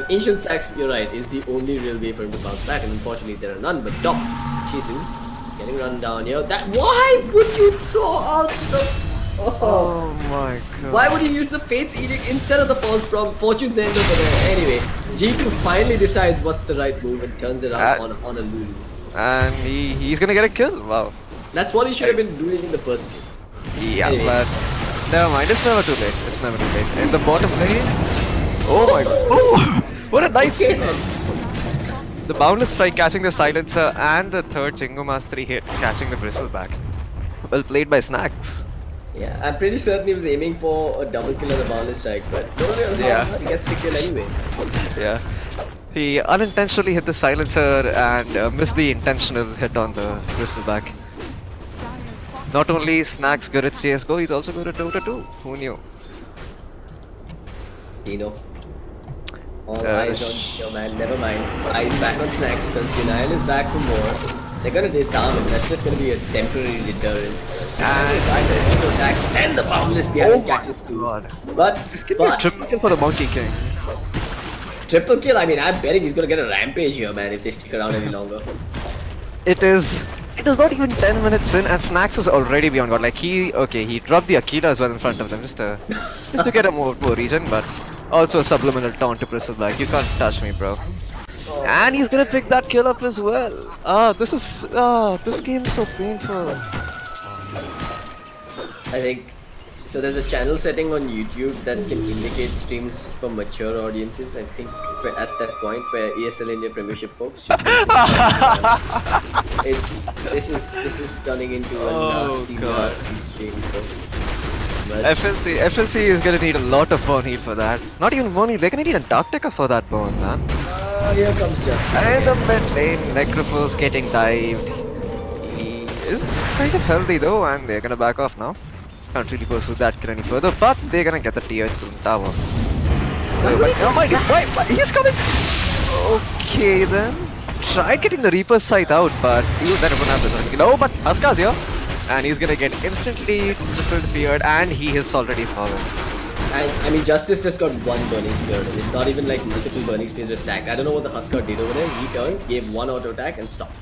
Speaker 7: Ancient Stacks, you're right, is the only real way for him to bounce back, and unfortunately there are none. But top, Shizu getting run down here. Why would you throw out the...
Speaker 9: Oh my god.
Speaker 7: Why would you use the Fate's Edict instead of the False Fortune's End over there? Anyway, G2 finally decides what's the right move and turns it out on a Lulu.
Speaker 9: And he's gonna get a kill. Wow.
Speaker 7: That's what he should have been doing in the first place.
Speaker 9: Yeah, anyway. But never mind. It's never too late. It's never too late. In the bottom lane. Oh my god. Oh, what a nice hit. The Boundless Strike catching the Silencer and the third Jingo Mastery hit catching the Bristleback. Well played by Snacks.
Speaker 7: Yeah, I'm pretty certain he was aiming for a double kill on the Boundless Strike, but don't worry, he gets the kill anyway.
Speaker 9: Yeah. He unintentionally hit the Silencer and missed the intentional hit on the Bristleback. Not only is Snacks good at CSGO, he's also good at Dota too. Who knew?
Speaker 7: All eyes on your man, never mind. Eyes back on Snacks because Denial is back for more. They're gonna disarm him, that's just gonna be a temporary deterrent. And the Boundless behind catches too. But
Speaker 9: triple kill for the Monkey King.
Speaker 7: Triple kill? I mean, I'm betting he's gonna get a rampage here, man, if they stick around any longer.
Speaker 9: It is It is not even 10 minutes in and Snacks is already beyond God. Like he dropped the Akila as well in front of them just to get a more region, but also a subliminal taunt to Bristleback. You can't touch me, bro. And he's gonna pick that kill up as well. This game is so painful.
Speaker 7: I think so. There's a channel setting on YouTube that can indicate streams for mature audiences. I think we're at that point where ESL India Premiership folks should this is turning into a nasty stream, folks. But
Speaker 9: FLC is gonna need a lot of burn heal for that. Not even burn heal, they're gonna need a Dark Ticker for that burn, man.
Speaker 7: Here comes Justice.
Speaker 9: And the mid lane, Necrophos getting dived. He is kind of healthy though, and they're gonna back off now. Can't really pursue that kill any further, but they're gonna get the tier 2 tower. Oh my god, why? He's coming! Okay then. Tried getting the Reaper's Scythe out, but he would never have this. No, but Huska's here. And he's gonna get instantly cleared, and he has already fallen.
Speaker 7: And I mean, Justice just got one burning spear, and it's not even like multiple burning spears were stacked. I don't know what the Huskar did over there. He turned, gave one auto attack, and stopped.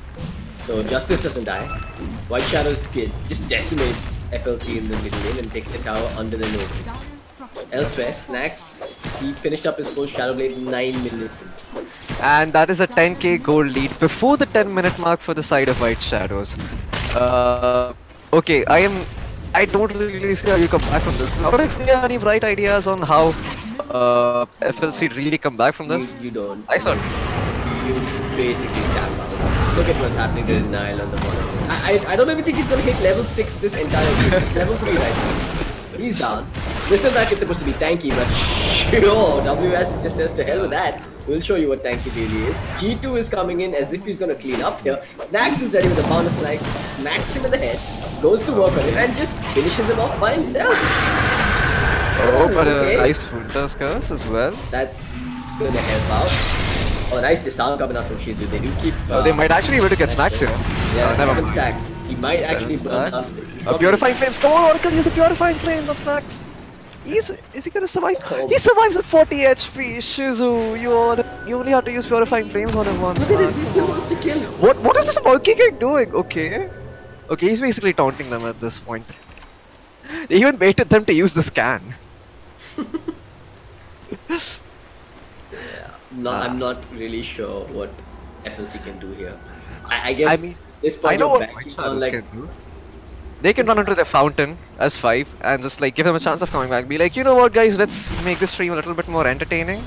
Speaker 7: So Justice doesn't die. White Shadows just decimates FLC in the middle lane and takes the tower under their noses. Elsewhere, Snacks, he finished up his full Shadow Blade 9 minutes in.
Speaker 9: And that is a 10k gold lead before the 10-minute mark for the side of White Shadows. Okay, I don't really see how you come back from this. Alex, do you have any bright ideas on how FLC really come back from this?
Speaker 7: You don't.
Speaker 9: I saw.
Speaker 7: You basically tap out. Look at what's happening to Nile on the bottom. I don't even think he's gonna hit level 6 this entire game. It's level 3 right now. He's down. Bristleback is supposed to be tanky, but sure, WS just says to hell with that. We'll show you what tanky really is. G2 is coming in as if he's gonna clean up here. Snacks is ready with a bonus knife, smacks him in the head, goes to work on him, and just finishes him off by himself.
Speaker 9: Oh, but a nice Winter's Curse as well.
Speaker 7: That's gonna help out. Oh, nice disarm coming out from Shizu. They do keep.
Speaker 9: They might actually be able to get Snacks here.
Speaker 7: Yeah, 7 stacks. He might actually burn up.
Speaker 9: Purifying Flames. Come on, Oracle, use the Purifying Flames of Snacks. Is he gonna survive? He survives with 40 HP. Shizu, you only have to use Purifying Flames on him once.
Speaker 7: Look at this, he still wants to kill him.
Speaker 9: What is this Monkey King doing? Okay, he's basically taunting them at this point. They even baited them to use the scan.
Speaker 7: I'm not really sure what FLC can do here. I guess this point
Speaker 9: I know
Speaker 7: of
Speaker 9: what
Speaker 7: banking on like
Speaker 9: can do. They can run into the fountain as 5 and just like give them a chance of coming back. Be like, you know what, guys, let's make this stream a little bit more entertaining.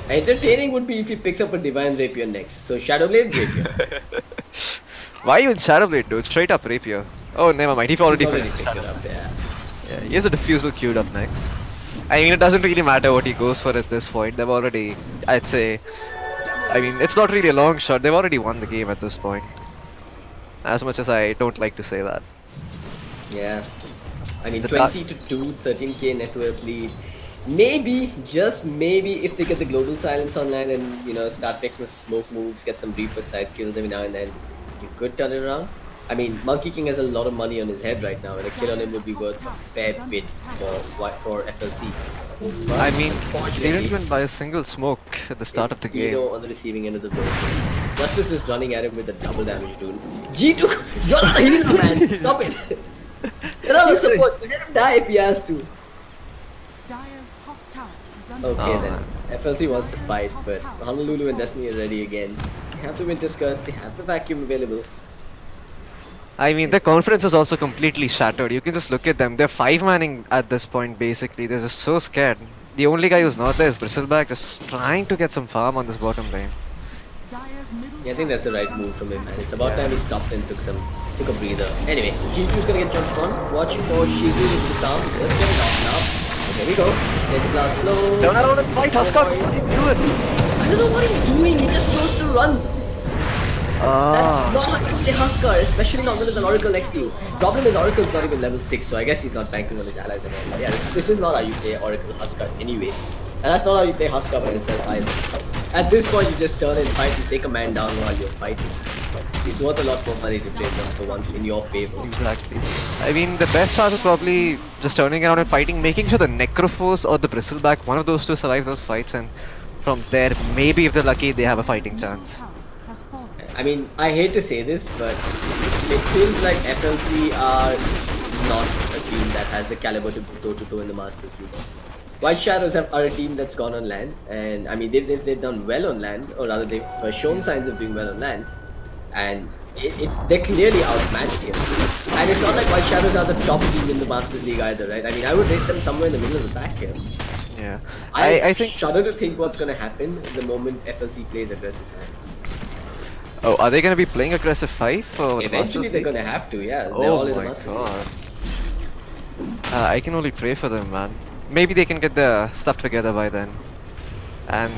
Speaker 7: Entertaining would be if he picks up a Divine Rapier next. So Shadowblade Rapier.
Speaker 9: Why even Shadowblade, dude? Straight up Rapier. Oh, never mind. He's already
Speaker 7: picked it up. Yeah,
Speaker 9: he has a Diffusal queued up next. I mean, it doesn't really matter what he goes for at this point. They've already, I'd say, I mean, it's not really a long shot. They've already won the game at this point. As much as I don't like to say that.
Speaker 7: Yeah. I mean, 20 to 2, 13k net worth lead. Maybe, just maybe, if they get the Global Silence online and, you know, start taking smoke moves, get some Reaper side kills every now and then, you could turn it around. I mean, Monkey King has a lot of money on his head right now, and a kill on him would be worth a fair bit for FLC. But
Speaker 9: I mean, they didn't even buy a single smoke at the start of the game.
Speaker 7: On the receiving end of the board. Justice is running at him with a double damage rune. G2, you're not a healer, man. Stop it. You're not a support. Let him die if he has to. Okay then. FLC wants to fight, but Honolulu and Destiny are ready again. They have the Winter's Curse. They have the vacuum available.
Speaker 9: I mean, their confidence is also completely shattered. You can just look at them. They're 5-manning at this point, basically. They're just so scared. The only guy who's not there is Bristleback, just trying to get some farm on this bottom lane.
Speaker 7: Yeah, I think that's the right move from him, man. It's about time he stopped and took a breather. Anyway, G2's gonna get jumped on. Watch for Shizu with the sound. Let's get it off now. There we go. Let the blast slow.
Speaker 9: Turn around and fight, Huskar. What are you doing?
Speaker 7: I don't know what he's doing. He just chose to run. That's not how you play Huskar, especially not when there's an Oracle next to you. Problem is Oracle's not even level 6, so I guess he's not banking on his allies at all. But yeah, this is not how you play Oracle Huskar anyway. And that's not how you play Huskar by itself either. At this point, you just turn and fight and take a man down while you're fighting. It's worth a lot more money to trade them for once in your favor.
Speaker 9: Exactly. I mean, the best chance is probably just turning around and fighting, making sure the Necrophos or the Bristleback, one of those two survive those fights, and from there, maybe if they're lucky, they have a fighting chance.
Speaker 7: I mean, I hate to say this, but it feels like FLC are not a team that has the caliber to go toe-to-toe in the Masters League. White Shadows are a team that's gone on LAN, and I mean, they've done well on LAN, or rather they've shown signs of doing well on LAN, and they're clearly outmatched here. And it's not like White Shadows are the top team in the Masters League either, right? I mean, I would rate them somewhere in the middle of the pack here.
Speaker 9: Yeah.
Speaker 7: I think shudder to think what's going to happen the moment FLC plays aggressive 5.
Speaker 9: Oh, are they going to be playing aggressive 5? For
Speaker 7: Eventually they're going to have to, yeah. They're
Speaker 9: Oh
Speaker 7: all in the
Speaker 9: my
Speaker 7: Masters
Speaker 9: god.
Speaker 7: League.
Speaker 9: I can only pray for them, man. Maybe they can get their stuff together by then. And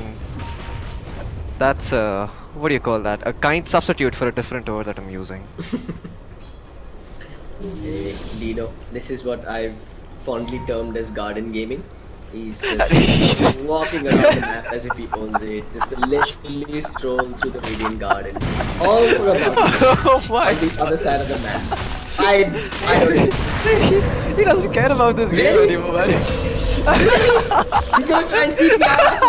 Speaker 9: that's what do you call that? A kind substitute for a different word that I'm using.
Speaker 7: Anyway, Dino, this is what I've fondly termed as garden gaming. He's just walking around the map as if he owns it, just leisurely stroll through the Radiant Garden. All for a month on the other side of the map. I don't know.
Speaker 9: He doesn't care about this game anymore, man.
Speaker 7: He's gonna try and TP out after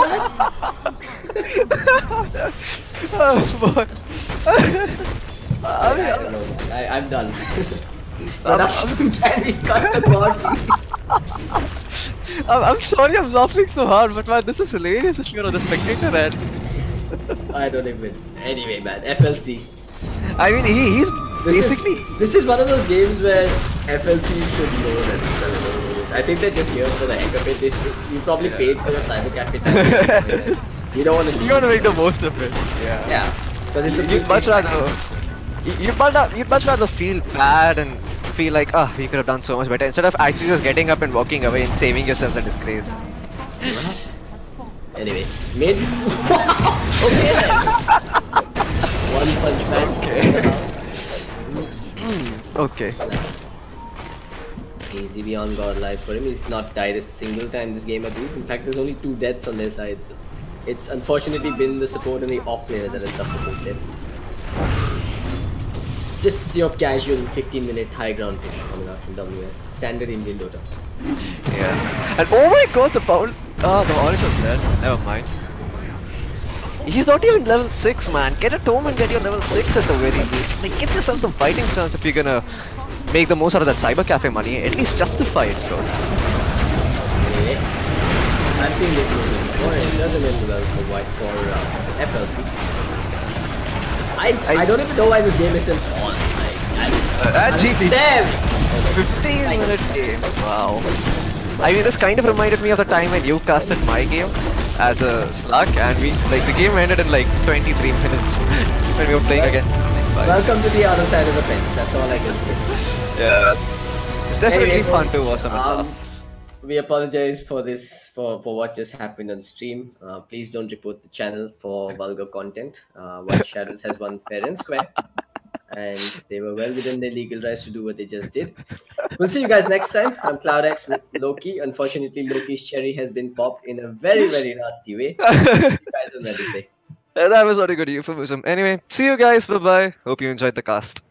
Speaker 7: that?
Speaker 9: Oh boy.
Speaker 7: I don't know, man. I'm done. Can we cut the board, please?
Speaker 9: I'm sorry I'm laughing so hard, but man, this is hilarious if you're on the spectator end.
Speaker 7: I don't even. Anyway, man, FLC.
Speaker 9: I mean, he's basically...
Speaker 7: This is one of those games where FLC should know that. I think they're just here for the heck of it. You probably paid for your cyber cafe time. You don't want to.
Speaker 9: You want to make the most of it. Yeah.
Speaker 7: Yeah. Because it's a
Speaker 9: you'd much rather. You'd much rather feel bad and feel like, oh, we could have done so much better instead of actually just getting up and walking away and saving yourself the disgrace.
Speaker 7: Anyway, mid. Okay then. One punch man in the house.
Speaker 9: Okay.
Speaker 7: Nice. Easy beyond godlike for him. He's not died a single time this game, I believe. In fact, there's only 2 deaths on their side. So it's unfortunately been the support and the offlaner that has suffered those deaths. Just your casual 15-minute high ground push coming out from WS. Standard Indian Dota.
Speaker 9: Yeah. And oh my god, the power. Oh, the Oracle's dead. Never mind. He's not even level 6, man. Get a tome and get your level 6 at the very least. Like, give yourself some fighting chance if you're gonna make the most out of that cyber cafe money. At least justify it, bro.
Speaker 7: Okay. I've seen this movie before and it doesn't end well for FLC. I don't even know why this game is still on.
Speaker 9: GP.
Speaker 7: Damn!
Speaker 9: 15-minute game. Wow. I mean, this kind of reminded me of the time when you casted my game as a Slug, and the game ended in like 23 minutes when we were playing again.
Speaker 7: Welcome to the other side of the fence. That's all I can say.
Speaker 9: Yeah. It's definitely
Speaker 7: anyway,
Speaker 9: fun
Speaker 7: folks,
Speaker 9: to watch them.
Speaker 7: We apologize for this, for what just happened on stream. Please don't report the channel for vulgar content. White Shadows has won fair and square, and they were well within their legal rights to do what they just did. We'll see you guys next time. I'm CloudX with Loki. Unfortunately, Loki's cherry has been popped in a very, very nasty way. You guys will never say.
Speaker 9: That was not a good euphemism. Anyway, see you guys. Bye-bye. Hope you enjoyed the cast.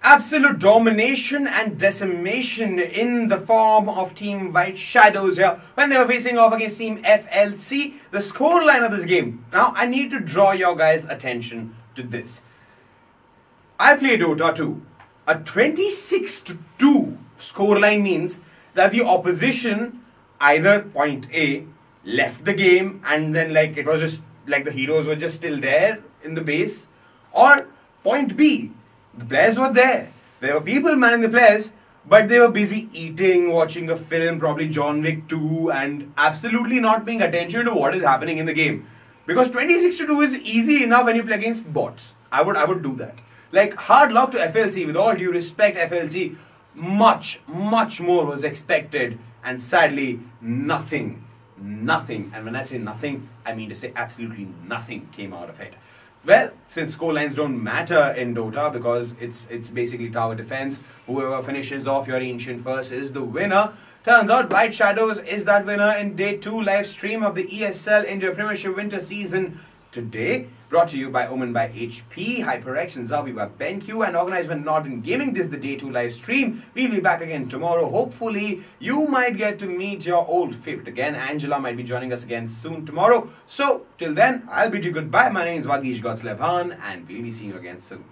Speaker 3: Absolute domination and decimation in the form of Team White Shadows here when they were facing off against Team FLC. The scoreline of this game. Now, I need to draw your guys' attention to this. I play Dota 2. A 26-2 scoreline means that the opposition, either point A, left the game and then like it was just like the heroes were just still there in the base, or point B, the players were there. There were people manning the players, but they were busy eating, watching a film, probably John Wick 2, and absolutely not paying attention to what is happening in the game. Because 26-2 is easy enough when you play against bots. I would do that. Like, hard luck to FLC. With all due respect, FLC, much more was expected, and sadly, nothing. And when I say nothing, I mean to say absolutely nothing came out of it. Well, since scorelines don't matter in Dota because it's basically tower defense, whoever finishes off your ancient first is the winner. Turns out White Shadows is that winner in Day 2 live stream of the ESL India Premiership Winter Season today. Brought to you by Omen by HP, HyperX and Zabi by BenQ, and organized by Northern Gaming. This is the Day 2 live stream. We'll be back again tomorrow. Hopefully, you might get to meet your old favorite again. Angela might be joining us again soon tomorrow. So, till then, I'll bid you goodbye. My name is Vagish Godslebhan, and we'll be seeing you again soon.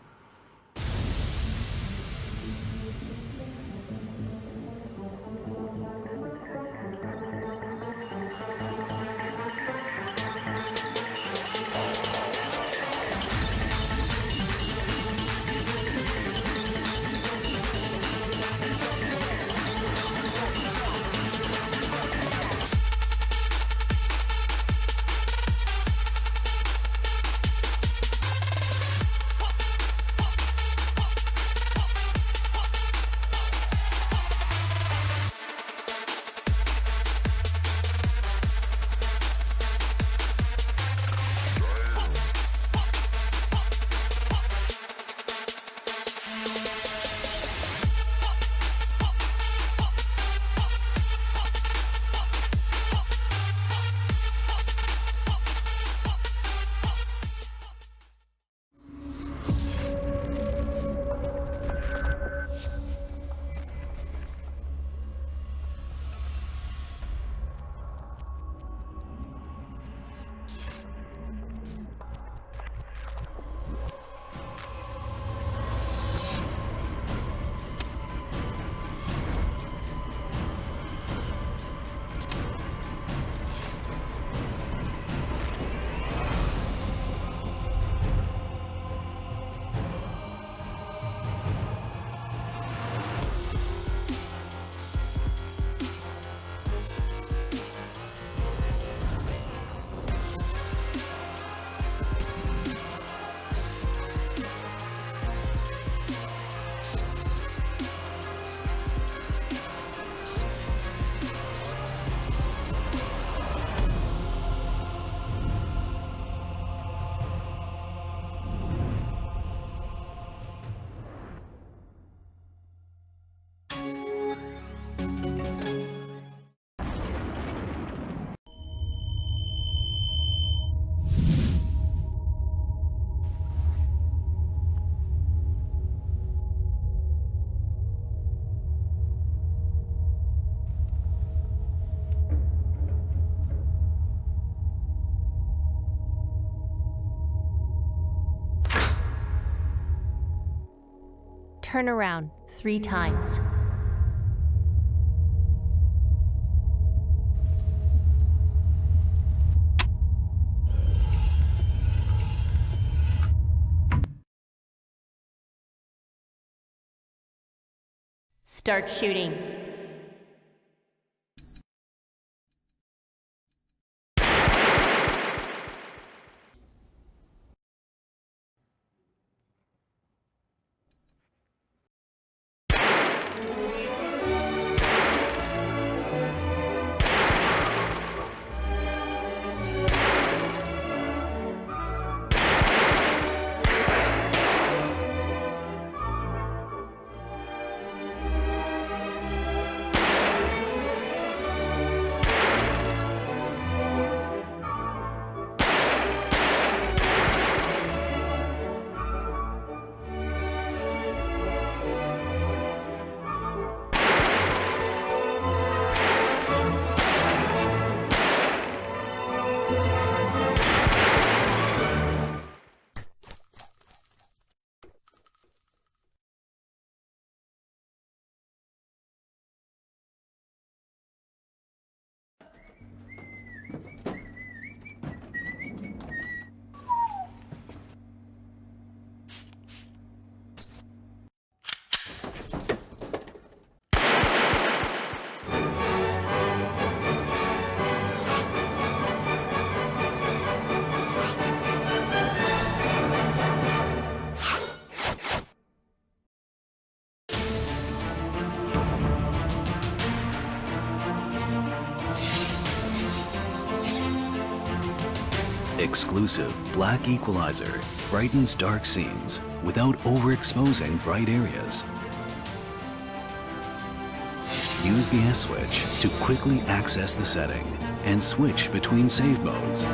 Speaker 1: Turn around 3 times. Start shooting.
Speaker 2: Exclusive black equalizer brightens dark scenes without overexposing bright areas. Use the S switch to quickly access the setting and switch between save modes.